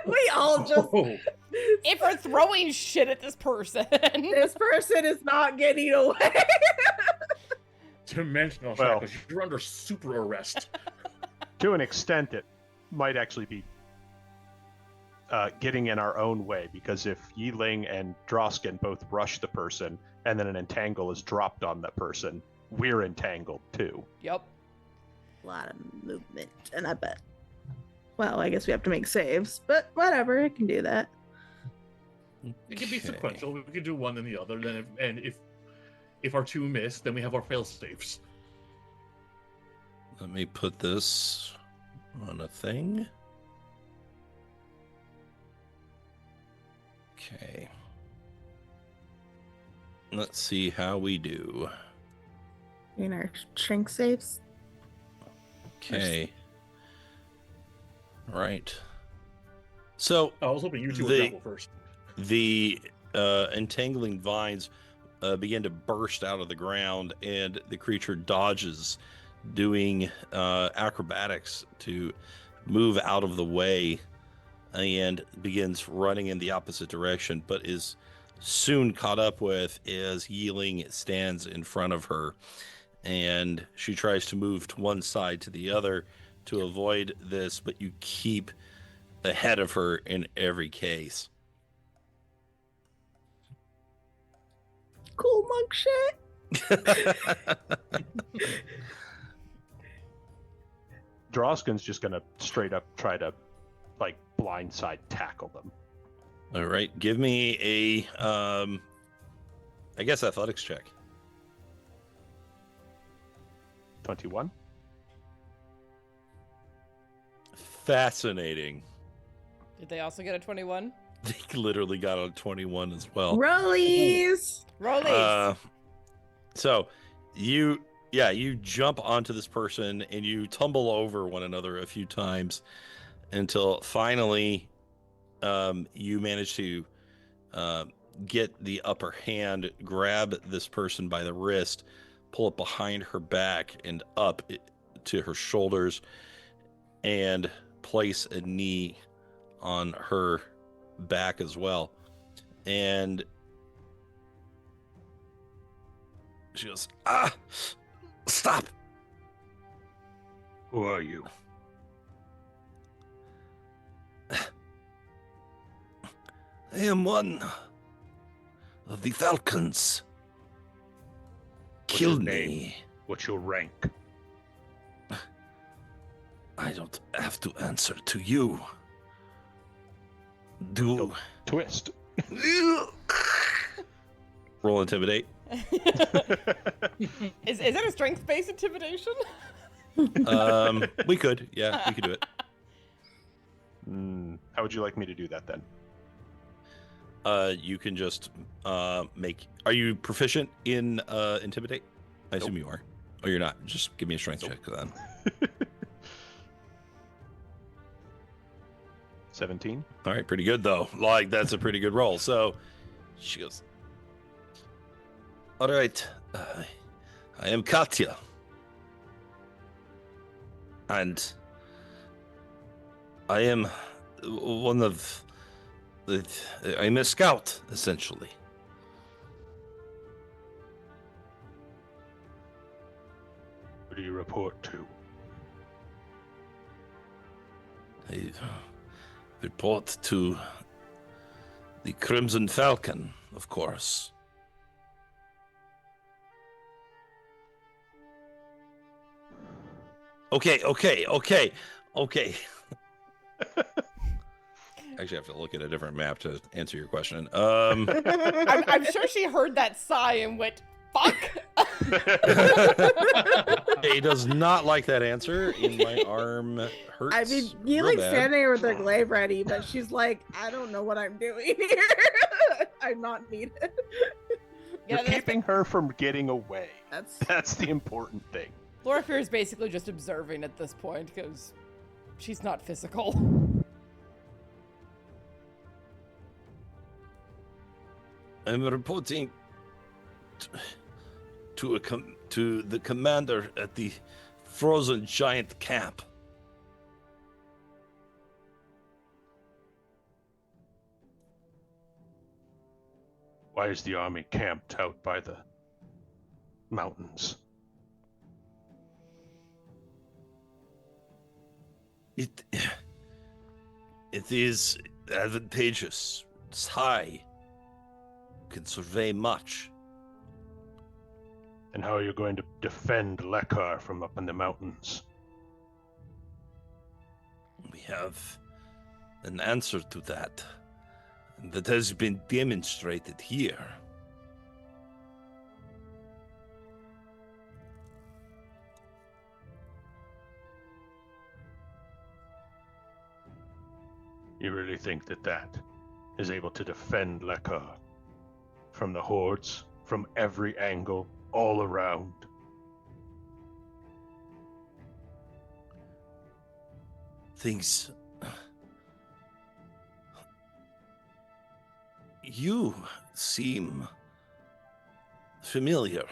we all just. Oh, If we're throwing shit at this person. This person is not getting away. dimensional Well. shackles. You're under super arrest. To an extent, it might actually be getting in our own way, because if Yi-Ling and Drausken both rush the person and then an entangle is dropped on that person, we're entangled too. Yep. A lot of movement, and I bet. Well, I guess we have to make saves, but whatever, I can do that. It can be Okay. sequential. We could do one and the other. Then, if our two miss, then we have our fail saves. Let me put this on a thing. Okay. Let's see how we do. In our shrink saves. Okay. Right. So I was hoping you two would The- grapple first. the entangling vines begin to burst out of the ground, and the creature dodges, doing acrobatics to move out of the way, and begins running in the opposite direction, but is soon caught up with as Yi-Ling stands in front of her, and she tries to move to one side to the other to avoid this, but you keep ahead of her in every case. Cool monk shit. Drausken's just gonna straight up try to like blindside tackle them. All right, give me a I guess athletics check. 21. Fascinating. Did they also get a 21? They literally got a 21 as well. Rollies. Rollies. So you jump onto this person and you tumble over one another a few times until finally you manage to get the upper hand, grab this person by the wrist, pull it behind her back and up to her shoulders, and place a knee on her back as well. And she goes, stop. Who are you? I am one of the Falcons. What's Kill your me. name? What's your rank? I don't have to answer to you. Do Twist. roll intimidate. Is it a strength-based intimidation? We could do it. How would you like me to do that then? You can just make. Are you proficient in intimidate? I assume you are. Oh, you're not. Just give me a strength check then. 17. All right, pretty good though. Like that's a pretty good roll. So she goes, all right, I am Katya, and I am one of I'm a scout essentially. Who do you report to? I report to the Crimson Falcon, of course. Okay. Actually, I have to look at a different map to answer your question. I'm sure she heard that sigh and went, fuck! He does not like that answer, and my arm hurts. I mean, real Yi-Ling's bad. standing there with her glaive ready, but she's like, I don't know what I'm doing here. I'm not needed. You're that's- keeping her from getting away. That's That's the important thing. Loraphyra is basically just observing at this point because she's not physical. I'm reporting to the commander at the frozen giant camp. Why is the army camped out by the mountains? It is advantageous. It's high. Can survey much. And how are you going to defend Lekar from up in the mountains? We have an answer to that has been demonstrated here. You really think that is able to defend Lekar from the hordes, from every angle, all around? Things... You seem familiar.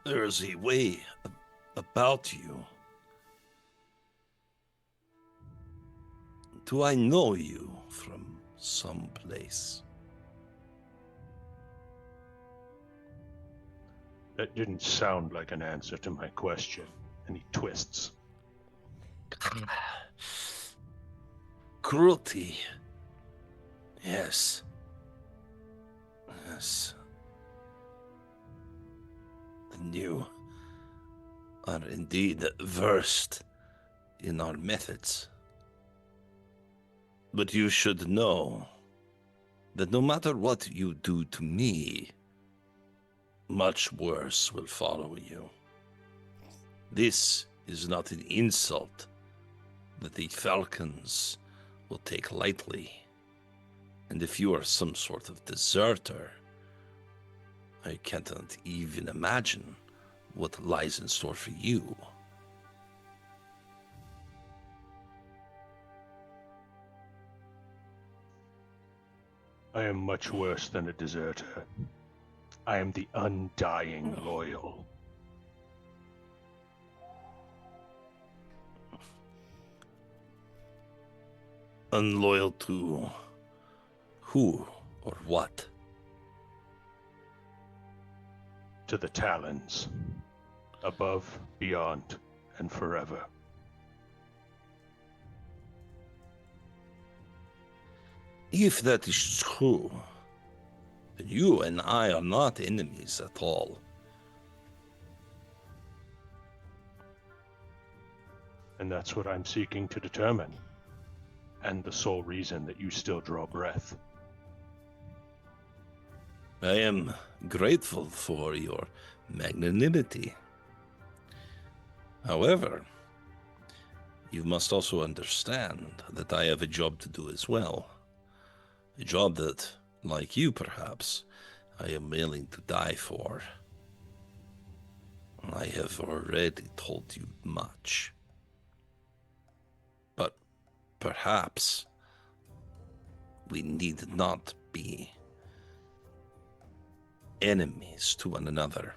There is a way about you. Do I know you from someplace? That didn't sound like an answer to my question. And he twists. Cruelty. Yes. Yes. And you are indeed versed in our methods. But you should know that no matter what you do to me, much worse will follow you. This is not an insult that the Falcons will take lightly. And if you are some sort of deserter, I cannot even imagine what lies in store for you. I am much worse than a deserter. I am the undying loyal. Unloyal to who or what? To the Talons. Above, beyond, and forever. If that is true, then you and I are not enemies at all. And that's what I'm seeking to determine. And the sole reason that you still draw breath. I am grateful for your magnanimity. However, you must also understand that I have a job to do as well. A job that, like you perhaps, I am willing to die for. I have already told you much. But perhaps we need not be enemies to one another.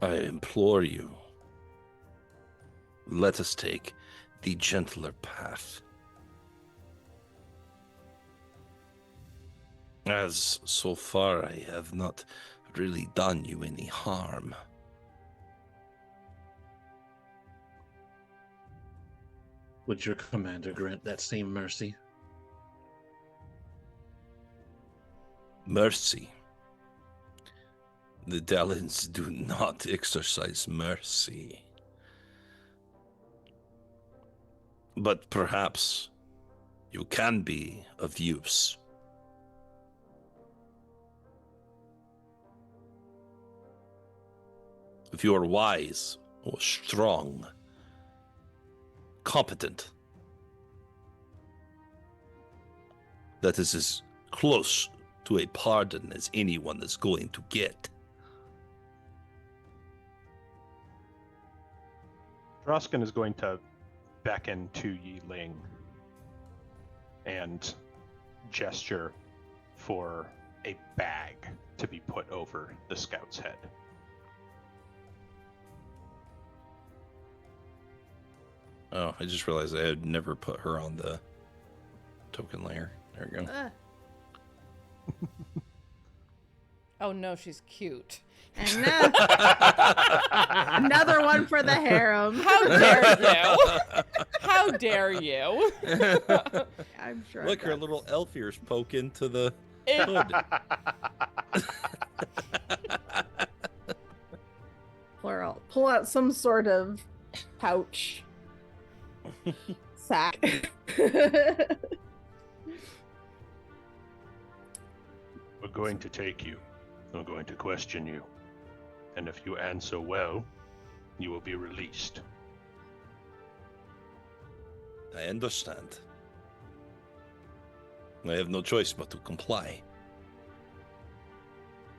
I implore you, let us take the gentler path. As so far I have not really done you any harm. Would your commander grant that same mercy? Mercy. The Dalins do not exercise mercy. But perhaps you can be of use. If you are wise or strong, competent, that is as close to a pardon as anyone is going to get. Drausken is going to beckon to Yi-Ling and gesture for a bag to be put over the scout's head. Oh, I just realized I had never put her on the token layer. There we go. Oh no, she's cute. And another one for the harem. How dare you? How dare you? I'm sure. Look, her little elf ears poke into the It- hood. Pull out some sort of pouch. Sack. We're going to take you. We're going to question you. And if you answer well, you will be released. I understand. I have no choice but to comply.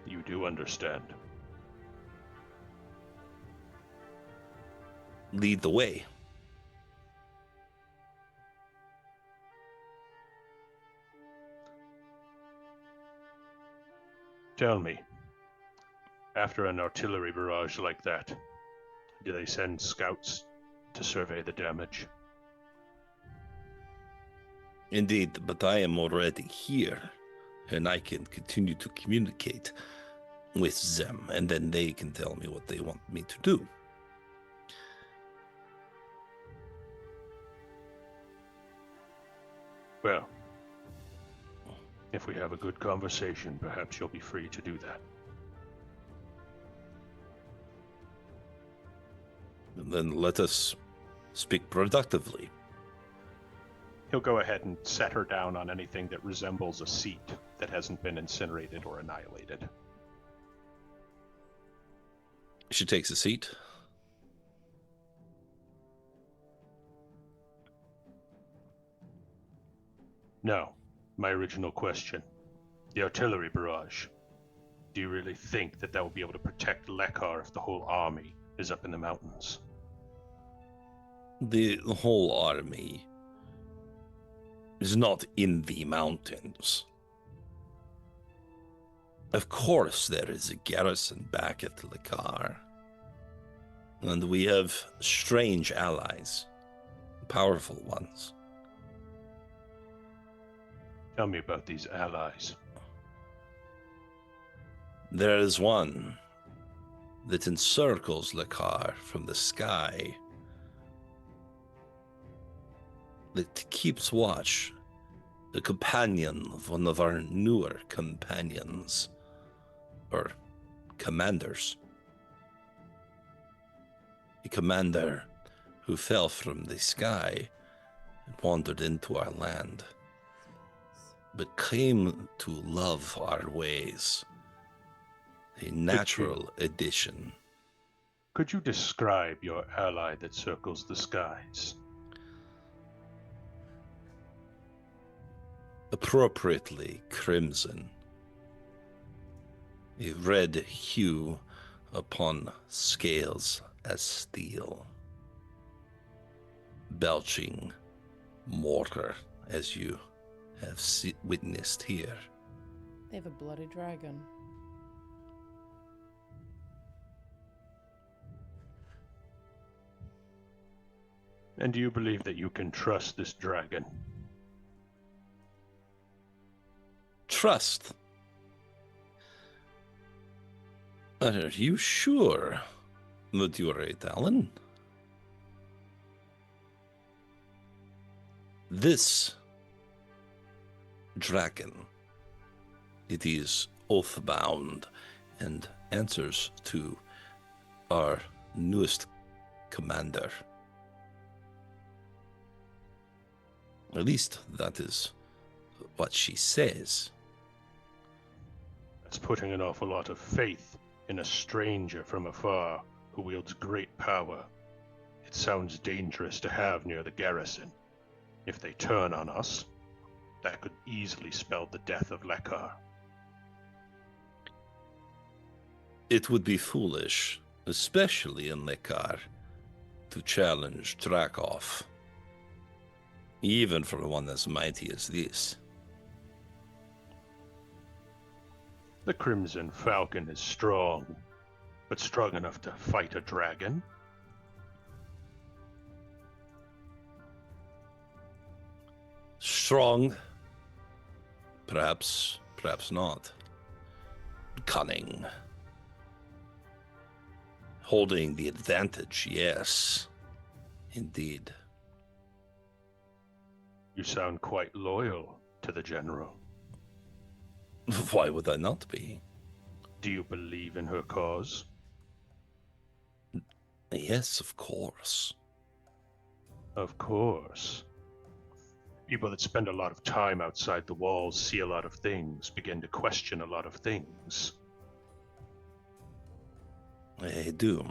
You do understand. Lead the way. Tell me, after an artillery barrage like that, do they send scouts to survey the damage? Indeed, but I am already here, and I can continue to communicate with them, and then they can tell me what they want me to do. Well, if we have a good conversation, perhaps you'll be free to do that. Then let us speak productively. He'll go ahead and set her down on anything that resembles a seat that hasn't been incinerated or annihilated. She takes a seat. Now, my original question. The artillery barrage. Do you really think that will be able to protect Lekar if the whole army is up in the mountains? The whole army is not in the mountains. Of course, there is a garrison back at Lekar. And we have strange allies, powerful ones. Tell me about these allies. There is one that encircles Lekar from the sky, that keeps watch, the companion of one of our newer companions, or commanders. A commander who fell from the sky and wandered into our land, but came to love our ways. A natural addition. Could you describe your ally that circles the skies? Appropriately crimson. A red hue upon scales as steel. Belching mortar, as you have witnessed here. They have a bloody dragon. And do you believe that you can trust this dragon? Trust? Are you sure that you are a Talon? This dragon, it is oath-bound and answers to our newest commander. At least that is what she says. That's putting an awful lot of faith in a stranger from afar who wields great power. It sounds dangerous to have near the garrison. If they turn on us, that could easily spell the death of Lekar. It would be foolish, especially in Lekar, to challenge Drakov. Even for one as mighty as this. The Crimson Falcon is strong, but strong enough to fight a dragon? Strong. Perhaps not. cunning. Holding the advantage, yes. Indeed. You sound quite loyal to the General. Why would I not be? Do you believe in her cause? Yes, of course. Of course. People that spend a lot of time outside the walls see a lot of things, begin to question a lot of things. I do.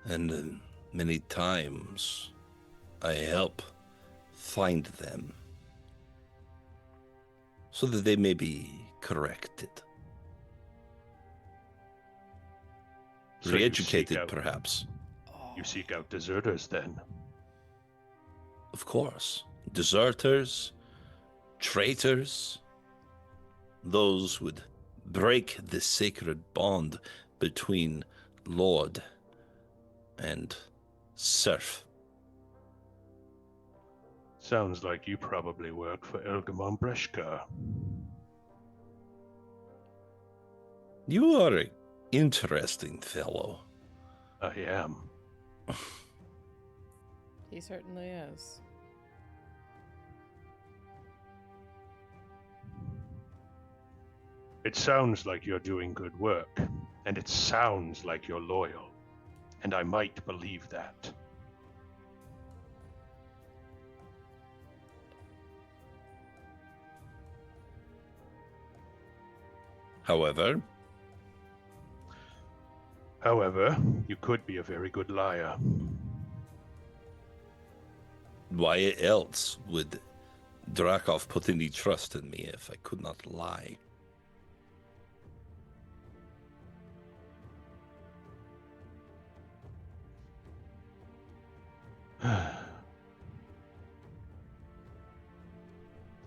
And many times I help find them so that they may be corrected. So you Re-educated, seek out- perhaps. You seek out deserters then? Of course. Deserters, traitors, those would break the sacred bond between Lord and serf. Sounds like you probably work for Elgamon Breshka. You are an interesting fellow. I am. He certainly is. It sounds like you're doing good work, and it sounds like you're loyal, and I might believe that. However, However, you could be a very good liar. why else would Drakov put any trust in me if I could not lie?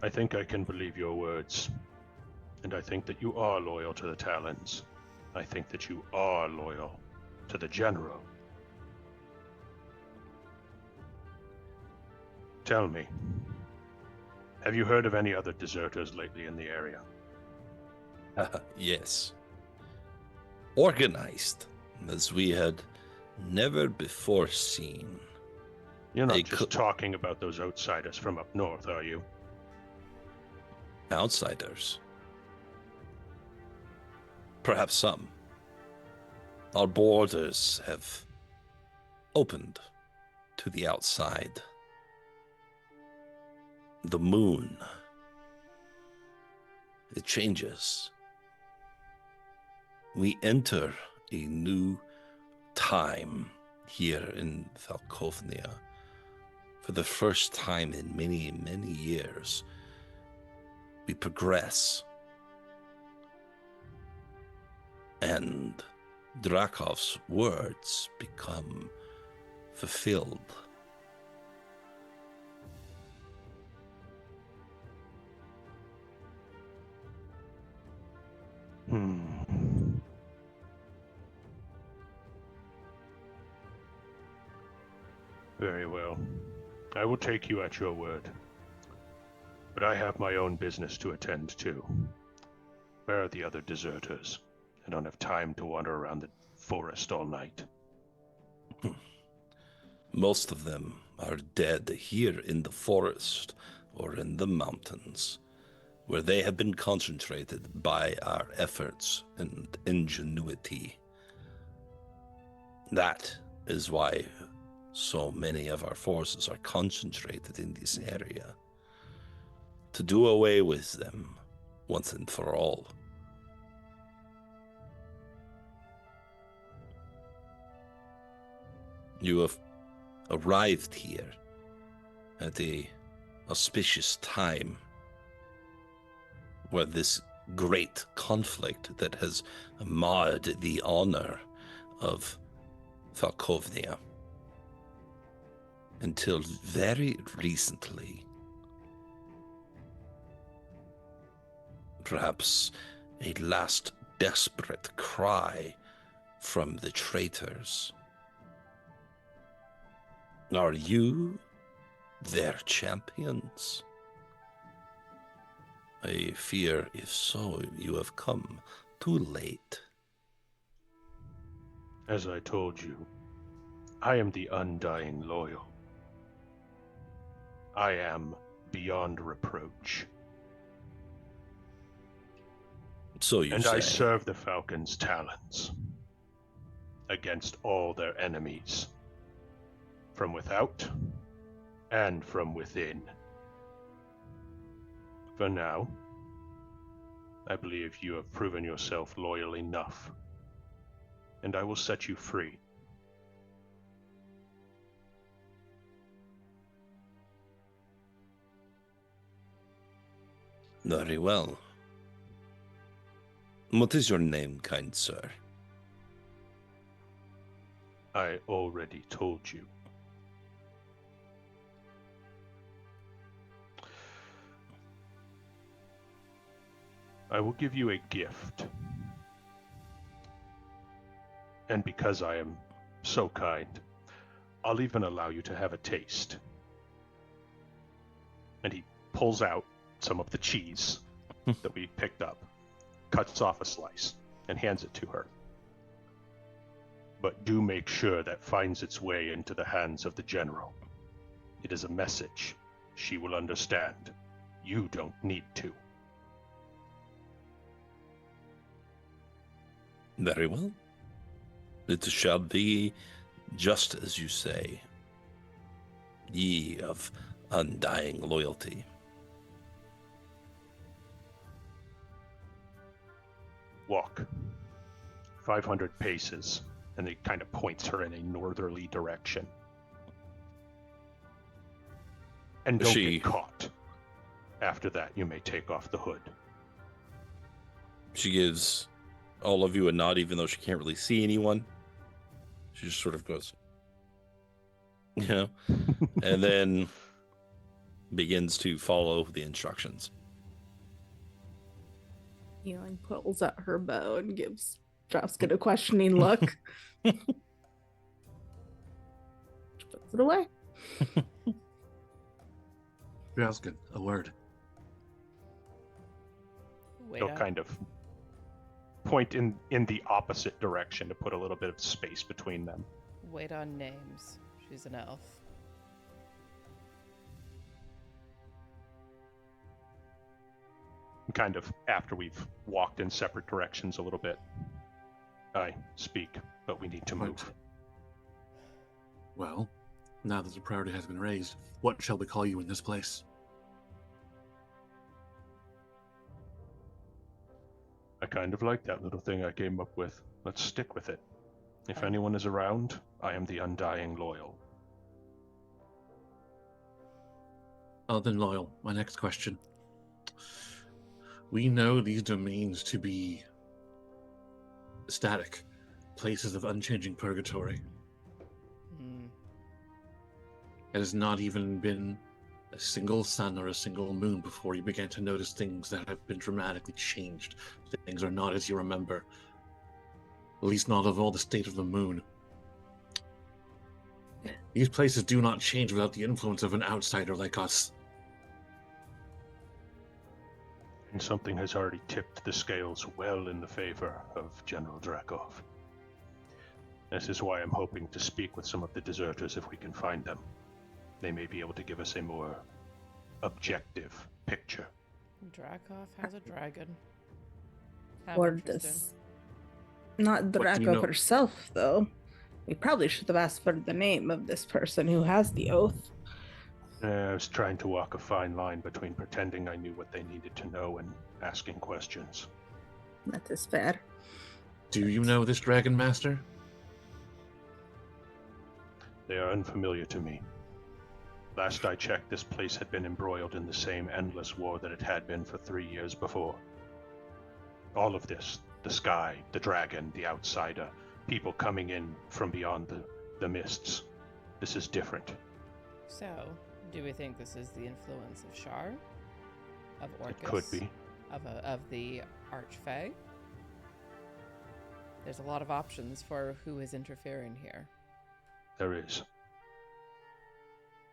I think I can believe your words, and I think that you are loyal to the Talons. I think that you are loyal to the General. Tell me, have you heard of any other deserters lately in the area? Yes. Organized, as we had never before seen. You're not They just could- talking about those outsiders from up north, are you? Outsiders. Perhaps some. Our borders have opened to the outside. The moon. It changes. We enter a new time here in Falkovnia. For the first time in many, many years, we progress. And Drakov's words become fulfilled. Very well. I will take you at your word. But I have my own business to attend to. Where are the other deserters? I don't have time to wander around the forest all night. Most of them are dead here in the forest or in the mountains, where they have been concentrated by our efforts and ingenuity. That is why so many of our forces are concentrated in this area, to do away with them once and for all. You have arrived here at a auspicious time where this great conflict that has marred the honor of Falkovnia until very recently. Perhaps a last desperate cry from the traitors. Are you their champions? I fear, if so, you have come too late. As I told you, I am the undying loyal. I am beyond reproach. So you And say. I serve the Falcon's talons against all their enemies, from without and from within. For now, I believe you have proven yourself loyal enough, and I will set you free. Very well. What is your name, kind sir? I already told you. I will give you a gift. And because I am so kind, I'll even allow you to have a taste. And he pulls out some of the cheese that we picked up, cuts off a slice, and hands it to her. But do make sure that finds its way into the hands of the general. It is a message she will understand. You don't need to. Very well. It shall be just as you say. Ye of undying loyalty. Walk 500 paces, and it kind of points her in a northerly direction. And don't get caught. After that, you may take off the hood. She gives all of you a nod, even though she can't really see anyone. She just sort of goes, you know, and then begins to follow the instructions. Yi-Ling pulls out her bow and gives Drausken a questioning look. Puts it away. Drausken, a word. He'll kind of point in the opposite direction to put a little bit of space between them. Wait on names. She's an elf. Kind of after we've walked in separate directions a little bit. I speak, but we need to move. Well, now that the priority has been raised, what shall we call you in this place? I kind of like that little thing I came up with. Let's stick with it. If anyone is around, I am the undying loyal. Oh, then loyal. My next question. We know these domains to be static, places of unchanging purgatory. It has not even been a single sun or a single moon before you began to notice things that have been dramatically changed. Things are not as you remember. At least not of all the state of the moon. These places do not change without the influence of an outsider like us. And something has already tipped the scales well in the favor of General Drakov. This is why I'm hoping to speak with some of the deserters if we can find them. They may be able to give us a more objective picture. Drakov has a dragon. How Or interesting. this. Not What do you Drakov know? herself, though. We probably should have asked for the name of this person who has the oath. I was trying to walk a fine line between pretending I knew what they needed to know and asking questions. That is fair. Do you know this Dragon Master? They are unfamiliar to me. Last I checked, this place had been embroiled in the same endless war that it had been for 3 years before. All of this, the sky, the dragon, the outsider, people coming in from beyond the mists. This is different. So, do we think this is the influence of Shar? Of Orcus? It could be. Of the Archfey? There's a lot of options for who is interfering here. There is.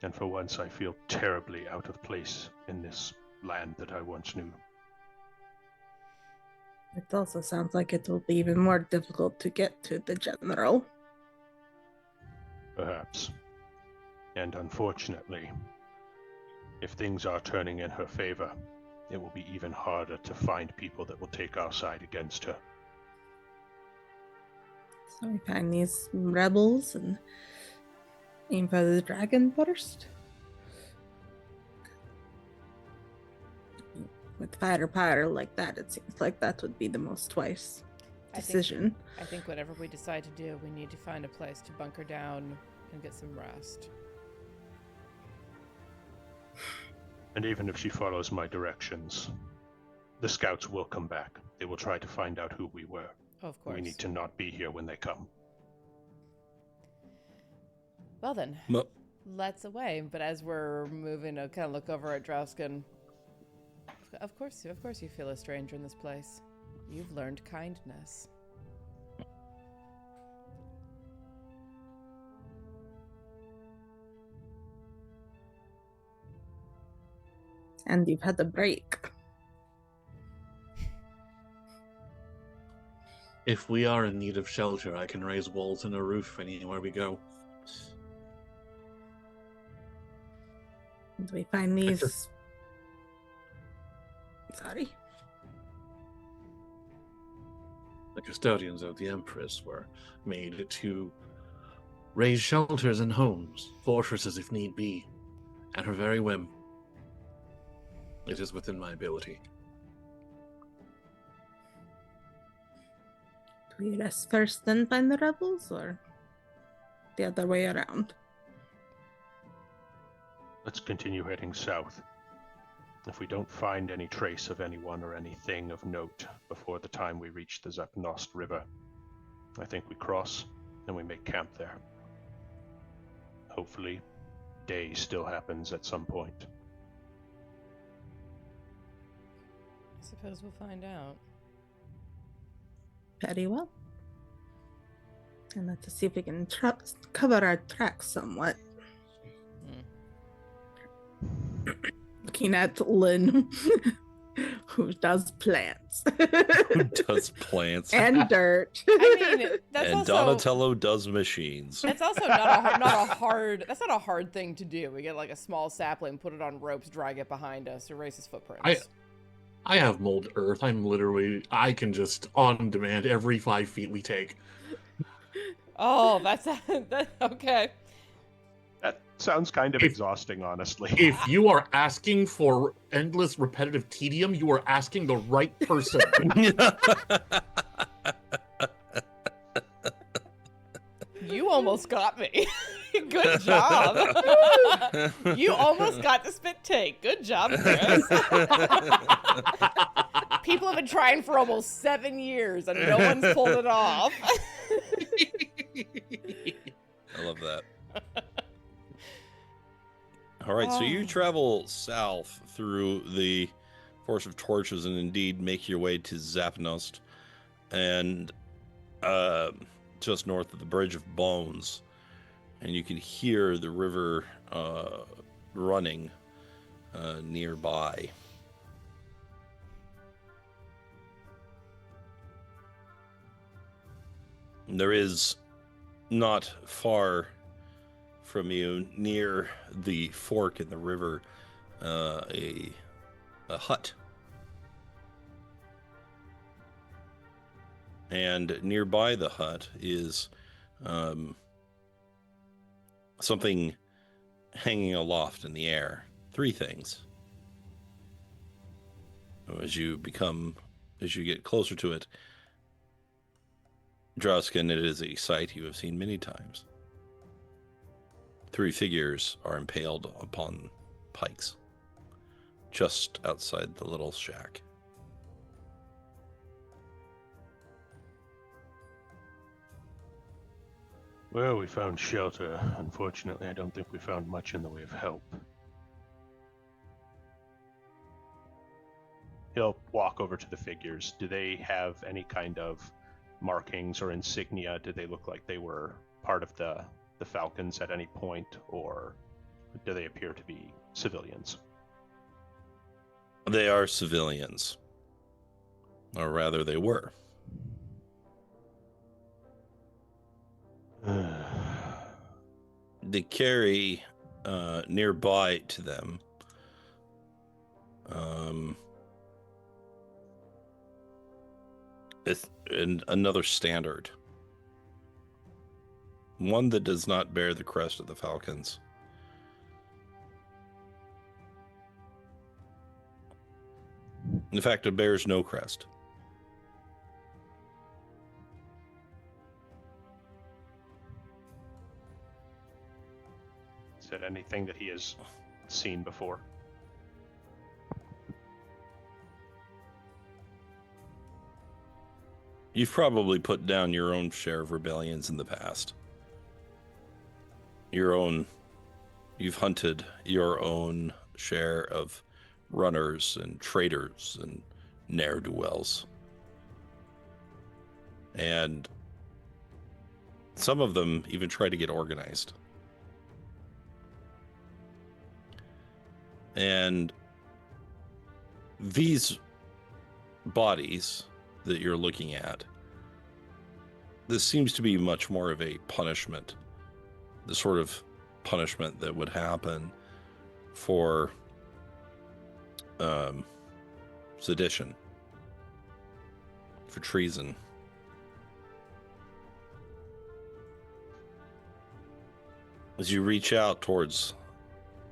And for once I feel terribly out of place in this land that I once knew It also sounds like it will be even more difficult to get to the general. Perhaps. And unfortunately, if things are turning in her favor, it will be even harder to find people that will take our side against her. So we find these rebels and aim for the dragon first. With fighter powder like that, it seems like that would be the most wise decision. I think whatever we decide to do, we need to find a place to bunker down and get some rest. And even if she follows my directions, the scouts will come back. They will try to find out who we were. Of course. We need to not be here when they come. Well then, let's away. But as we're moving to kind of look over at Drausken, of course you feel a stranger in this place. You've learned kindness. And you've had a break. If we are in need of shelter, I can raise walls and a roof anywhere we go. And we find these... Sorry? The custodians of the Empress were made to raise shelters and homes, fortresses if need be, at her very whim. It is within my ability. Do we rest first, then find the rebels, or the other way around? Let's continue heading south. If we don't find any trace of anyone or anything of note before the time we reach the Zapnost River, I think we cross and we make camp there. Hopefully, day still happens at some point. I suppose we'll find out. Very well. And let's see if we can cover our tracks somewhat. Looking at Lynn, who does plants. Who does plants? And dirt. I mean, that's And also... Donatello does machines. That's also not a hard thing to do. We get like a small sapling, put it on ropes, drag it behind us, erase his footprints. I have mold earth. I can just on demand every 5 feet we take. Oh, that's okay. That sounds kind of exhausting, honestly. If you are asking for endless repetitive tedium, you are asking the right person. You almost got me. Good job. You almost got the spit take. Good job, Chris. People have been trying for almost 7 years and no one's pulled it off. I love that. All right, so you travel south through the Forest of Torches and indeed make your way to Zapnost and just north of the Bridge of Bones. And you can hear the river running nearby. There is not far from you, near the fork in the river, a hut. And nearby the hut is something hanging aloft in the air. 3 things. As you get closer to it, Drausken, it is a sight you have seen many times. 3 figures are impaled upon pikes, just outside the little shack. Well, we found shelter. Unfortunately, I don't think we found much in the way of help. He'll walk over to the figures. Do they have any kind of markings or insignia? Do they look like they were part of the Falcons at any point, or do they appear to be civilians? They are civilians. Or rather, they were. They carry nearby to them another standard. One that does not bear the crest of the Falcons. In fact, it bears no crest. Is it anything that he has seen before? You've probably put down your own share of rebellions in the past. You've hunted your own share of runners and traders and ne'er-do-wells. And some of them even try to get organized. And these bodies that you're looking at, this seems to be much more of a punishment, the sort of punishment that would happen for sedition, for treason. As you reach out towards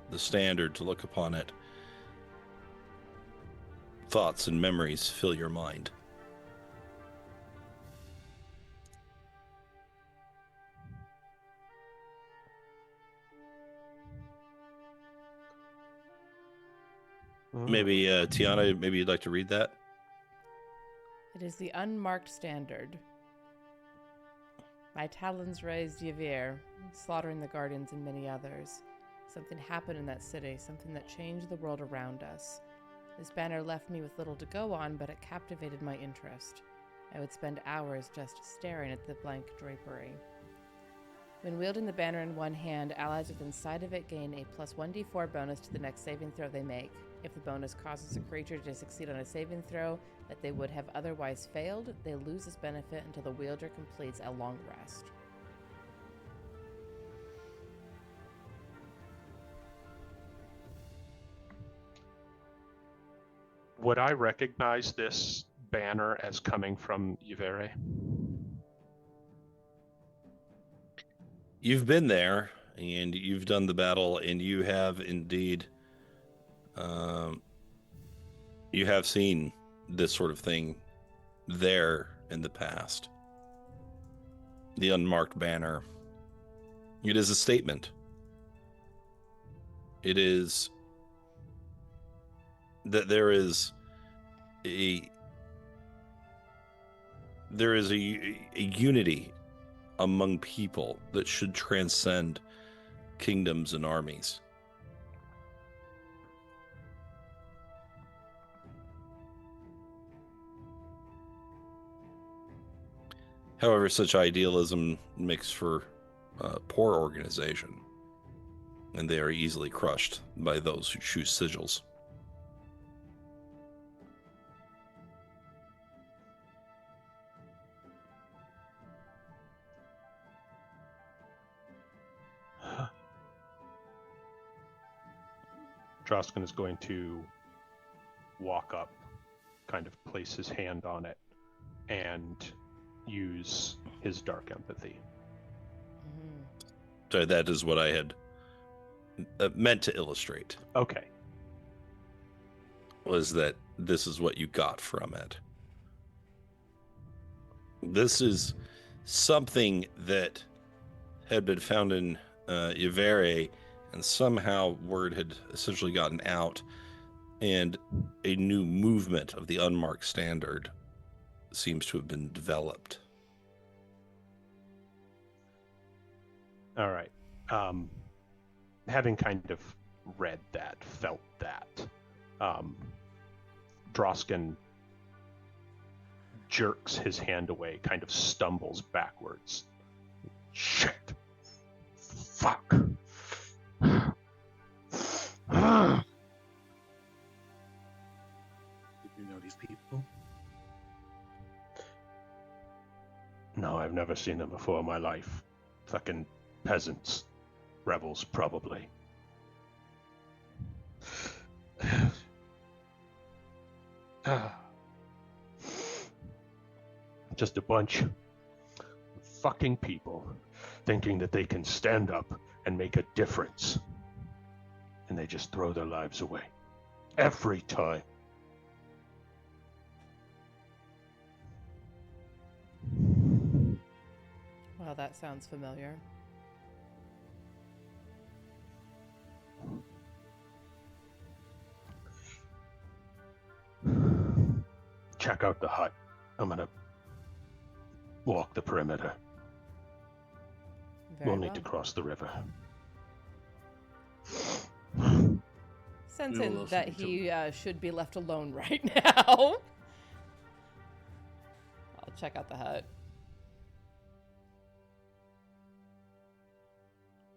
the standard to look upon it, thoughts and memories fill your mind. Maybe, Tiana, maybe you'd like to read that? It is the unmarked standard. My talons raised Yavir, slaughtering the guardians and many others. Something happened in that city, something that changed the world around us. This banner left me with little to go on, but it captivated my interest. I would spend hours just staring at the blank drapery. When wielding the banner in one hand, allies within sight of it gain a plus 1d4 bonus to the next saving throw they make. If the bonus causes a creature to succeed on a saving throw that they would have otherwise failed, they lose this benefit until the wielder completes a long rest. Would I recognize this banner as coming from Yvere? You've been there, and you've done the battle, and you have indeed, you have seen this sort of thing there in the past. The unmarked banner. It is a statement. It is that there is a unity among people that should transcend kingdoms and armies. However, such idealism makes for poor organization, and they are easily crushed by those who choose sigils. Drausken is going to walk up, kind of place his hand on it, and use his dark empathy. So that is what I had meant to illustrate. Okay. Was that this is what you got from it. This is something that had been found in Yvere, and somehow word had essentially gotten out, and a new movement of the unmarked standard seems to have been developed. All right. Having kind of read that, felt that, Drausken jerks his hand away, kind of stumbles backwards. Shit. Fuck. Did you know these people? No, I've never seen them before in my life. Fucking peasants. Rebels, probably. Just a bunch of fucking people thinking that they can stand up and make a difference. And they just throw their lives away. Every time. Well, that sounds familiar. Check out the hut. I'm gonna walk the perimeter. Very We'll well. need to cross the river. Sensing also that need to- he should be left alone right now. I'll check out the hut.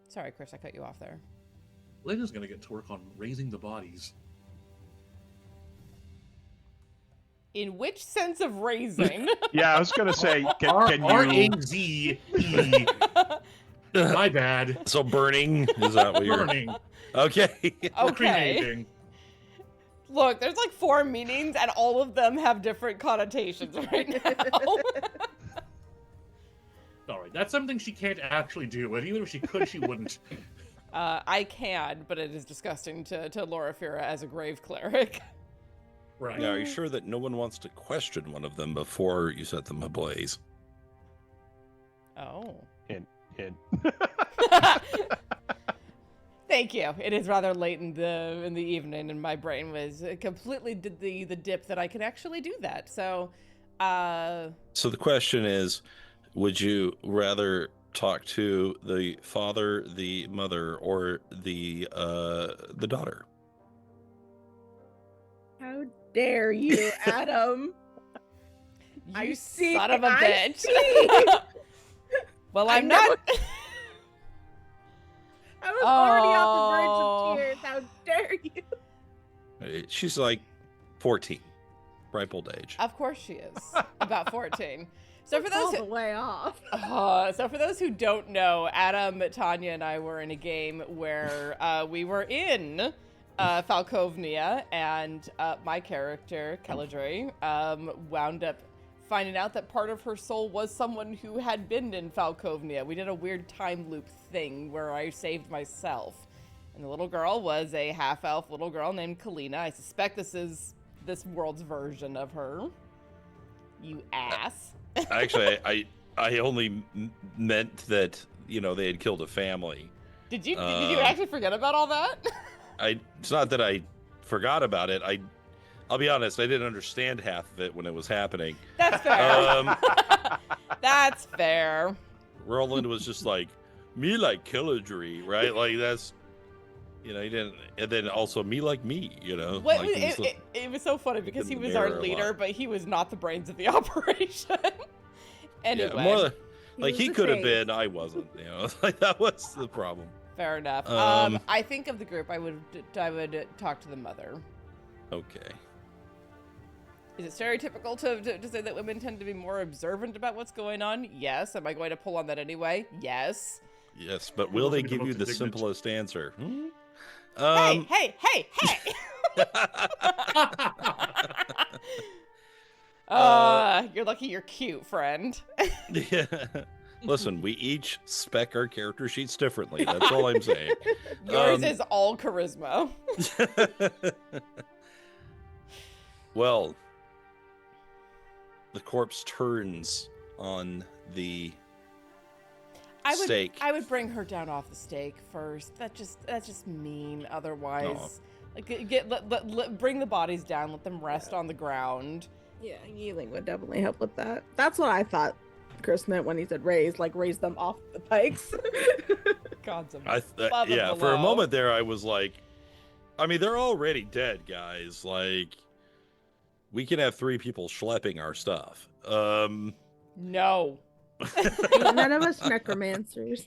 Sorry, Chris, I cut you off there. Lena's gonna get to work on raising the bodies. In which sense of raising? Yeah, I was gonna say, can you... R-A-Z-E. My bad. So burning, is that what you're... Burning. Okay. Or Okay. cremating. Look, there's like 4 meanings, and all of them have different connotations right now. Alright, that's something she can't actually do, and even if she could, she wouldn't. I can, but it is disgusting to Loraphyra as a grave cleric. Right. Now, are you sure that no one wants to question one of them before you set them ablaze? Oh. In. Thank you. It is rather late in the evening, and my brain was completely did the dip that I could actually do that. So, So the question is, would you rather talk to the father, the mother, or the daughter? How dare you, Adam? you son of a I bitch. see. Well, I I'm know. not. I was already on the verge of tears. How dare you? She's like 14, ripe old age. Of course she is. About 14. So for all those the way off. so for those who don't know, Adam, Tania, and I were in a game where we were in Falkovnia, and my character, Keladre, wound up finding out that part of her soul was someone who had been in Falkovnia. We did a weird time loop thing where I saved myself. And the little girl was a half-elf little girl named Kalina. I suspect this is this world's version of her. You ass. Actually, I only meant that, you know, they had killed a family. Did you actually forget about all that? It's not that I forgot about it. I'll be honest, I didn't understand half of it when it was happening. That's fair. That's fair. Roland was just like, me like Killadry, right? Like that's, you know, he didn't, and then also me like me, you know. What, like, he's it was so funny because he in the was our mirror a leader, lot. but he was not the brains of the operation. Anyway, yeah, more like was he the could have face. been, I wasn't. You know, like that was the problem. fair enough. Um, I think of the group, I would talk to the mother. Okay. Is it stereotypical to say that women tend to be more observant about what's going on? Yes. Am I going to pull on that anyway? Yes. Yes, but will they Be the give you most the indignant. simplest answer? Hey! You're lucky you're cute, friend. Yeah. Listen, we each spec our character sheets differently. That's all I'm saying. Yours is all charisma. Well, the corpse turns on the stake. I would bring her down off the stake first. That's just mean. Otherwise, bring the bodies down. Let them rest on the ground. Yeah, Yi-Ling would definitely help with that. That's what I thought Chris meant when he said raise them off the pikes. Gods above Yeah, and for a below. moment there, I was like, I mean, they're already dead, guys. Like, we can have 3 people schlepping our stuff. No. None of us necromancers.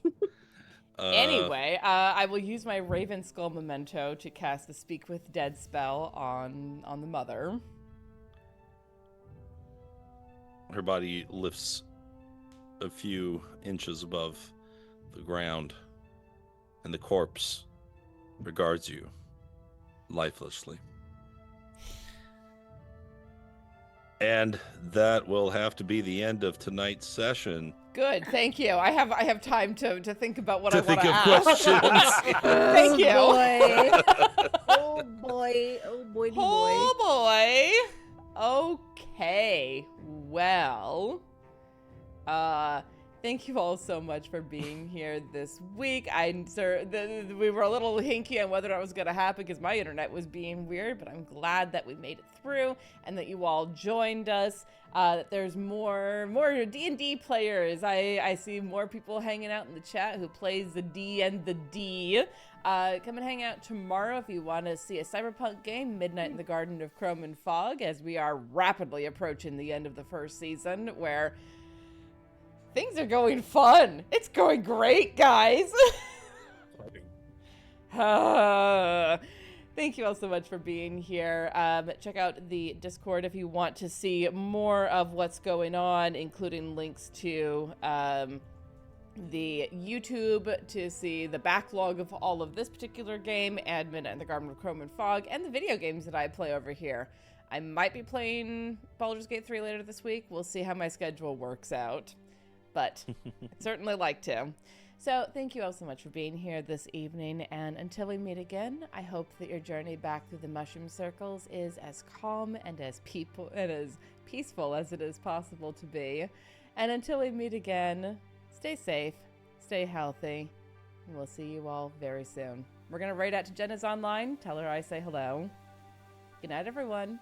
Anyway, I will use my Raven Skull memento to cast the Speak with Dead spell on the mother. Her body lifts a few inches above the ground, and the corpse regards you lifelessly. And that will have to be the end of tonight's session. Good, thank you. I have time to think about what To I want think to of ask. questions. Thank you. Boy. Oh boy. Oh boy. Oh boy. Okay. Well, thank you all so much for being here this week. We were a little hinky on whether that was going to happen because my internet was being weird, but I'm glad that we made it through and that you all joined us. That there's more D&D players. I see more people hanging out in the chat who plays the D and the D. Come and hang out tomorrow if you want to see a cyberpunk game, Midnight in the Garden of Chrome and Fog, as we are rapidly approaching the end of the first season, where things are going fun. It's going great, guys. Thank you all so much for being here. Check out the Discord if you want to see more of what's going on, including links to the YouTube to see the backlog of all of this particular game, and Midnight in the Garden of Chrome and Fog, and the video games that I play over here. I might be playing Baldur's Gate 3 later this week. We'll see how my schedule works out, but I'd certainly like to. So thank you all so much for being here this evening, and until we meet again, I hope that your journey back through the mushroom circles is as calm and as peaceful as it is possible to be. And until we meet again, stay safe, stay healthy, and we'll see you all very soon. We're going to raid out to Jenna's online, tell her I say hello. Good night, everyone.